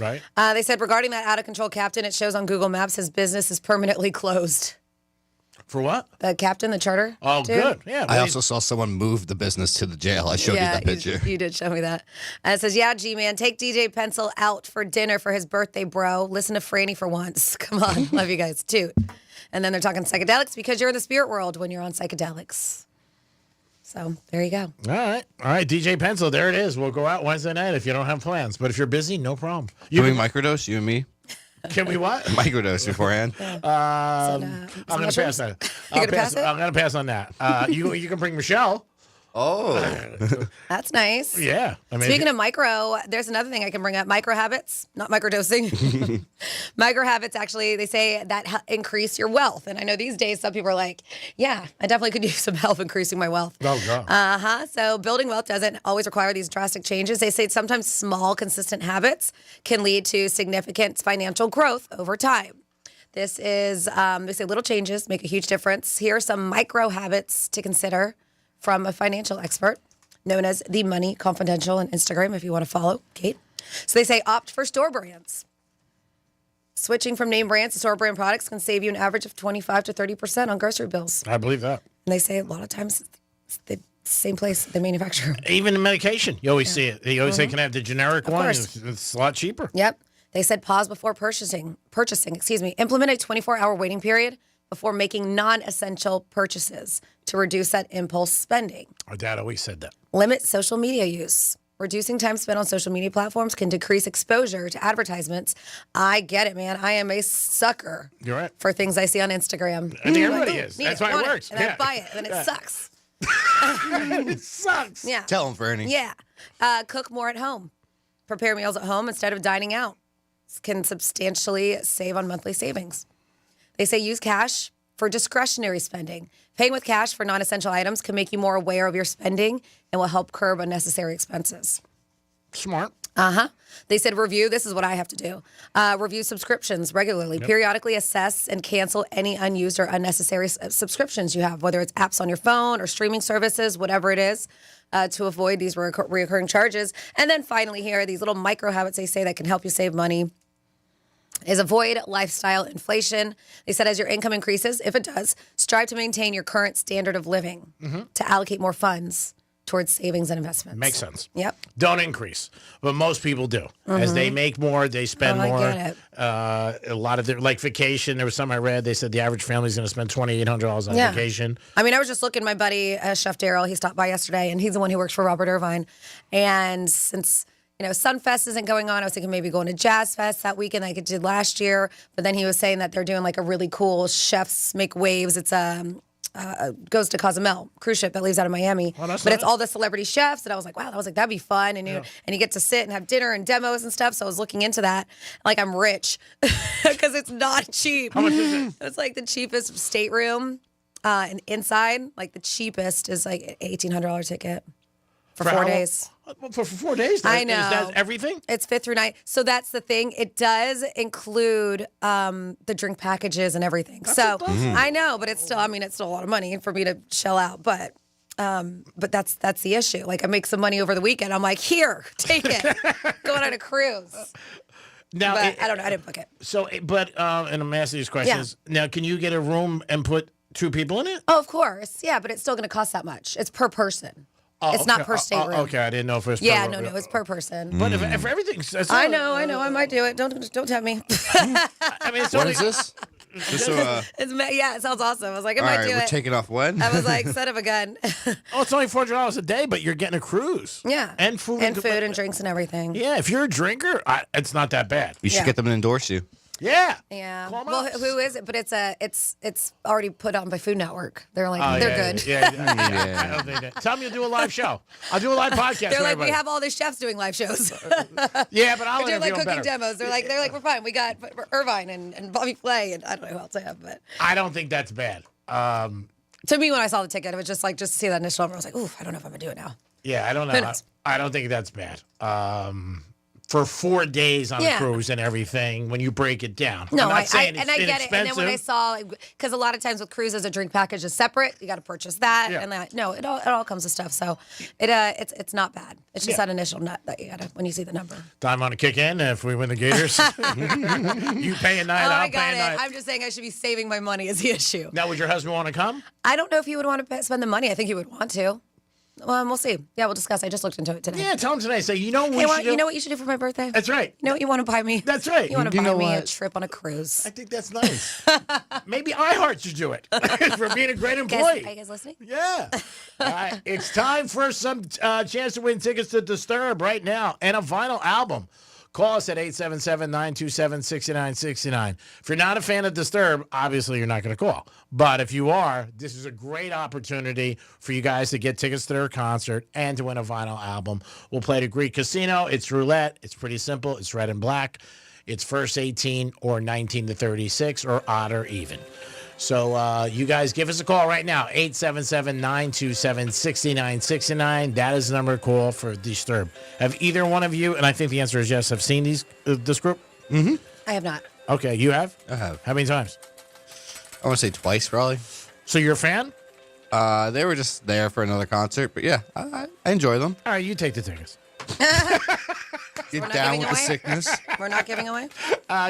Right.
They said regarding that out-of-control captain, it shows on Google Maps his business is permanently closed.
For what?
The captain, the charter.
Oh,
dude.
good. Yeah.
I also saw someone move the business to the jail. I showed you that picture.
You did show me that. And it says, yeah, G-Man, take DJ Pencil out for dinner for his birthday, bro. Listen to Franny for once. Come on. Love you guys. Toot. And then they're talking psychedelics because you're in the spirit world when you're on psychedelics. So there you go.
All right. DJ Pencil, there it is. We'll go out Wednesday night if you don't have plans. But if you're busy, no problem.
Can we microdose, you and me?
Can we what?
Microdose beforehand.
I'm going to pass that.
You're gonna pass it?
I'm going to pass on that. You can bring Michelle.
Oh.
That's nice.
Yeah. I mean,
Speaking of micro, there's another thing I can bring up. Micro habits, not microdosing. Micro habits, actually, they say that increase your wealth. And I know these days some people are like, yeah, I definitely could use some help increasing my wealth.
Oh, God.
So building wealth doesn't always require these drastic changes. They say sometimes small, consistent habits can lead to significant financial growth over time. This is, they say little changes make a huge difference. Here are some micro habits to consider from a financial expert known as The Money Confidential on Instagram, if you want to follow Kate. So they say opt for store brands. Switching from name brands to store brand products can save you an average of 25 to 30% on grocery bills.
I believe that.
And they say a lot of times it's the same place they manufacture.
Even the medication, you always see it. You always say, can I have the generic one?
course.
It's a lot cheaper.
Yep. They said pause before purchasing, implement a 24-hour waiting period before making non-essential purchases to reduce that impulse spending.
Our dad always said that.
Limit social media use. Reducing time spent on social media platforms can decrease exposure to advertisements. I get it, man. I am a sucker
You're right.
for things I see on Instagram.
I think
I'm
everybody
like,
is.
need
That's why it
want
works.
And
Yeah.
I buy it, and then
Yeah.
it sucks.
It sucks.
Yeah.
Tell him, Fernie.
Yeah. Cook more at home. Prepare meals at home instead of dining out. This can substantially save on monthly savings. They say use cash for discretionary spending. Paying with cash for non-essential items can make you more aware of your spending and will help curb unnecessary expenses.
Smart.
They said review. This is what I have to do. Review subscriptions regularly.
Yep.
Periodically assess and cancel any unused or unnecessary subscriptions you have, whether it's apps on your phone or streaming services, whatever it is, to avoid these reoccurring charges. And then finally here, these little micro habits they say that can help you save money is avoid lifestyle inflation. They said as your income increases, if it does, strive to maintain your current standard of living to allocate more funds towards savings and investments.
Makes sense.
Yep.
Don't increase, but most people do. As they make more, they spend
I
more.
get it.
A lot of like vacation. There was some I read. They said the average family is going to spend $2,800 on
Yeah.
vacation.
I mean, I was just looking. My buddy, Chef Daryl, he stopped by yesterday, and he's the one who works for Robert Irvine. And since Sunfest isn't going on, I was thinking maybe going to Jazz Fest that weekend like I did last year. But then he was saying that they're doing like a really cool Chefs Make Waves. It's goes to Cozumel cruise ship that leaves out of Miami.
Oh, that's
but it's
nice.
all the celebrity chefs, and I was like, wow, that'd be fun. And you get to sit and have dinner and demos and stuff. So I was looking into that. Like I'm rich because it's not cheap.
How much is it?
It's like the cheapest stateroom and inside. Like the cheapest is like $1,800 ticket for 4
how
days.
long? For 4 days?
I know.
Is that everything?
It's 5th through 9th. So that's the thing. It does include the drink packages and everything. So I know, but it's still it's still a lot of money for me to shell out. But that's the issue. Like I make some money over the weekend. I'm like, here, take it. Going on a cruise.
Now,
But I don't know. I didn't book it.
So, but, and I'm asking these questions. Now, can you get a room and put 2 people in it?
Oh, of course. Yeah, but it's still going to cost that much. It's per person. It's not per stateroom.
Okay, I didn't know if it was per
Yeah, no, it's per person.
But if everything's...
I know. I might do it. Don't tempt me.
I mean, it's
What
only,
is this? Just so,
It sounds awesome. I was like, I
all
might
right,
do
we're
it.
taking off when?
I was like, son of a gun.
Oh, it's only $400 a day, but you're getting a cruise.
Yeah.
And food.
And food and drinks and everything.
Yeah, if you're a drinker, it's not that bad.
You should
Yeah.
get them to endorse you.
Yeah.
Yeah.
Call 'em
Well,
up.
who is it? But it's already put on by Food Network. They're like,
Oh,
they're
yeah,
good.
Yeah. I don't think that. Tell me to do a live show. I'll do a live podcast.
They're
with
like,
everybody.
we have all the chefs doing live shows.
Yeah, but I'll
We're doing like
interview 'em
cooking
better.
demos. They're like, we're fine. We got Irvine and Bobby Flay and I don't know who else I have, but
I don't think that's bad.
to me when I saw the ticket, it was just to see that initial number. I was like, ooh, I don't know if I'm gonna do it now.
Yeah, I don't
Who
know.
knows?
I don't think that's bad. For 4 days on a
Yeah.
cruise and everything, when you break it down.
No,
I'm not
I
saying it's
get it. And then when I
inexpensive.
saw, because a lot of times with cruises, a drink package is separate. You got to purchase that,
Yeah.
and it all comes with stuff. So it's not bad. It's just
Yeah.
that initial nut that you gotta when you see the number.
Time on to kick in if we win the Gators. You pay a night,
Oh,
I'll
I got
pay a
it.
night.
I'm just saying I should be saving my money is the issue.
Now, would your husband want to come?
I don't know if he would want to spend the money. I think he would want to. We'll see. Yeah, we'll discuss. I just looked into it today.
Yeah, tell him today. Say, you know what we
Hey,
should do?
you know what you should do for my birthday?
That's right.
You know what you want to buy me?
That's right.
You want to
You
buy
know
me a
what?
trip on a cruise.
I think that's nice. Maybe iHeart should do it for being a great employee.
Are you guys listening?
Yeah. It's time for some chance to win tickets to Disturb right now and a vinyl album. Call us at 877-927-6969. If you're not a fan of Disturb, obviously you're not going to call. But if you are, this is a great opportunity for you guys to get tickets to their concert and to win a vinyl album. We'll play at a Greek casino. It's roulette. It's pretty simple. It's red and black. It's first 18 or 19 to 36 or odd or even. So you guys give us a call right now, 877-927-6969. That is the number to call for Disturb. Have either one of you, and I think the answer is yes, have seen this group?
Mm-hmm.
I have not.
Okay, you have?
I have.
How many times?
I want to say twice, probably.
So you're a fan?
They were just there for another concert, but yeah, I enjoy them.
All right, you take the tickets.
Get down with the sickness.
We're not giving away?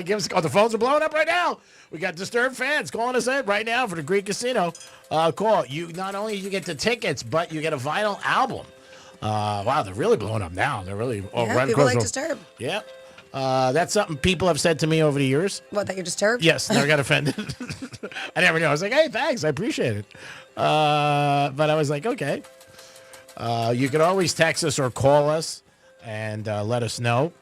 Give us a call. The phones are blowing up right now. We got Disturbed fans calling us in right now for the Greek Casino. Call. You not only you get the tickets, but you get a vinyl album. Wow, they're really blowing up now. They're really
Yeah, people like Disturbed.
Yeah. That's something people have said to me over the years.
What, that you're disturbed?
Yes, never got offended. I never knew. I was like, hey, thanks. I appreciate it. But I was like, okay. You can always text us or call us and let us know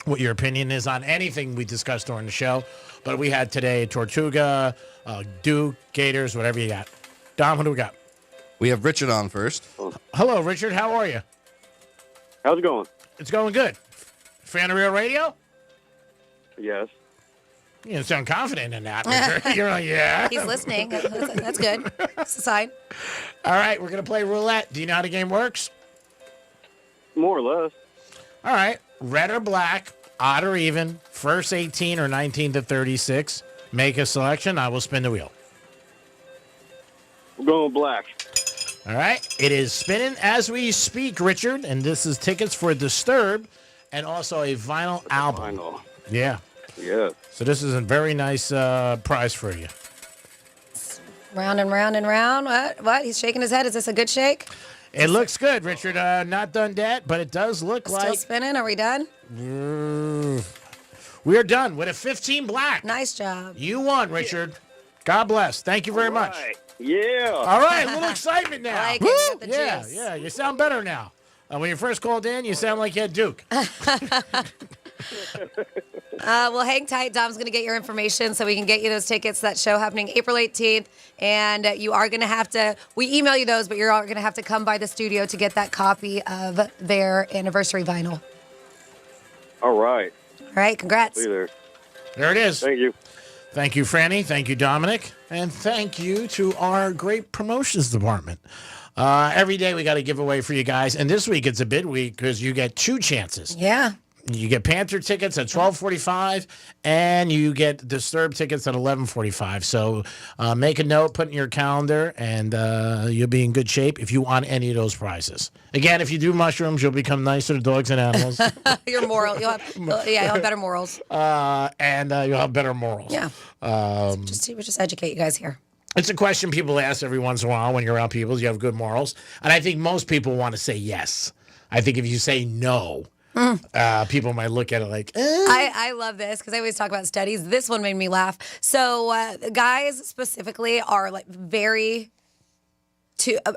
what your opinion is on anything we discussed during the show. But we had today Tortuga, Duke, Gators, whatever you got. Dom, what do we got?
We have Richard on first.
Hello, Richard. How are you?
How's it going?
It's going good. Fan of Real Radio?
Yes.
You don't sound confident in that, Richard. You're like, yeah.
He's listening. That's good. It's a sign.
All right, we're going to play roulette. Do you know how the game works?
More or less.
All right. Red or black, odd or even, first 18 or 19 to 36. Make a selection. I will spin the wheel.
We're going with black.
All right. It is spinning as we speak, Richard. And this is tickets for Disturb and also a vinyl album.
Vinyl.
Yeah.
Yeah.
So this is a very nice prize for you.
Round and round and round. What? He's shaking his head. Is this a good shake?
It looks good, Richard. Not done yet, but it does look
Still
like
spinning. Are we done?
We are done with a 15 black.
Nice job.
You won, Richard. God bless. Thank you very much.
Yeah.
All right, a little excitement now.
Like it. Got the
Yeah,
juice.
yeah. You sound better now. When you first called in, you sound like you had Duke.
Well, hang tight. Dom's going to get your information so we can get you those tickets to that show happening April 18th. And you are going to have to, we email you those, but you're going to have to come by the studio to get that copy of their anniversary vinyl.
All right.
All right. Congrats.
See you there.
There it is.
Thank you.
Thank you, Franny. Thank you, Dominic. And thank you to our great promotions department. Every day we got a giveaway for you guys. And this week it's a bid week because you get 2 chances.
Yeah.
You get Panther tickets at 12:45, and you get Disturbed tickets at 11:45. So make a note, put it in your calendar, and you'll be in good shape if you want any of those prizes. Again, if you do mushrooms, you'll become nicer to dogs and animals.
You're moral. You'll have better morals.
And you'll have better morals.
Yeah. We just educate you guys here.
It's a question people ask every once in a while when you're around people. Do you have good morals? And I think most people want to say yes. I think if you say no, people might look at it like,
I love this because I always talk about studies. This one made me laugh. So guys specifically are like a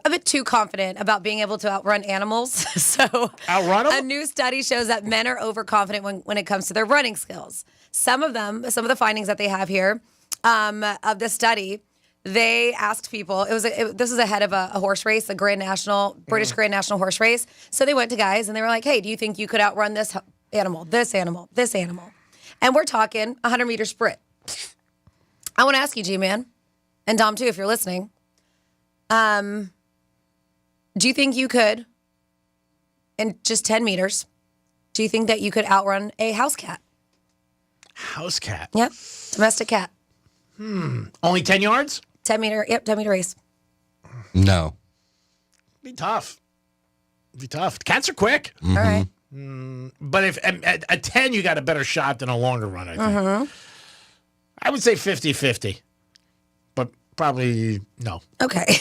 bit too confident about being able to outrun animals. So
outrun them?
A new study shows that men are overconfident when it comes to their running skills. Some of the findings that they have here of the study, they asked people, this was ahead of a horse race, the British Grand National horse race. So they went to guys and they were like, hey, do you think you could outrun this animal, this animal, this animal? And we're talking 100-meter sprint. I want to ask you, G-Man, and Dom too, if you're listening, do you think you could, in just 10 meters, do you think that you could outrun a house cat?
House cat?
Yep, domestic cat.
Only 10 yards?
10 meter race.
No.
Be tough. Cats are quick.
All right.
But if at 10, you got a better shot than a longer run, I think. I would say 50-50. But probably no.
Okay.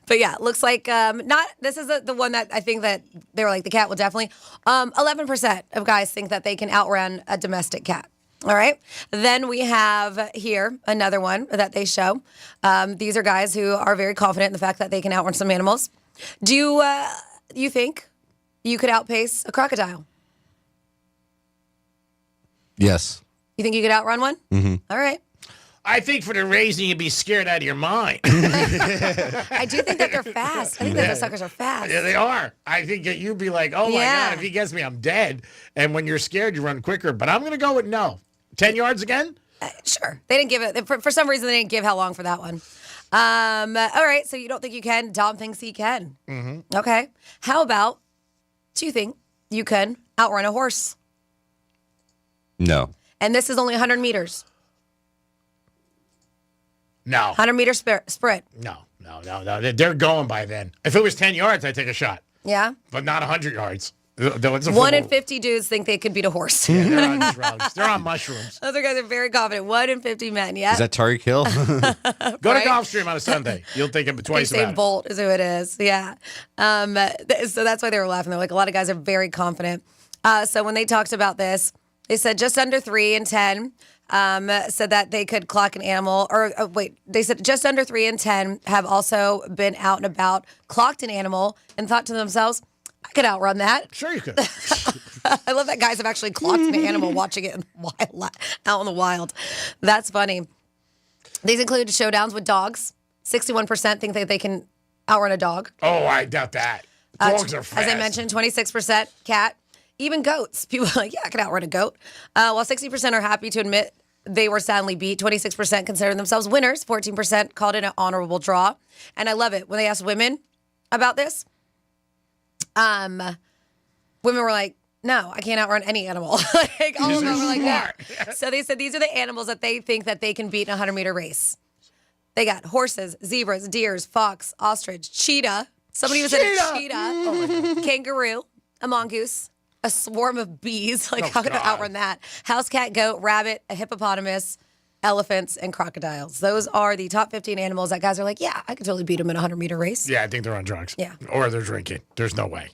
But yeah, looks like this is the one that I think that they were like, the cat will definitely. 11% of guys think that they can outrun a domestic cat. All right. Then we have here another one that they show. These are guys who are very confident in the fact that they can outrun some animals. Do you think you could outpace a crocodile?
Yes.
You think you could outrun one?
Mm-hmm.
All right.
I think for the raising, you'd be scared out of your mind.
I do think that they're fast. I think that those suckers are fast.
Yeah, they are. I think that you'd be like, oh, my God, if he gets me, I'm dead. And when you're scared, you run quicker. But I'm going to go with no. 10 yards again?
Sure. They didn't give it. For some reason, they didn't give how long for that one. All right. So you don't think you can? Dom thinks he can.
Mm-hmm.
Okay. How about, do you think you can outrun a horse?
No.
And this is only 100 meters.
No.
100-meter sprint.
No. They're going by then. If it was 10 yards, I'd take a shot.
Yeah?
But not 100 yards. It's
1 in 50 dudes think they could beat a horse.
Yeah, they're on drugs. They're on mushrooms.
Those guys are very confident. 1 in 50 men, yeah.
Is that Tyreek Hill?
Go to Gulfstream on a Sunday. You'll think it twice about
Usain
it.
Bolt is who it is, yeah. So that's why they were laughing. They're like, a lot of guys are very confident. So when they talked about this, they said just under 3 in 10 said that they could clock an animal. They said just under 3 in 10 have also been out and about, clocked an animal, and thought to themselves, I could outrun that.
Sure you could.
I love that guys have actually clocked an animal watching it out in the wild. That's funny. These include showdowns with dogs. 61% think that they can outrun a dog.
Oh, I doubt that. Dogs are fast.
As I mentioned, 26% cat. Even goats. People are like, yeah, I can outrun a goat. While 60% are happy to admit they were soundly beat, 26% consider themselves winners. 14% called it an honorable draw. And I love it. When they asked women about this, women were like, no, I can't outrun any animal. Like, all of them were like that. So they said these are the animals that they think that they can beat in a 100-meter race. They got horses, zebras, deers, fox, ostrich, cheetah. Somebody even said a cheetah. Kangaroo, a mongoose, a swarm of bees. Like, how could I outrun that? House cat, goat, rabbit, a hippopotamus, elephants, and crocodiles. Those are the top 15 animals that guys are like, yeah, I could totally beat them in a 100-meter race.
Yeah, I think they're on drugs.
Yeah.
Or they're drinking. There's no way.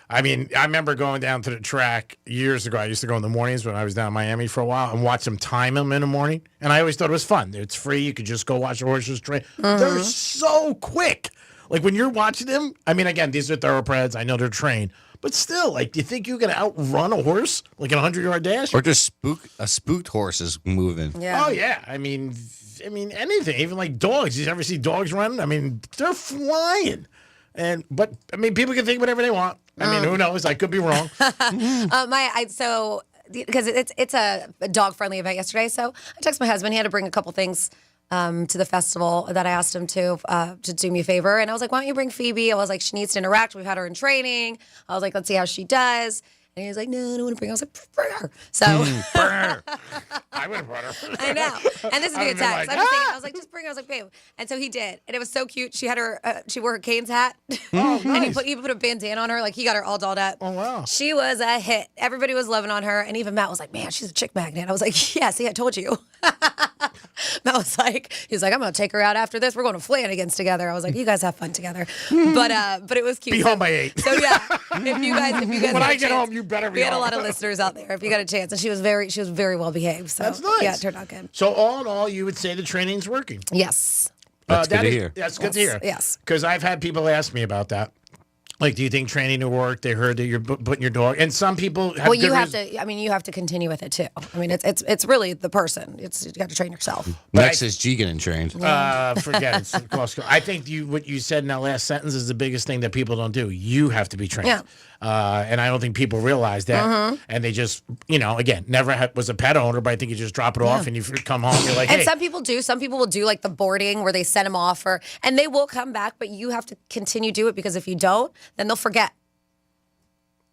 I mean, I remember going down to the track years ago. I used to go in the mornings when I was down in Miami for a while and watch them time them in the morning. And I always thought it was fun. It's free. You could just go watch the horses train. They're so quick. Like when you're watching them, I mean, again, these are thoroughbreds. I know they're trained, But still, like, do you think you can outrun a horse like a 100-yard dash?
Or just a spooked horse is moving.
Yeah.
Oh yeah. I mean anything. Even like dogs. You ever see dogs running? I mean, they're flying. But people can think whatever they want. I mean, who knows? I could be wrong.
Because it's a dog friendly event yesterday, so I texted my husband. He had to bring a couple things to the festival that I asked him to do me a favor. And I was like, why don't you bring Phoebe? I was like, she needs to interact. We've had her in training. I was like, let's see how she does. And he was like, no, I don't want to bring her. I was like, bring her. So
Bring her. I would have brought her.
I know. And this is a good text. I was like, just bring her. I was like, babe. And so he did. And it was so cute. She had her, she wore her Canes hat.
Oh,
And
nice.
he put a bandana on her. Like, he got her all dolled up.
Oh, wow.
She was a hit. Everybody was loving on her. And even Matt was like, man, she's a chick magnet. I was like, yeah, see, I told you. Matt was like, he's like, I'm going to take her out after this. We're going to Flanagan's together. I was like, you guys have fun together. But it was cute.
Be home by 8.
So yeah, if you guys
When
get
I
a
get
chance,
home, you better be
we had a
home.
lot of listeners out there. If you got a chance, and she was very well behaved. So
That's nice.
yeah, it turned out good.
So all in all, you would say the training's working.
Yes.
That's good to hear.
That's good to hear.
Yes.
Because I've had people ask me about that. Like, do you think training will work? They heard that you're putting your dog, and some people have.
Well, you have to. I mean, you have to continue with it too. I mean, it's really the person. You got to train yourself.
Next is G getting trained.
Forget it. I think what you said in that last sentence is the biggest thing that people don't do. You have to be trained.
Yeah.
And I don't think people realize that. And they just, again, never was a pet owner, but I think you just drop it off and you come home. You're like,
And
hey.
some people do. Some people will do like the boarding where they send them off, and they will come back, but you have to continue do it because if you don't, then they'll forget.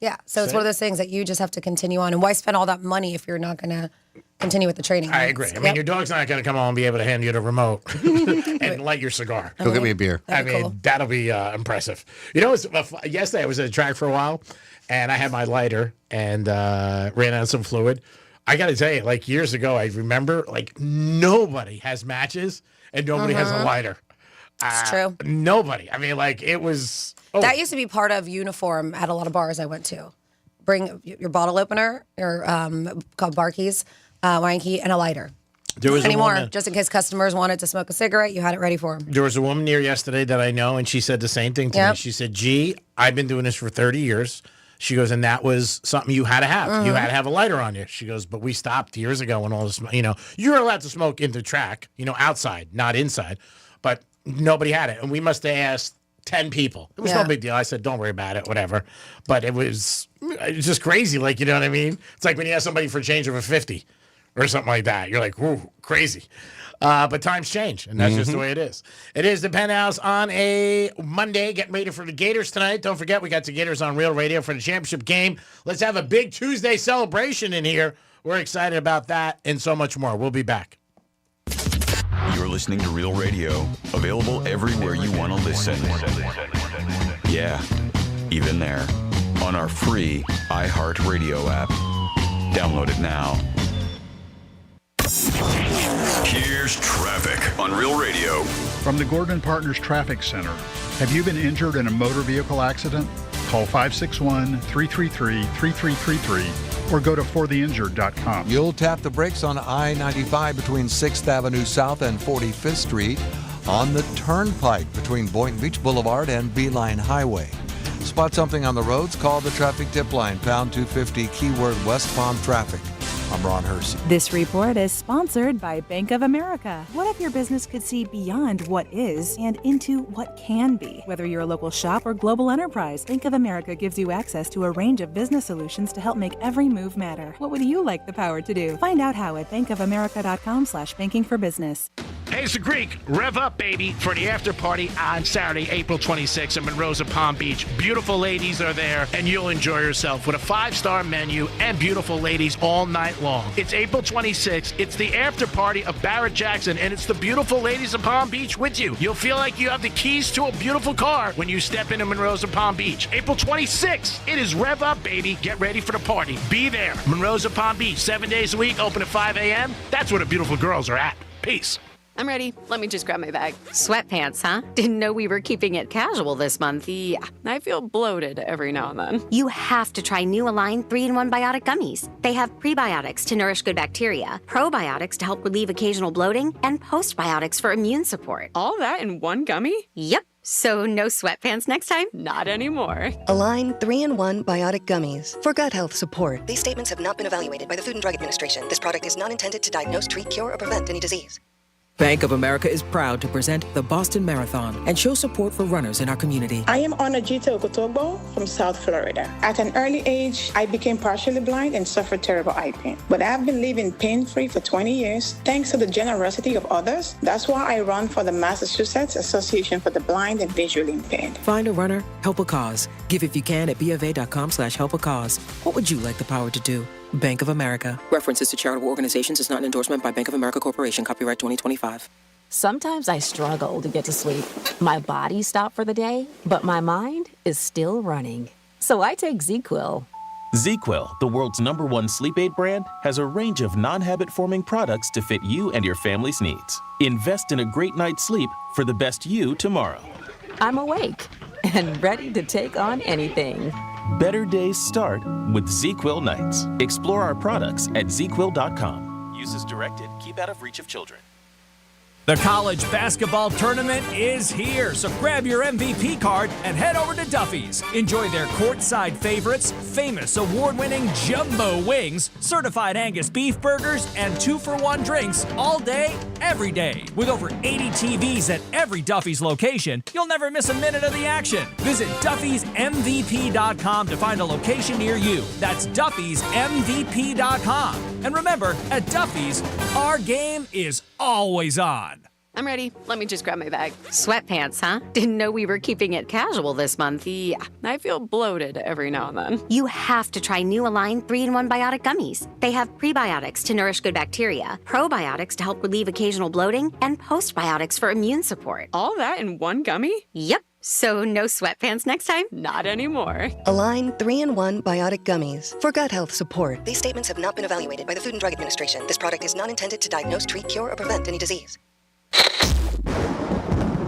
Yeah. So it's one of those things that you just have to continue on. And why spend all that money if you're not going to continue with the training?
I agree. I mean, your dog's not going to come home and be able to hand you the remote and light your cigar.
Go get me a beer.
That'll be impressive. Yesterday I was at a track for a while, and I had my lighter and ran out of some fluid. I got to tell you, like years ago, I remember like nobody has matches and nobody has a lighter.
It's true.
Nobody. I mean, like it was.
That used to be part of uniform at a lot of bars I went to. Bring your bottle opener, or called bar keys, wine key, and a lighter.
There was
anymore, just in case customers wanted to smoke a cigarette, you had it ready for them.
There was a woman here yesterday that I know, and she said the same thing to me. She said, "Gee, I've been doing this for 30 years." She goes, and that was something you had to have. You had to have a lighter on you. She goes, but we stopped years ago when all this, you're allowed to smoke in the track, outside, not inside, but nobody had it. And we must have asked 10 people. It was no big deal. I said, don't worry about it, whatever. But it was just crazy. Like, you know what I mean? It's like when you ask somebody for a change of a 50 or something like that. You're like, ooh, crazy. But times change, and that's just the way it is. It is the Penthouse on a Monday. Getting ready for the Gators tonight. Don't forget, we got the Gators on Real Radio for the championship game. Let's have a big Tuesday celebration in here. We're excited about that and so much more. We'll be back.
You're listening to Real Radio, available everywhere you want to listen. Yeah, even there. On our free iHeartRadio app. Download it now. Here's traffic on Real Radio.
From the Gordon Partners Traffic Center. Have you been injured in a motor vehicle accident? Call 561-333-3333 or go to fortheinjured.com.
You'll tap the brakes on I-95 between 6th Avenue South and 45th Street, on the Turnpike between Boynton Beach Boulevard and Beeline Highway. Spot something on the roads? Call the traffic tip line, pound 250, keyword West Palm Traffic. I'm Ron Hersey.
This report is sponsored by Bank of America. What if your business could see beyond what is and into what can be? Whether you're a local shop or global enterprise, Bank of America gives you access to a range of business solutions to help make every move matter. What would you like the power to do? Find out how at bankofamerica.com/banking for business.
Hey, it's the Greek. Rev up, baby, for the after party on Saturday, April 26th in Monroe Palm Beach. Beautiful ladies are there, and you'll enjoy yourself with a 5-star menu and beautiful ladies all night long. It's April 26th. It's the after party of Barrett Jackson, and it's the beautiful ladies of Palm Beach with you. You'll feel like you have the keys to a beautiful car when you step into Monroe Palm Beach. April 26th. It is Rev up, baby. Get ready for the party. Be there. Monroe Palm Beach, 7 days a week, open at 5 a.m. That's where the beautiful girls are at. Peace.
I'm ready. Let me just grab my bag.
Sweatpants, huh? Didn't know we were keeping it casual this month.
Yeah, I feel bloated every now and then.
You have to try new Align 3-in-1 Biotic Gummies. They have prebiotics to nourish good bacteria, probiotics to help relieve occasional bloating, and postbiotics for immune support.
All that in one gummy?
Yep. So no sweatpants next time?
Not anymore.
Align 3-in-1 Biotic Gummies for gut health support. These statements have not been evaluated by the Food and Drug Administration. This product is not intended to diagnose, treat, cure, or prevent any disease.
Bank of America is proud to present the Boston Marathon and show support for runners in our community.
I am Onajita Okotogbo from South Florida. At an early age, I became partially blind and suffered terrible eye pain. But I have been living pain-free for 20 years thanks to the generosity of others. That's why I run for the Massachusetts Association for the Blind and Visually Impaired.
Find a runner, help a cause. Give if you can at BofA.com/help a cause. What would you like the power to do? Bank of America. References to charitable organizations is not an endorsement by Bank of America Corporation. Copyright 2025.
Sometimes I struggle to get to sleep. My body stopped for the day, but my mind is still running. So I take ZzzQuil.
ZzzQuil, the world's #1 sleep aid brand, has a range of non-habit-forming products to fit you and your family's needs. Invest in a great night's sleep for the best you tomorrow.
I'm awake and ready to take on anything.
Better days start with ZzzQuil nights. Explore our products at ZzzQuil.com. Use as directed. Keep out of reach of children.
The college basketball tournament is here, so grab your MVP card and head over to Duffy's. Enjoy their courtside favorites, famous award-winning jumbo wings, certified Angus beef burgers, and 2-for-1 drinks all day, every day. With over 80 TVs at every Duffy's location, you'll never miss a minute of the action. Visit Duffy'sMVP.com to find a location near you. That's Duffy'sMVP.com. And remember, at Duffy's, our game is always on.
I'm ready. Let me just grab my bag.
Sweatpants, huh? Didn't know we were keeping it casual this month.
Yeah, I feel bloated every now and then.
You have to try new Align 3-in-1 Biotic Gummies. They have prebiotics to nourish good bacteria, probiotics to help relieve occasional bloating, and postbiotics for immune support.
All that in one gummy?
Yep. So no sweatpants next time?
Not anymore.
Align 3-in-1 Biotic Gummies for gut health support. These statements have not been evaluated by the Food and Drug Administration. This product is not intended to diagnose, treat, cure, or prevent any disease.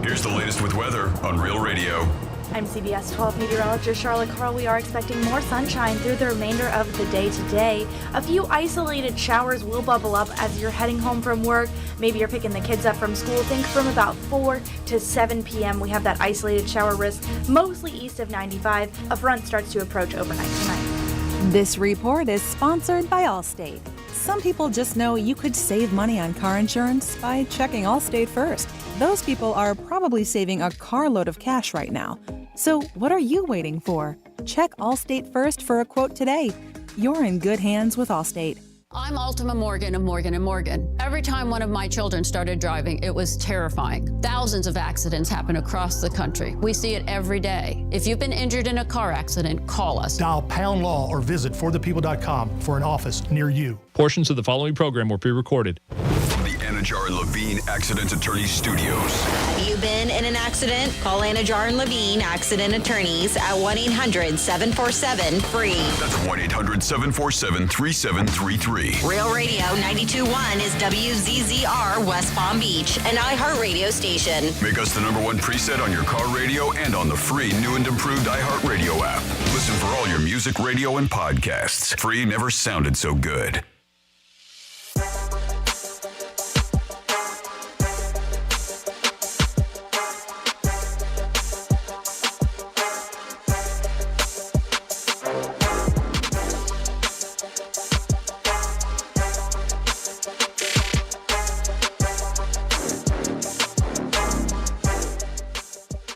Here's the latest with weather on Real Radio.
I'm CBS 12 meteorologist Charlotte Carl. We are expecting more sunshine through the remainder of the day today. A few isolated showers will bubble up as you're heading home from work. Maybe you're picking the kids up from school. Think from about 4 to 7 p.m. we have that isolated shower risk, mostly east of 95. A front starts to approach overnight tonight.
This report is sponsored by Allstate. Some people just know you could save money on car insurance by checking Allstate first. Those people are probably saving a carload of cash right now. So what are you waiting for? Check Allstate first for a quote today. You're in good hands with Allstate.
I'm Ultima Morgan of Morgan & Morgan. Every time one of my children started driving, it was terrifying. Thousands of accidents happen across the country. We see it every day. If you've been injured in a car accident, call us.
Dial # law or visit forthepeople.com for an office near you.
Portions of the following program were pre-recorded.
From the Anajar and Levine Accident Attorneys Studios.
Have you been in an accident? Call Anajar and Levine Accident Attorneys at 1-800-747-FREE.
That's 1-800-747-3733.
Real Radio 92.1 is WZZR West Palm Beach, an iHeartRadio station.
Make us the #1 preset on your car radio and on the free new and improved iHeartRadio app. Listen for all your music, radio, and podcasts. Free never sounded so good.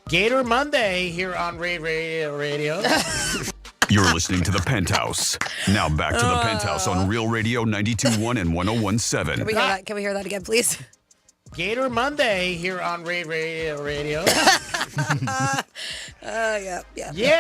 Gator Monday here on Radio.
You're listening to The Penthouse. Now back to The Penthouse on Real Radio 92.1 and 101.7.
Can we hear that again, please?
Gator Monday here on Radio.
Yeah.
Yeah,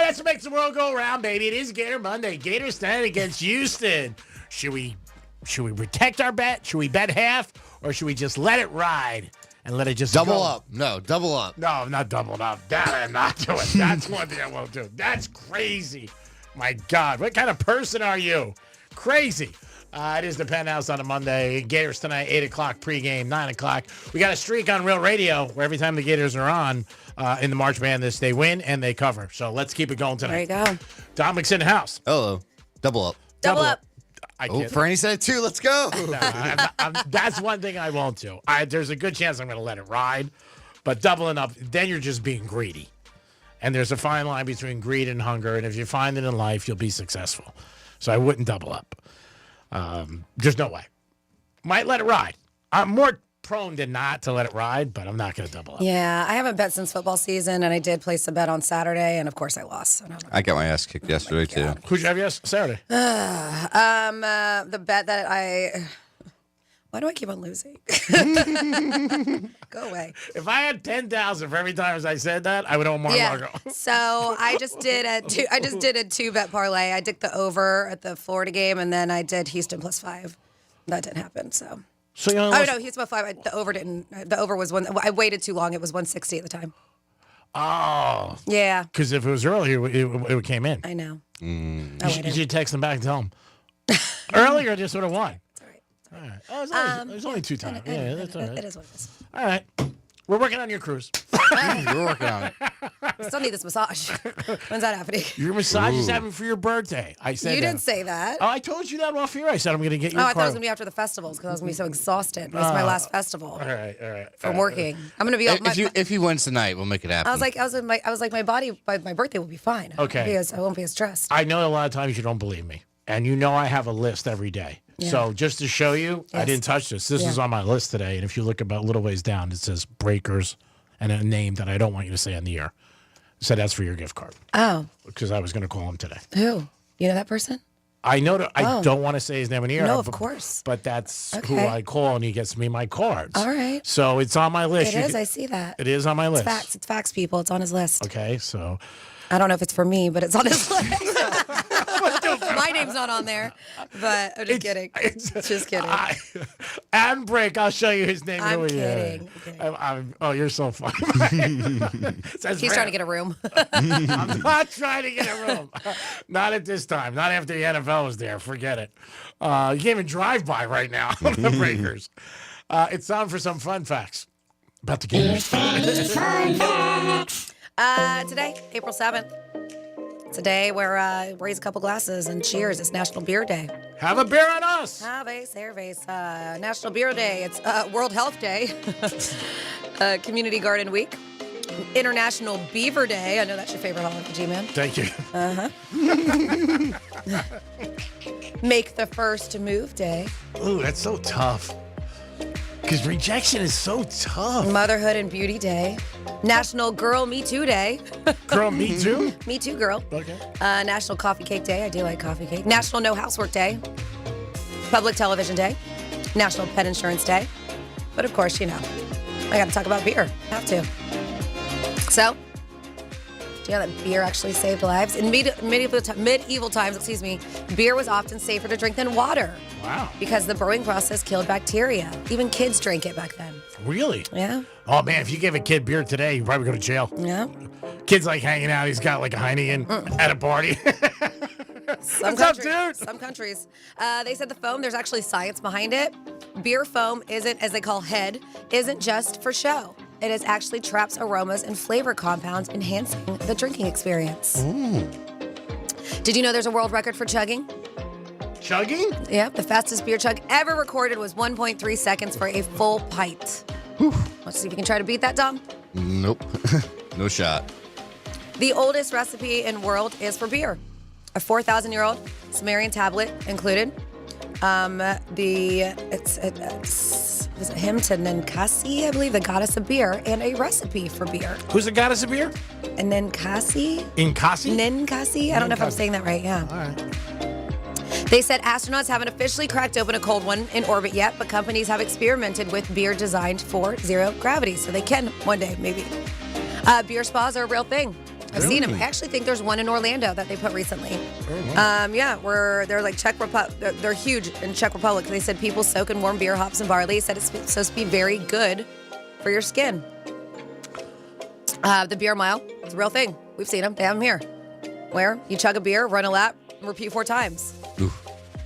that's what makes the world go around, baby. It is Gator Monday. Gators stand against Houston. Should we protect our bet? Should we bet half? Or should we just let it ride? And let it just
double
go.
up. No, double up.
No, I'm not doubling up. That I'm not doing. That's one thing I won't do. That's crazy. My God, what kind of person are you? Crazy. It is the Penthouse on a Monday. Gators tonight, 8 o'clock pregame, 9 o'clock. We got a streak on Real Radio where every time the Gators are on in the March Madness, they win and they cover. So let's keep it going tonight.
There you go.
Dominic's in the house.
Hello. Double up.
Double up.
Franny said it too. Let's go.
No, that's one thing I won't do. There's a good chance I'm going to let it ride. But doubling up, then you're just being greedy. And there's a fine line between greed and hunger. And if you find it in life, you'll be successful. So I wouldn't double up. There's no way. Might let it ride. I'm more prone than not to let it ride, but I'm not going to double up.
Yeah, I haven't bet since football season, and I did place a bet on Saturday, and of course I lost. So
I got my ass kicked yesterday, too.
Who'd you have Saturday?
The bet that why do I keep on losing? Go away.
If I had 10,000 for every time as I said that, I would own Mar-a-Lago.
So I just did a 2-bet parlay. I took the over at the Florida game, and then I did Houston +5. That didn't happen. So
you
no, Houston +5. The over didn't. The over was one. I waited too long. It was 160 at the time.
Oh.
Yeah.
Because if it was earlier, it came in.
I know.
You should text them back and tell them. Earlier, just would have won. All right. Oh, it's only 2 times. Yeah, that's all right.
It is what it is.
All right. We're working on your cruise.
We're working on it.
I still need this massage. When's that happening?
Your massage is happening for your birthday. I said
You
that.
didn't say that.
Oh, I told you that off here. I said I'm going to get you a
I thought it
car.
was going to be after the festivals because I was going to be so exhausted. This is my last festival.
All right.
From working. I'm going to be
If he wins tonight, we'll make it happen.
I was like, my body by my birthday will be fine.
Okay.
I won't be as stressed.
I know a lot of times you don't believe me. And you know I have a list every day.
Yeah.
So just to show you, I
Yes.
didn't touch this. This is on my list today. And if you look about a little ways down, it says Breakers and a name that I don't want you to say on the air. So that's for your gift card.
Oh.
Because I was going to call him today.
Who? You know that person?
I know that I don't want to say his name in the air.
No, of course.
But that's
Okay.
who I call, and he gets me my cards.
All right.
So it's on my list.
It is. I see that.
It is on my list.
It's facts, people. It's on his list.
Okay, so
I don't know if it's for me, but it's on his list. My name's not on there, but I'm just kidding. Just kidding.
And break, I'll show you his name.
I'm
Here we
kidding.
oh, you're so funny.
He's trying to get a room.
I'm not trying to get a room. Not at this time. Not after the NFL was there. Forget it. You can't even drive by right now on the Breakers. It's time for some fun facts about the Gators.
Today, April 7th. It's a day where raise a couple glasses and cheers. It's National Beer Day.
Have a beer on us.
Have a cerveza. National Beer Day. It's World Health Day. Community Garden Week. International Beaver Day. I know that's your favorite holiday, G-Man.
Thank you.
Make the First Move Day.
Ooh, that's so tough. Because rejection is so tough.
Motherhood and Beauty Day. National Girl Me Too Day.
Girl Me Too?
Me Too Girl.
Okay.
National Coffee Cake Day. I do like coffee cake. National No Housework Day. Public Television Day. National Pet Insurance Day. But of course, I got to talk about beer. Have to. So, do you know that beer actually saved lives? In medieval times, beer was often safer to drink than water.
Wow.
Because the brewing process killed bacteria. Even kids drank it back then.
Really?
Yeah.
Oh, man, if you gave a kid beer today, you'd probably go to jail.
Yeah.
Kid's like hanging out. He's got like a Heineken at a party.
Some countries. They said the foam, there's actually science behind it. Beer foam isn't, as they call head, isn't just for show. It is actually traps aromas and flavor compounds, enhancing the drinking experience.
Ooh.
Did you know there's a world record for chugging?
Chugging?
Yeah, the fastest beer chug ever recorded was 1.3 seconds for a full pint. Let's see if you can try to beat that, Dom.
Nope. No shot.
The oldest recipe in world is for beer. A 4,000-year-old Sumerian tablet included. Was it hymn to Ninkasi, I believe, the goddess of beer, and a recipe for beer.
Who's the goddess of beer?
And Ninkasi?
Inkasi?
Ninkasi? I don't know if I'm saying that right, yeah.
All right.
They said astronauts haven't officially cracked open a cold one in orbit yet, but companies have experimented with beer designed for zero gravity, so they can one day, maybe. Beer spas are a real thing. I've seen them. I actually think there's one in Orlando that they put recently. Where they're like Czech Republic. They're huge in Czech Republic. They said people soak in warm beer, hops, and barley. Said it's supposed to be very good for your skin. The beer mile is a real thing. We've seen them. They have them here. Where you chug a beer, run a lap, repeat 4 times.
Ooh.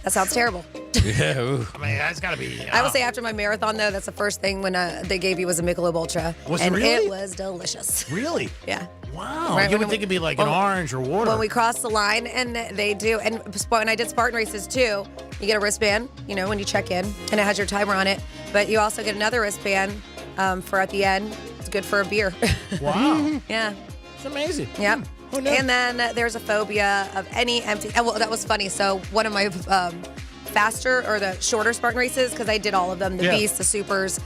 That sounds terrible.
Yeah. Ooh.
I mean, that's got to be.
I will say after my marathon, though, that's the first thing when they gave you was a Michelob Ultra.
Was it
and
really?
it was delicious.
Really?
Yeah.
Wow.
Right,
You
when
would think it'd be like an orange or water.
When we cross the line, and they do, and when I did Spartan races too, you get a wristband, when you check in, and it has your timer on it. But you also get another wristband for at the end It's good for a beer.
Wow.
Yeah.
It's amazing.
Yep.
Who knew?
And then there's a phobia of any empty. Well, that was funny. So one of my faster or the shorter Spartan races, because I did all of them, the Beast, the Supers.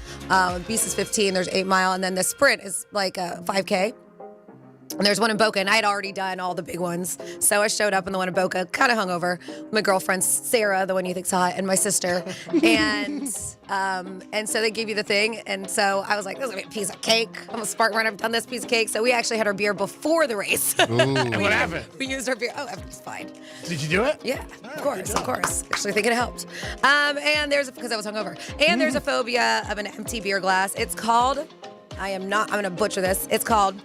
Beast is 15. There's 8 mile, and then the Sprint is like a 5K. And there's one in Boca, and I had already done all the big ones. So I showed up in the one in Boca, kind of hungover. My girlfriend, Sarah, the one you think's hot, and my sister. And so they gave you the thing. And so I was like, this is going to be a piece of cake. I'm a Spartan runner. I've done this piece of cake. So we actually had our beer before the race.
And what happened?
We used our beer. Oh, it's fine.
Did you do it?
Yeah, of course. Actually, I think it helped. And because I was hungover. And there's a phobia of an empty beer glass. It's called, I'm going to butcher this. It's called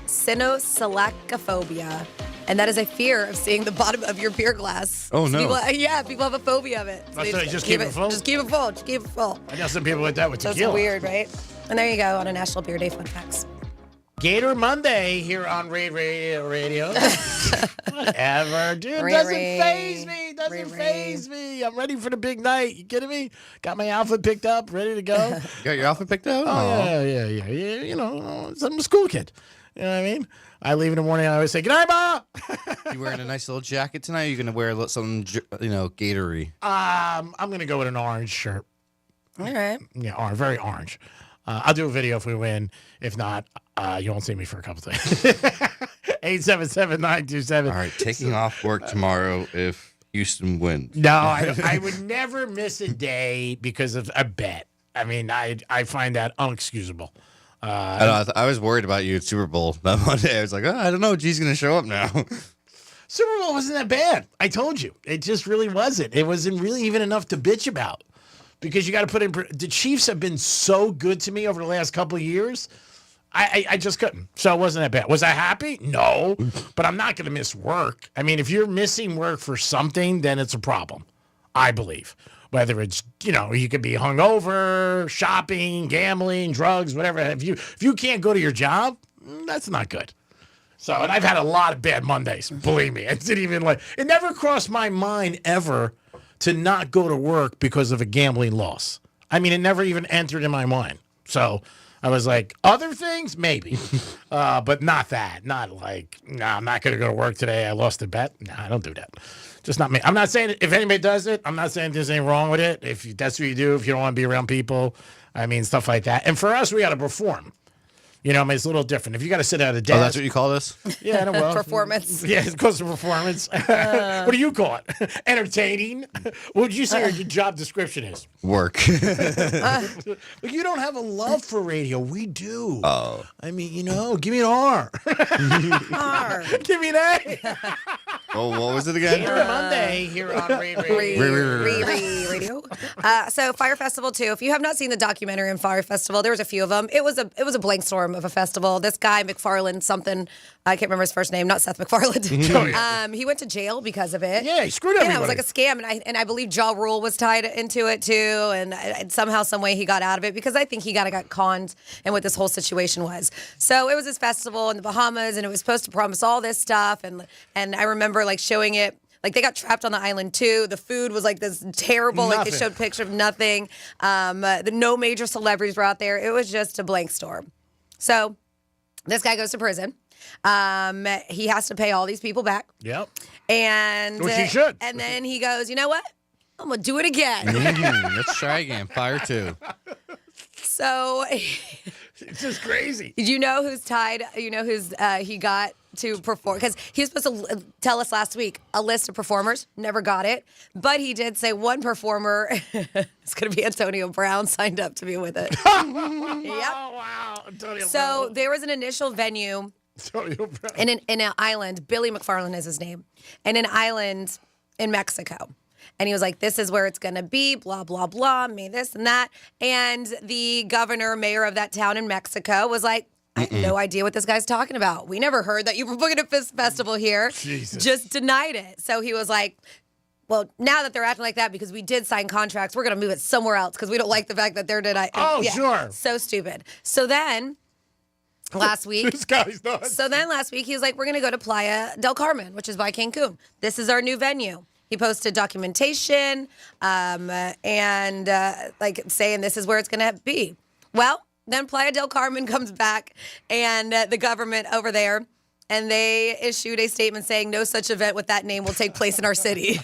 cynosolacophobia, and that is a fear of seeing the bottom of your beer glass.
Oh, no.
People have a phobia of it.
So just keep it full?
Just keep it full. Just keep it full.
I got some people with that with
That's
tequila.
weird, right? And there you go on a National Beer Day fun facts.
Gator Monday here on Radio. Whatever, dude. Doesn't phase me. Doesn't phase me. I'm ready for the big night. You kidding me? Got my outfit picked up, ready to go.
You got your outfit picked out?
Oh, yeah. You know, I'm a school kid. You know what I mean? I leave in the morning. I always say, "Good night, Ma."
You wearing a nice little jacket tonight? Or you gonna wear something, Gatory?
I'm gonna go with an orange shirt.
All right.
Yeah, orange, very orange. I'll do a video if we win. If not, you won't see me for a couple days. 877-927.
All right, taking off work tomorrow if Houston wins.
No, I would never miss a day because of a bet. I mean, I find that unexcusable.
I was worried about you at Super Bowl that Monday. I was like, I don't know, G's going to show up now.
Super Bowl wasn't that bad. I told you. It just really wasn't. It wasn't really even enough to bitch about. Because you got to put in... The Chiefs have been so good to me over the last couple of years. I just couldn't. So it wasn't that bad. Was I happy? No. But I'm not going to miss work. I mean, if you're missing work for something, then it's a problem. I believe. Whether it's, you could be hungover, shopping, gambling, drugs, whatever. If you can't go to your job, that's not good. So, and I've had a lot of bad Mondays, believe me. It never crossed my mind ever to not go to work because of a gambling loss. I mean, it never even entered in my mind. So I was like, other things, maybe. But not that. Not like, I'm not going to go to work today. I lost a bet. I don't do that. Just not me. I'm not saying if anybody does it, I'm not saying there's anything wrong with it. If that's what you do, if you don't want to be around people, I mean, stuff like that. And for us, we got to perform. It's a little different. If you got to sit at a desk.
Oh, that's what you call this?
Yeah, no, well.
Performance.
Yeah, it goes to performance. What do you call it? Entertaining? What would you say your job description is?
Work.
But you don't have a love for radio. We do.
Oh.
I mean, give me an R.
R.
Give me an A.
Oh, what was it again?
Gator Monday here on
Radio. So Fire Festival 2. If you have not seen the documentary on Fire Festival, there was a few of them. It was a blank storm of a festival. This guy McFarland something, I can't remember his first name, not Seth MacFarlane. He went to jail because of it.
Yeah, he screwed everybody.
Yeah, it was like a scam, and I believe Ja Rule was tied into it too, and somehow, some way he got out of it because I think he got conned and what this whole situation was. So it was this festival in the Bahamas, and it was supposed to promise all this stuff, and I remember showing it. They got trapped on the island too. The food was this terrible. They showed pictures of nothing. No major celebrities were out there. It was just a blank storm. So this guy goes to prison. He has to pay all these people back.
Yep.
And
which he should.
And then he goes, you know what? I'm gonna do it again.
Let's try again. Fire 2.
So
it's just crazy.
You know who's tied? You know who's he got to perform? Because he was supposed to tell us last week a list of performers. Never got it. But he did say one performer, it's going to be Antonio Brown, signed up to be with it. Yep.
Oh, wow. Antonio
so
Brown.
there was an initial venue
Antonio Brown.
in an island. Billy McFarland is his name. In an island in Mexico. And he was like, this is where it's going to be, blah, blah, blah, me this and that. And the mayor of that town in Mexico was like, I have no idea what this guy's talking about. We never heard that you were booking a festival here.
Jesus.
Just denied it. So he was like, well, now that they're acting like that because we did sign contracts, we're going to move it somewhere else because we don't like the fact that they're denying.
Oh, sure.
So stupid. So then last week.
This guy's nuts.
So then last week he was like, we're going to go to Playa del Carmen, which is by Cancun. This is our new venue. He posted documentation and saying this is where it's going to be. Well, Then Playa del Carmen comes back, and the government over there, and they issued a statement saying no such event with that name will take place in our city.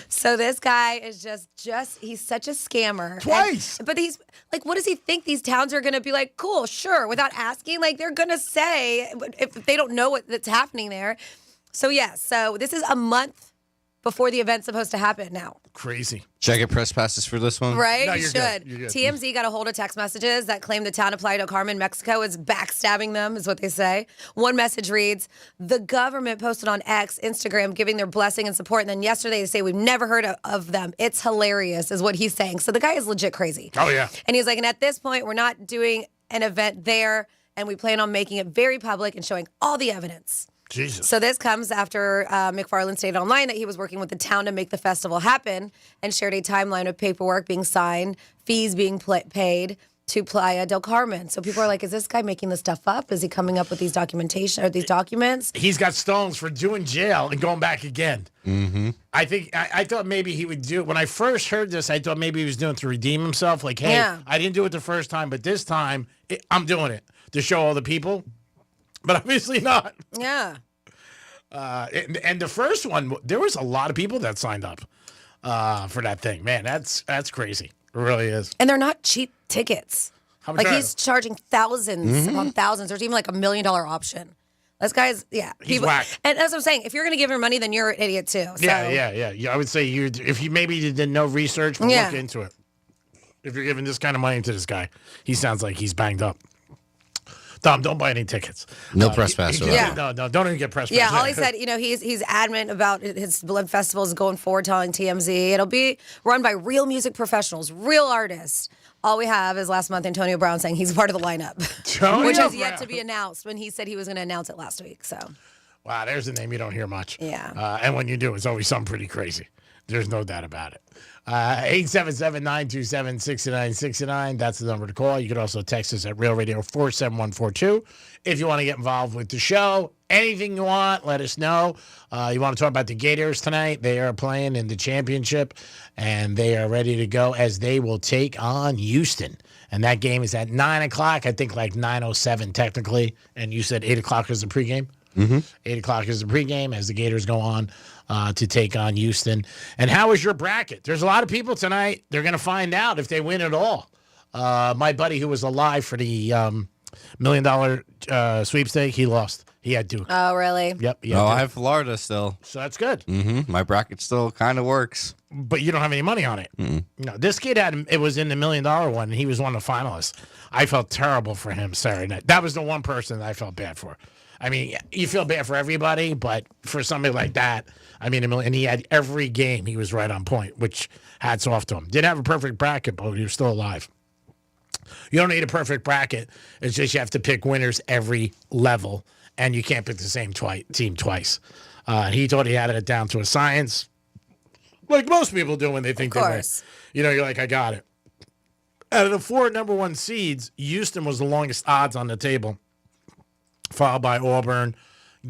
So this guy is just he's such a scammer.
Twice.
But he's like, what does he think these towns are going to be like? Cool, sure, without asking. Like, they're going to say if they don't know that's happening there. So, so this is a month before the event's supposed to happen now.
Crazy.
Should I get press passes for this one?
Right?
No,
you
you're
should.
good. You're good.
TMZ got a hold of text messages that claim the town of Playa del Carmen, Mexico, is backstabbing them, is what they say. One message reads, the government posted on X, Instagram, giving their blessing and support. And then yesterday they say, we've never heard of them. It's hilarious, is what he's saying. So the guy is legit crazy.
Oh, yeah.
And he's like, and at this point, we're not doing an event there, and we plan on making it very public and showing all the evidence.
Jesus.
So this comes after McFarland stated online that he was working with the town to make the festival happen and shared a timeline of paperwork being signed, fees being paid to Playa del Carmen. So people are like, is this guy making this stuff up? Is he coming up with these documentation or these documents?
He's got stones for doing jail and going back again.
Mm-hmm.
I thought maybe he would do it. When I first heard this, I thought maybe he was doing it to redeem himself. Like, hey, I didn't do it the first time, but this time I'm doing it to show all the people. But obviously not.
Yeah.
And the first one, there was a lot of people that signed up for that thing. Man, that's crazy. It really is.
And they're not cheap tickets.
How much
Like
are
he's charging thousands upon thousands. There's even like $1 million option. This guy's,
He's whack.
And that's what I'm saying. If you're going to give her money, then you're an idiot too. So.
Yeah. I would say if you maybe did no research, but look into it. If you're giving this kind of money to this guy, he sounds like he's banged up. Tom, don't buy any tickets.
No press pass.
No, don't even get press pass.
Yeah, all he said, he's adamant about his Blood Festivals going forward, telling TMZ. It'll be run by real music professionals, real artists. All we have is last month Antonio Brown saying he's part of the lineup, which has yet to be announced when he said he was going to announce it last week. So,
wow, there's a name you don't hear much.
Yeah.
And when you do, it's always something pretty crazy. There's no doubt about it. 877-927-6969. That's the number to call. You can also text us at Real Radio 47142. If you want to get involved with the show, anything you want, let us know. You want to talk about the Gators tonight? They are playing in the championship, and they are ready to go as they will take on Houston. And that game is at 9 o'clock, I think like 9:07 technically. And you said 8 o'clock is the pregame?
Mm-hmm.
8 o'clock is the pregame as the Gators go on to take on Houston. And how is your bracket? There's a lot of people tonight. They're going to find out if they win at all. My buddy who was alive for the $1 million sweepstake, he lost. He had Duke.
Oh, really?
Yep.
No, I have Florida still.
So that's good.
Mm-hmm. My bracket still kind of works.
But you don't have any money on it.
Mm-mm.
No, this kid it was in the $1 million one, and he was one of the finalists. I felt terrible for him Saturday night. That was the one person that I felt bad for. I mean, you feel bad for everybody, but for somebody like that, I mean, and he had every game he was right on point, which hats off to him. Didn't have a perfect bracket, but he was still alive. You don't need a perfect bracket. It's just you have to pick winners every level, and you can't pick the same team twice. He thought he had it down to a science, like most people do when they think they win. You're like, I got it. Out of the 4 number 1 seeds, Houston was the longest odds on the table, followed by Auburn,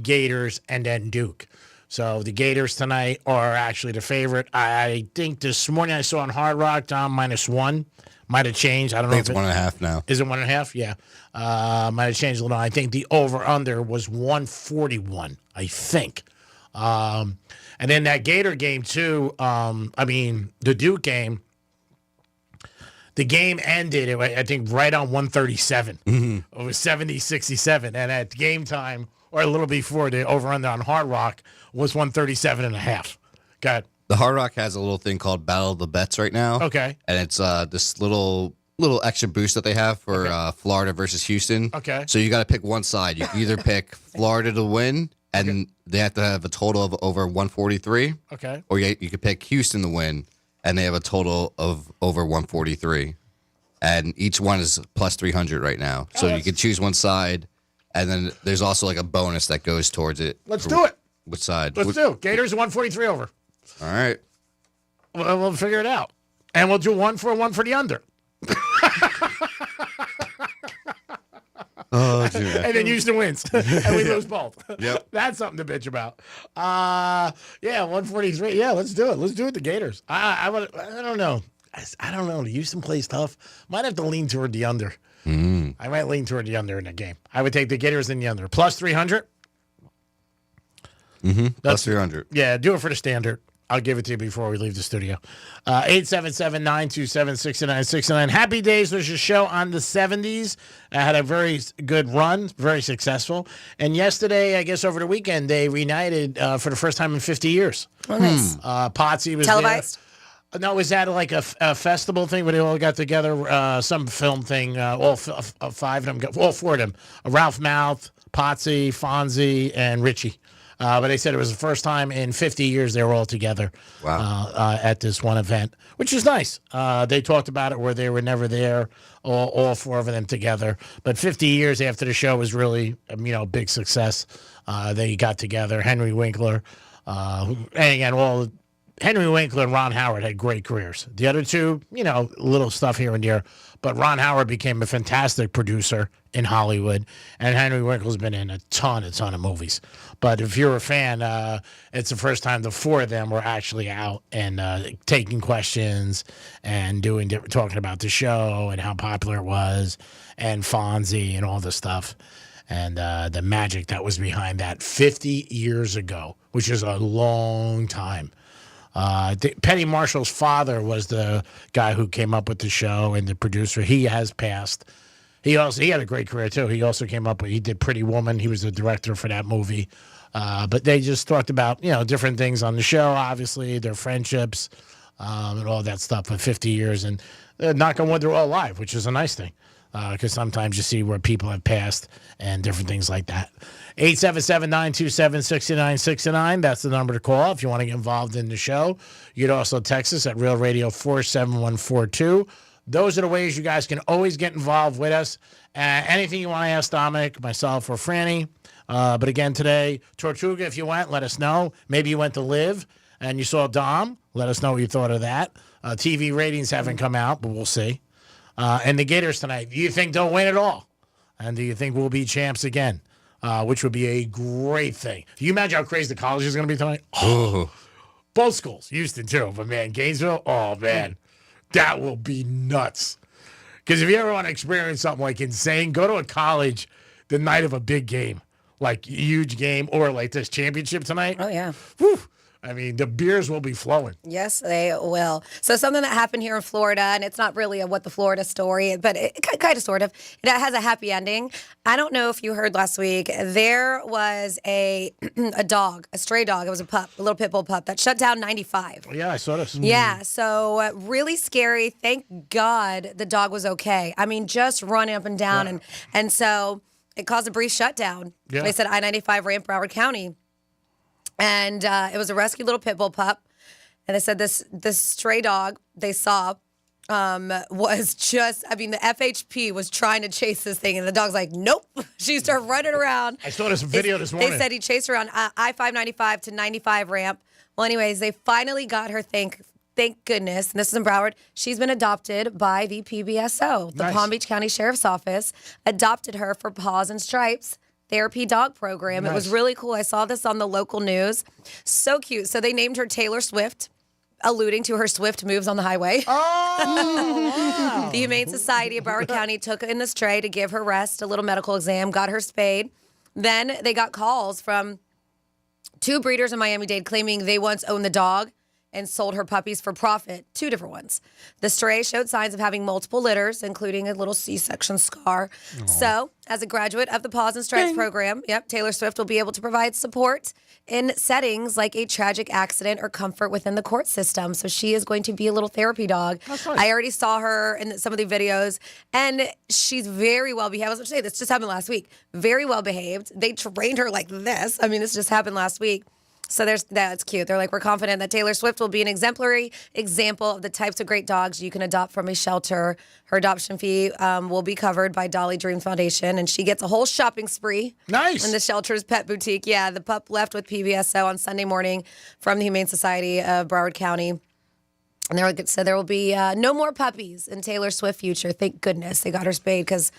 Gators, and then Duke. So the Gators tonight are actually the favorite. I think this morning I saw on Hard Rock down -1. Might have changed. I don't know.
It's 1.5 now.
Is it 1.5? Yeah. Might have changed a little. I think the over-under was 141, I think. And then that Gator game, too, the Duke game, the game ended, I think, right on 137.
Mm-hmm.
It was 70-67. And at game time, or a little before, the over-under on Hard Rock was 137.5. Got
The Hard Rock has a little thing called Battle of the Bets right now.
Okay.
And it's this little extra boost that they have for Florida versus Houston.
Okay.
So you got to pick one side. You can either pick Florida to win, and they have to have a total of over 143.
Okay.
Or you could pick Houston to win, and they have a total of over 143. And each one is plus 300 right now. So you can choose one side, and then there's also like a bonus that goes towards it.
Let's do it.
Which side?
Let's do it. Gators 143 over.
All right.
We'll figure it out. And we'll do one for the under.
Oh, dude.
And then Houston wins. And we lose both.
Yep.
That's something to bitch about. 143. Yeah, let's do it. Let's do it, the Gators. I don't know. I don't know. Houston plays tough. Might have to lean toward the under. I might lean toward the under in the game. I would take the Gators in the under. Plus 300?
Plus 300.
Yeah, do it for the standard. I'll give it to you before we leave the studio. 877-927-6969. Happy Days was your show on the 70s. Had a very good run, very successful. And yesterday, I guess over the weekend, they reunited for the first time in 50 years.
Oh, nice.
Potsy was
Televised?
there. No, was that like a festival thing where they all got together? Some film thing, all five of them, all four of them. Ralph Mouth, Potsy, Fonzie, and Richie. But they said it was the first time in 50 years they were all together at this one event, which is nice. They talked about it where they were never there, all four of them together. But 50 years after the show was really, a big success. They got together. Henry Winkler, and again, Henry Winkler and Ron Howard had great careers. The other two, little stuff here and there. But Ron Howard became a fantastic producer in Hollywood, and Henry Winkler's been in a ton of movies. But if you're a fan, it's the first time the four of them were actually out and taking questions and talking about the show and how popular it was, and Fonzie and all the stuff, and the magic that was behind that 50 years ago, which is a long time. Penny Marshall's father was the guy who came up with the show and the producer. He has passed. He had a great career too. He also he did Pretty Woman. He was the director for that movie. But they just talked about, different things on the show, obviously, their friendships, and all that stuff for 50 years. And knock on wood, they're all alive, which is a nice thing. Because sometimes you see where people have passed and different things like that. 877-927-6969. That's the number to call if you want to get involved in the show. You can also text us at Real Radio 47142. Those are the ways you guys can always get involved with us. Anything you want to ask Dominic, myself, or Franny. But again, today, Tortuga, if you went, let us know. Maybe you went to Live and you saw Dom. Let us know what you thought of that. TV ratings haven't come out, but we'll see. And the Gators tonight, do you think they'll win it all? And do you think we'll be champs again? Which would be a great thing. Can you imagine how crazy the college is going to be tonight? Oh, both schools, Houston too, but man, Gainesville, oh man, that will be nuts. Because if you ever want to experience something like insane, go to a college the night of a big game, like huge game, or like this championship tonight.
Oh, yeah.
Whew. I mean, the beers will be flowing.
Yes, they will. So something that happened here in Florida, and it's not really a What the Florida story, but it kind of sort of. It has a happy ending. I don't know if you heard last week, there was a dog, a stray dog. It was a pup, a little pit bull pup that shut down 95.
Yeah, I saw this.
Yeah, so really scary. Thank God the dog was okay. I mean, just running up and down, and so it caused a brief shutdown.
Yeah.
They said I-95 ramp, Broward County. And it was a rescued little pit bull pup. And they said this stray dog they saw was just, the FHP was trying to chase this thing. And the dog's like, nope. She started running around.
I saw this video this morning.
They said he chased her around I-595 to 95 ramp. Well, anyways, they finally got her, thank goodness. And this is in Broward. She's been adopted by the PBSO. The Palm Beach County Sheriff's Office adopted her for Paws and Stripes therapy dog program. Nice. It was really cool. I saw this on the local news. So cute. So they named her Taylor Swift, alluding to her swift moves on the highway.
Oh, wow.
The Humane Society of Broward County took in the stray to give her rest, a little medical exam, got her spayed. Then they got calls from two breeders in Miami-Dade claiming they once owned the dog and sold her puppies for profit, two different ones. The stray showed signs of having multiple litters, including a little C-section scar. Aww. So, as a graduate of the Paws and Stripes program, Taylor Swift will be able to provide support in settings like a tragic accident or comfort within the court system. So she is going to be a little therapy dog.
That's nice.
I already saw her in some of the videos, and she's very well behaved. I was going to say, this just happened last week. Very well behaved. They trained her like this. This just happened last week. So that's cute. They're like, we're confident that Taylor Swift will be an exemplary example of the types of great dogs you can adopt from a shelter. Her adoption fee will be covered by Dolly Dream Foundation, and she gets a whole shopping spree.
Nice.
In the shelter's pet boutique. Yeah, the pup left with PBSO on Sunday morning from the Humane Society of Broward County. And so there will be no more puppies in Taylor Swift future. Thank goodness they got her spayed because,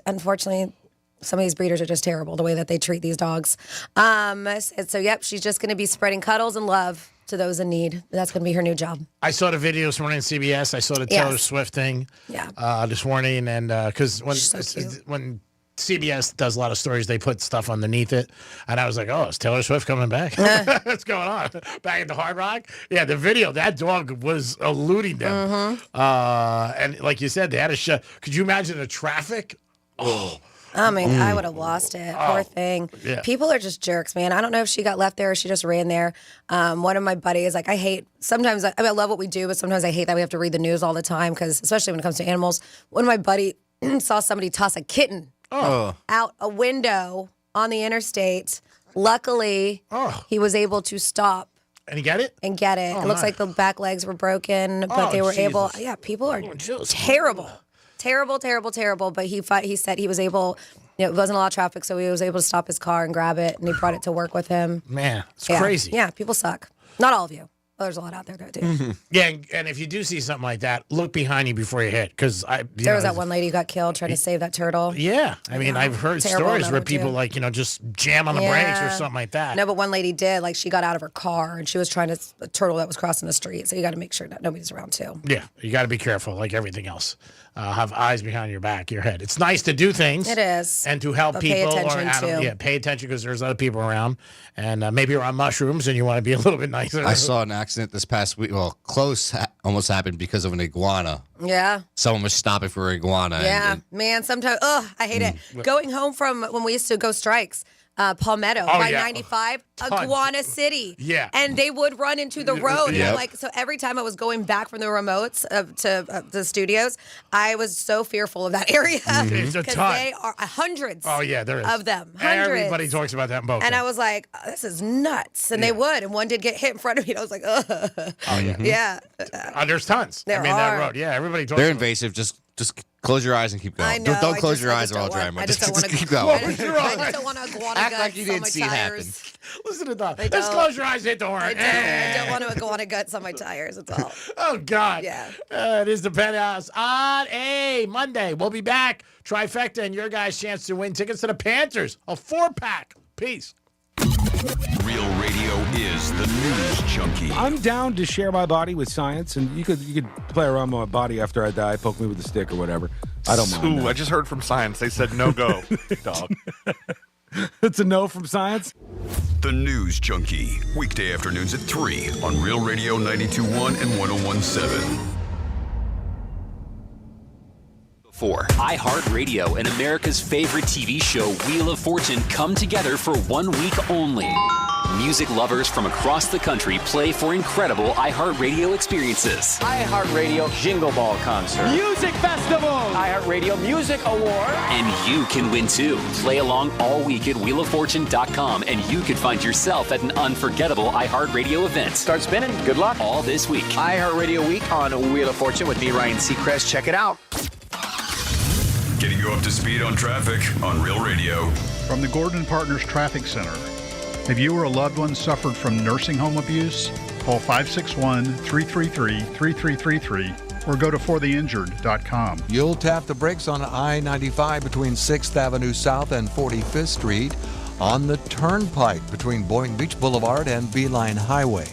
unfortunately, Some of these breeders are just terrible, the way that they treat these dogs. So, yep, she's just going to be spreading cuddles and love to those in need. That's going to be her new job.
I saw the videos this morning on CBS. I saw the Taylor Swift thing this morning. And because when CBS does a lot of stories, they put stuff underneath it. And I was like, oh, is Taylor Swift coming back? What's going on? Back at the Hard Rock? Yeah, the video, that dog was eluding them. And like you said, they had a shut. Could you imagine the traffic? Oh.
I mean, I would have lost it. Poor thing.
Yeah.
People are just jerks, man. I don't know if she got left there or she just ran there. One of my buddies, like, I hate, sometimes, I love what we do, but sometimes I hate that we have to read the news all the time, because especially when it comes to animals. One of my buddy saw somebody toss a kitten out a window on the interstate. Luckily, he was able to stop.
And he get it?
And get it.
Oh,
it looks like the back legs were broken, but they were able. Yeah, people are terrible. Terrible. But he said he was able, it wasn't a lot of traffic, so he was able to stop his car and grab it, and he brought it to work with him.
Man, it's crazy.
Yeah, people suck. Not all of you. Well, there's a lot out there that do.
Yeah, and if you do see something like that, look behind you before you hit. Because
there was that one lady who got killed trying to save that turtle.
Yeah. I mean, I've heard stories where people, just jam on the brakes or something like that.
No, but one lady did. Like, she got out of her car, and she was trying to, a turtle that was crossing the street. So you got to make sure that nobody's around, too.
Yeah, you got to be careful, like everything else. Have eyes behind your back, your head. It's nice to do things.
It is.
And to help people.
Pay attention, too.
Yeah, pay attention, because there's other people around. And maybe you're on mushrooms and you want to be a little bit nicer.
I saw an accident this past week. Well, almost happened because of an iguana.
Yeah.
Someone was stopping for an iguana.
Yeah, man, sometimes, I hate it. Going home from when we used to go strikes, Palmetto, by 95, Iguana City.
Yeah.
And they would run into the road.
Yep.
And so every time I was going back from the remotes to the studios, I was so fearful of that area.
It's a
Because
ton.
they are hundreds
there is.
of them. Hundreds.
Everybody talks about that in Boca.
And I was like, this is nuts. And they would. And one did get hit in front of me. And I was like, ugh.
Oh, yeah.
Yeah.
There's tons.
There
that
are.
road. Yeah, everybody talks
They're
about
invasive. Just close your eyes and keep going.
I know.
Don't close your eyes or I'll dry them.
I just don't want to
keep going.
I just don't want to iguana
Act
guts
like you didn't
on my
see it happen.
tires.
Listen to that.
I
Let's
don't.
close your eyes, hit the horn.
I don't want to iguana guts on my tires. That's all.
Oh, God.
Yeah.
It is the Penthouse on a Monday. We'll be back. Trifecta and your guys' chance to win tickets to the Panthers. A 4-pack. Peace.
Real radio is the news junkie.
I'm down to share my body with science, and you could play around with my body after I die, poke me with a stick or whatever. I don't mind.
Ooh, I just heard from science. They said no go, dog.
It's a no from science?
The News Junkie. Weekday afternoons at 3 on Real Radio 92.1 and 101.7.
iHeartRadio and America's favorite TV show, Wheel of Fortune, come together for 1 week only. Music lovers from across the country play for incredible iHeartRadio experiences.
iHeartRadio Jingle Ball Concert.
Music Festival.
iHeartRadio Music Award.
And you can win too. Play along all week at wheeloffortune.com and you could find yourself at an unforgettable iHeartRadio event.
Start spinning. Good luck.
All this week.
iHeartRadio Week on Wheel of Fortune with me, Ryan Seacrest. Check it out.
Getting you up to speed on traffic on Real Radio.
From the Gordon Partners Traffic Center. Have you or a loved one suffered from nursing home abuse? Call 561-333-3333 or go to fortheinjured.com.
You'll tap the brakes on I-95 between 6th Avenue South and 45th Street, on the Turnpike between Boynton Beach Boulevard and Beeline Highway.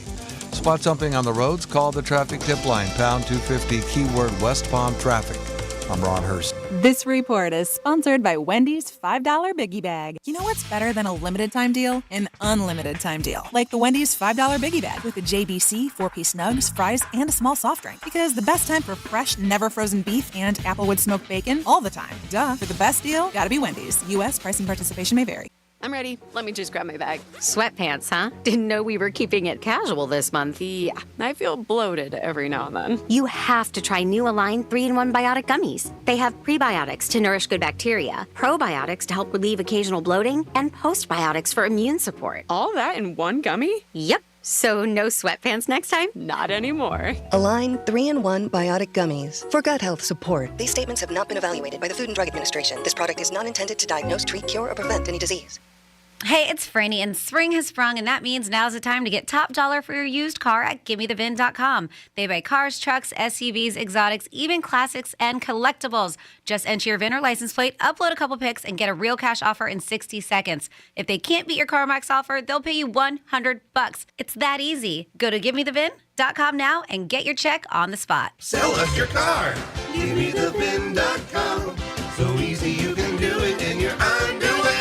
Spot something on the roads? Call the traffic tip line, pound 250, keyword West Palm Traffic. I'm Ron Hurst.
This report is sponsored by Wendy's $5 Biggie Bag. You know what's better than a limited time deal? An unlimited time deal. Like the Wendy's $5 Biggie Bag with a JBC, 4-piece nugs, fries, and a small soft drink. Because the best time for fresh, never frozen beef and Applewood smoked bacon, all the time. Duh. For the best deal, gotta be Wendy's. U.S. pricing participation may vary.
I'm ready. Let me just grab my bag.
Sweatpants, huh? Didn't know we were keeping it casual this month.
Yeah, I feel bloated every now and then.
You have to try new Align 3-in-1 Biotic Gummies. They have prebiotics to nourish good bacteria, probiotics to help relieve occasional bloating, and postbiotics for immune support.
All that in one gummy?
Yep. So no sweatpants next time?
Not anymore.
Align 3-in-1 Biotic Gummies for gut health support. These statements have not been evaluated by the Food and Drug Administration. This product is not intended to diagnose, treat, cure, or prevent any disease.
Hey, it's Franny, and spring has sprung, and that means now's the time to get top dollar for your used car at GimmeTheVin.com. They buy cars, trucks, SUVs, exotics, even classics and collectibles. Just enter your VIN or license plate, upload a couple pics, and get a real cash offer in 60 seconds. If they can't beat your CarMax offer, they'll pay you $100. It's that easy. Go to GimmeTheVin.com now and get your check on the spot.
Sell us your car. GimmeTheVin.com. So easy you can do it in your underwear.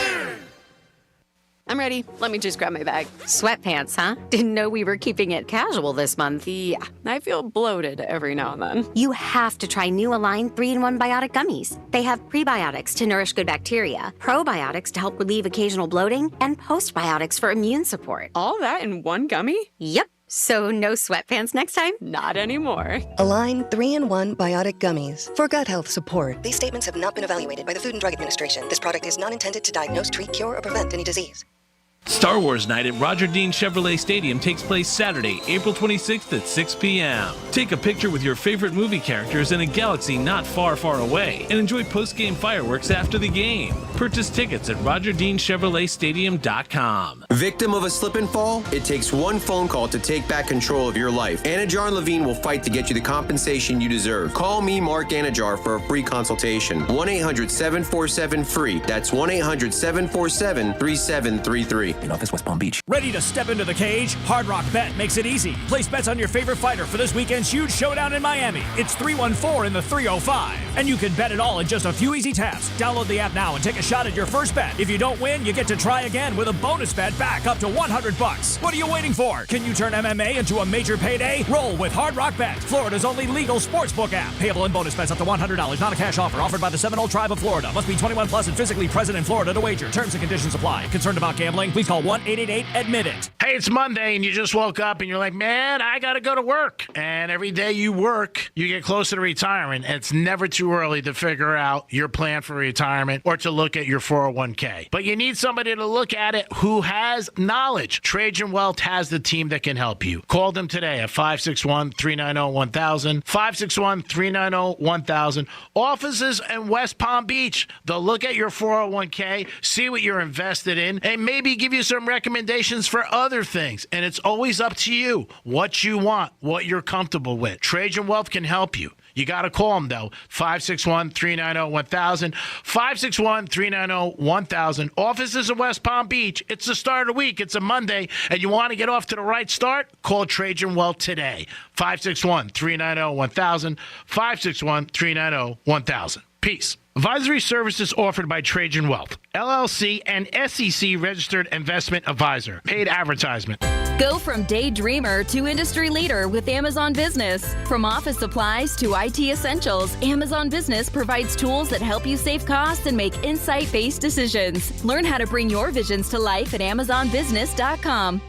I'm ready. Let me just grab my bag.
Sweatpants, huh? Didn't know we were keeping it casual this month.
Yeah, I feel bloated every now and then.
You have to try new Align 3-in-1 Biotic Gummies. They have prebiotics to nourish good bacteria, probiotics to help relieve occasional bloating, and postbiotics for immune support.
All that in one gummy?
Yep. So no sweatpants next time?
Not anymore.
Align 3-in-1 Biotic Gummies for gut health support. These statements have not been evaluated by the Food and Drug Administration. This product is not intended to diagnose, treat, cure, or prevent any disease.
Star Wars Night at Roger Dean Chevrolet Stadium takes place Saturday, April 26th at 6 p.m. Take a picture with your favorite movie characters in a galaxy not far, far away and enjoy post-game fireworks after the game. Purchase tickets at RogerDeanChevroletStadium.com.
Victim of a slip and fall? It takes one phone call to take back control of your life. Anajar and Levine will fight to get you the compensation you deserve. Call me, Mark Anajar, for a free consultation. 1-800-747-FREE. That's 1-800-747-3733.
In office, West Palm Beach.
Ready to step into the cage? Hard Rock Bet makes it easy. Place bets on your favorite fighter for this weekend's huge showdown in Miami. It's 314 in the 305. And you can bet it all in just a few easy taps. Download the app now and take a shot at your first bet. If you don't win, you get to try again with a bonus bet back up to $100. What are you waiting for? Can you turn MMA into a major payday? Roll with Hard Rock Bet, Florida's only legal sportsbook app. Payable in bonus bets up to $100. Not a cash offer. Offered by the Seminole Tribe of Florida. Must be 21 plus and physically present in Florida to wager. Terms and conditions apply. Concerned about gambling? Please call 1-888-ADMIT-IT.
Hey, it's Monday, and you just woke up, and you're like, man, I got to go to work. And every day you work, you get closer to retirement, and it's never too early to figure out your plan for retirement or to look at your 401k. But you need somebody to look at it who has knowledge. Trajan Wealth has the team that can help you. Call them today at 561-390-1000, 561-390-1000. Offices in West Palm Beach. They'll look at your 401k, see what you're invested in, and maybe give you some recommendations for other things. And it's always up to you what you want, what you're comfortable with. Trajan Wealth can help you. You got to call them, though. 561-390-1000. 561-390-1000. Offices in West Palm Beach. It's the start of the week. It's a Monday, and you want to get off to the right start? Call Trajan Wealth today. 561-390-1000. 561-390-1000. Peace. Advisory services offered by Trajan Wealth, LLC, and SEC registered investment advisor. Paid advertisement.
Go from daydreamer to industry leader with Amazon Business. From office supplies to IT essentials, Amazon Business provides tools that help you save costs and make insight-based decisions. Learn how to bring your visions to life at AmazonBusiness.com.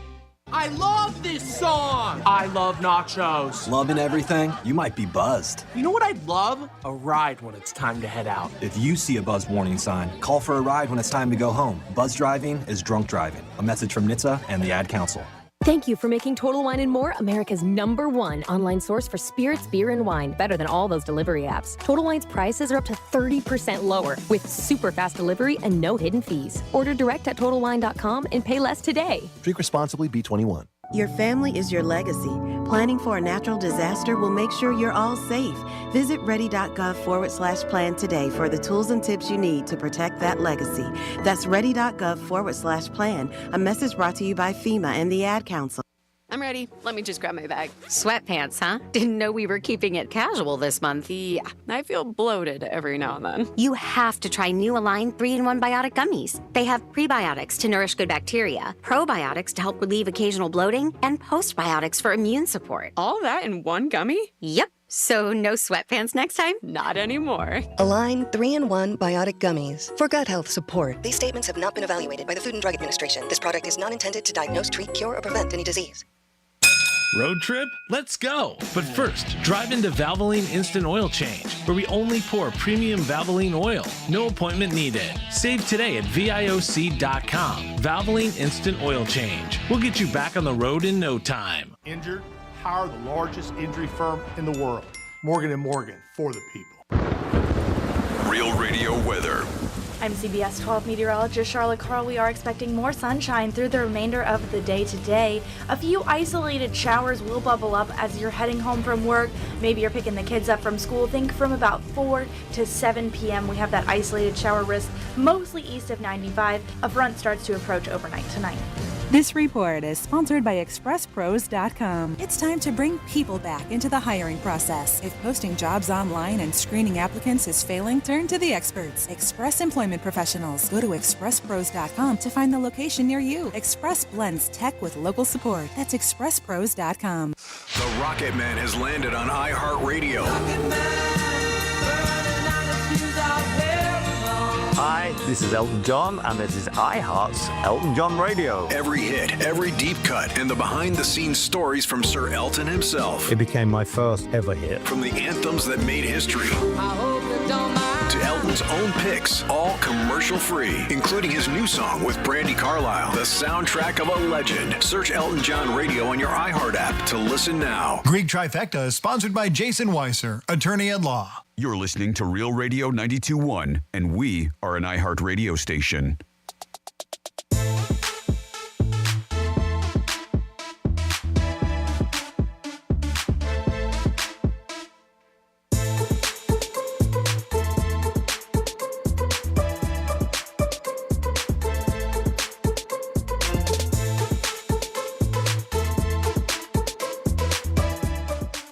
I love this song! I love nachos.
Loving everything? You might be buzzed.
You know what I'd love? A ride when it's time to head out.
If you see a buzz warning sign, call for a ride when it's time to go home. Buzz driving is drunk driving. A message from NHTSA and the Ad Council.
Thank you for making Total Wine & More America's #1 online source for spirits, beer, and wine. Better than all those delivery apps. Total Wine's prices are up to 30% lower with super fast delivery and no hidden fees. Order direct at TotalWine.com and pay less today.
Drink responsibly, B21.
Your family is your legacy. Planning for a natural disaster will make sure you're all safe. Visit ready.gov/plan today for the tools and tips you need to protect that legacy. That's ready.gov/plan. A message brought to you by FEMA and the Ad Council.
I'm ready. Let me just grab my bag.
Sweatpants, huh? Didn't know we were keeping it casual this month.
Yeah, I feel bloated every now and then.
You have to try new Align 3-in-1 Biotic Gummies. They have prebiotics to nourish good bacteria, probiotics to help relieve occasional bloating, and postbiotics for immune support.
All that in one gummy?
Yep. So no sweatpants next time?
Not anymore.
Align 3-in-1 Biotic Gummies for gut health support. These statements have not been evaluated by the Food and Drug Administration. This product is not intended to diagnose, treat, cure, or prevent any disease.
Road trip? Let's go! But first, drive into Valvoline Instant Oil Change, where we only pour premium Valvoline oil. No appointment needed. Save today at VIOC.com. Valvoline Instant Oil Change. We'll get you back on the road in no time.
Injured? Hire the largest injury firm in the world. Morgan & Morgan, for the people.
Real Radio weather.
I'm CBS 12 meteorologist Charlotte Carl. We are expecting more sunshine through the remainder of the day today. A few isolated showers will bubble up as you're heading home from work. Maybe you're picking the kids up from school. Think from about 4 to 7 p.m. we have that isolated shower risk, mostly east of 95. A front starts to approach overnight tonight.
This report is sponsored by ExpressPros.com. It's time to bring people back into the hiring process. If posting jobs online and screening applicants is failing, turn to the experts, Express Employment Professionals. Go to ExpressPros.com to find the location near you. Express blends tech with local support. That's ExpressPros.com.
The Rocket Man has landed on iHeartRadio.
Hi, this is Elton John, and this is iHeart's Elton John Radio.
Every hit, every deep cut, and the behind-the-scenes stories from Sir Elton himself.
It became my first ever hit.
From the anthems that made history to Elton's own picks, all commercial-free, including his new song with Brandi Carlile, the soundtrack of a legend. Search Elton John Radio on your iHeart app to listen now.
Greek Trifecta is sponsored by Jason Weiser, attorney at law.
You're listening to Real Radio 92.1, and we are an iHeart radio station.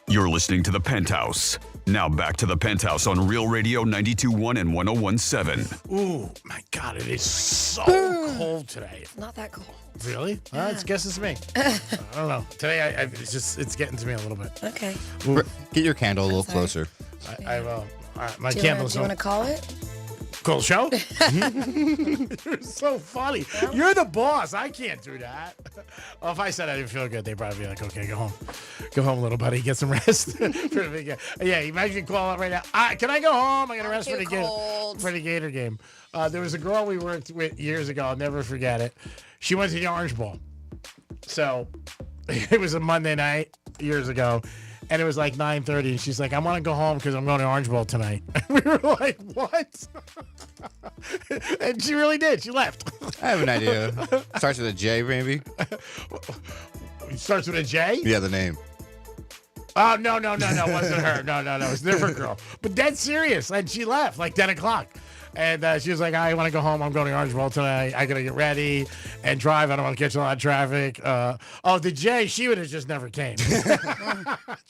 You're listening to The Penthouse. Now back to The Penthouse on Real Radio 92.1 and 101.7.
Ooh, my God, it is so cold today.
Not that cold.
Really? Well, I guess it's me. I don't know. Today, it's getting to me a little bit.
Okay.
Ooh.
Get your candle a little closer.
I will. All right, my
Do
candle's
you want to call it?
Cool show? You're so funny. You're the boss. I can't do that. Well, if I said I didn't feel good, they'd probably be like, okay, go home. Go home, little buddy. Get some rest. Yeah, imagine call up right now. Can I go home? I got to rest for the Gator game. There was a girl we worked with years ago. I'll never forget it. She went to the Orange Bowl. So it was a Monday night years ago. And it was like 9:30, and she's like, I want to go home because I'm going to Orange Bowl tonight. And we were like, what? And she really did. She left.
I have an idea. Starts with a J, maybe?
It starts with a J?
Yeah, the name.
Oh, no. It wasn't her. No. It was a different girl. But dead serious. And she left like 10 o'clock. And she was like, I want to go home. I'm going to Orange Bowl tonight. I got to get ready and drive. I don't want to catch a lot of traffic. The J, she would have just never came.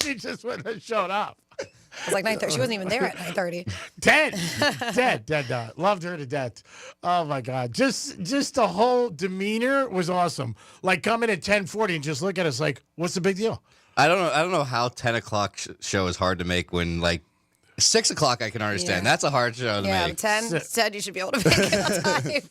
She just wouldn't have showed up.
It was like 9:30. She wasn't even there at 9:30.
Dead. Loved her to death. Oh my God. Just the whole demeanor was awesome. Like come in at 10:40 and just look at us like, what's the big deal?
I don't know how 10 o'clock show is hard to make when like 6 o'clock I can understand. Yeah. That's a hard show to make.
10 you should be able to make it on time.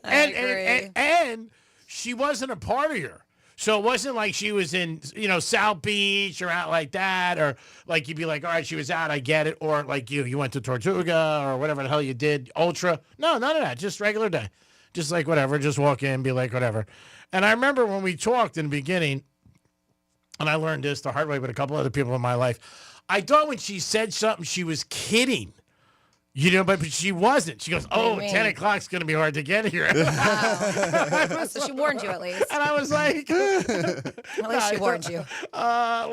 I agree.
And she wasn't a partier. So it wasn't like she was in, South Beach or out like that, or like you'd be like, all right, she was out, I get it. Or like you went to Tortuga or whatever the hell you did, Ultra. No, none of that. Just regular day. Just like whatever. Just walk in, be like whatever. And I remember when we talked in the beginning, and I learned this the hard way with a couple other people in my life, I thought when she said something, she was kidding. But she wasn't. She goes, 10 o'clock's going to be hard to get here.
Wow. So she warned you at least.
And I was like...
At least she warned you.
Are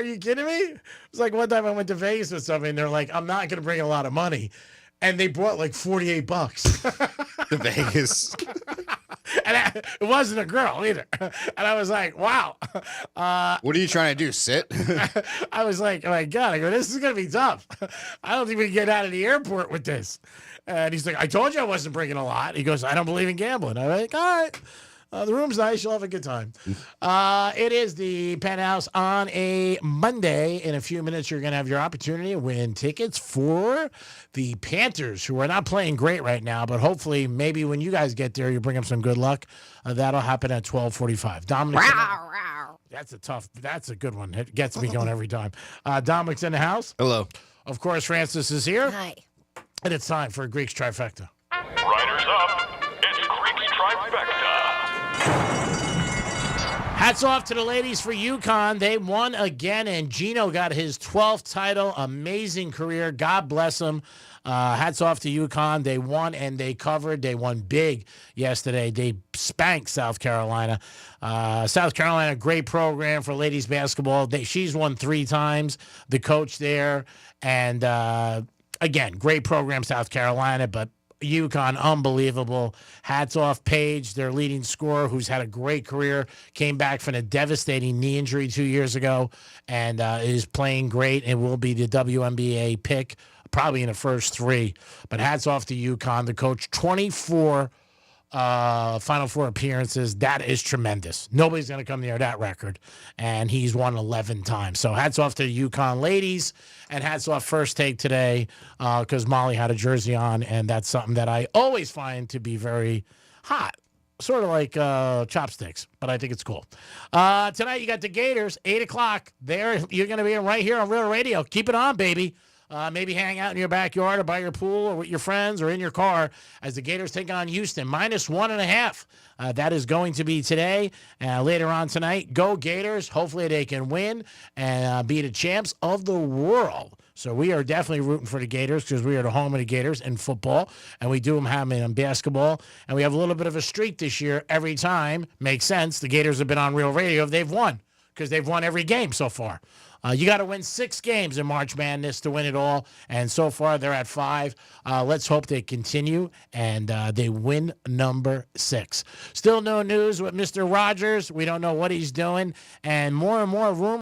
you kidding me? It was like one time I went to Vegas with somebody, and they're like, I'm not going to bring a lot of money. And they brought like $48.
To Vegas.
And it wasn't a girl either. And I was like, wow.
What are you trying to do, sit?
I was like, oh my God. I go, this is going to be tough. I don't think we can get out of the airport with this. And he's like, I told you I wasn't bringing a lot. He goes, I don't believe in gambling. I'm like, all right. The room's nice. You'll have a good time. It is the Penthouse on a Monday. In a few minutes, you're going to have your opportunity to win tickets for the Panthers, who are not playing great right now, but hopefully maybe when you guys get there, you bring them some good luck. That'll happen at 12:45. Dominic. That's a good one. It gets me going every time. Dominic's in the house.
Hello.
Of course, Francis is here.
Hi.
And it's time for Greek's Trifecta.
Riders up. It's Greek's Trifecta.
Hats off to the ladies for UConn. They won again, and Gino got his 12th title. Amazing career. God bless him. Hats off to UConn. They won and they covered. They won big yesterday. They spanked South Carolina. South Carolina, great program for ladies basketball. She's won 3 times, the coach there. And, again, great program, South Carolina, but UConn, unbelievable. Hats off Paige, their leading scorer, who's had a great career, came back from a devastating knee injury 2 years ago, and is playing great and will be the WNBA pick, probably in the first 3. But hats off to UConn, the coach. 24 Final Four appearances. That is tremendous. Nobody's going to come near that record, and he's won 11 times. So hats off to the UConn ladies, and hats off First Take today because Molly had a jersey on, and that's something that I always find to be very hot. Sort of like chopsticks, but I think it's cool. Tonight you got the Gators, 8 o'clock. There, you're going to be right here on Real Radio. Keep it on, baby. Maybe hang out in your backyard or by your pool or with your friends or in your car as the Gators take on Houston. -1.5. That is going to be today. Later on tonight, go Gators. Hopefully they can win and be the champs of the world. So we are definitely rooting for the Gators because we are the home of the Gators in football, and we do have them in basketball. And we have a little bit of a streak this year every time. Makes sense. The Gators have been on Real Radio. They've won because they've won every game so far. You got to win 6 games in March Madness to win it all, and so far they're at 5. Let's hope they continue, and they win number 6. Still no news with Mr. Rogers. We don't know what he's doing, and more rumors.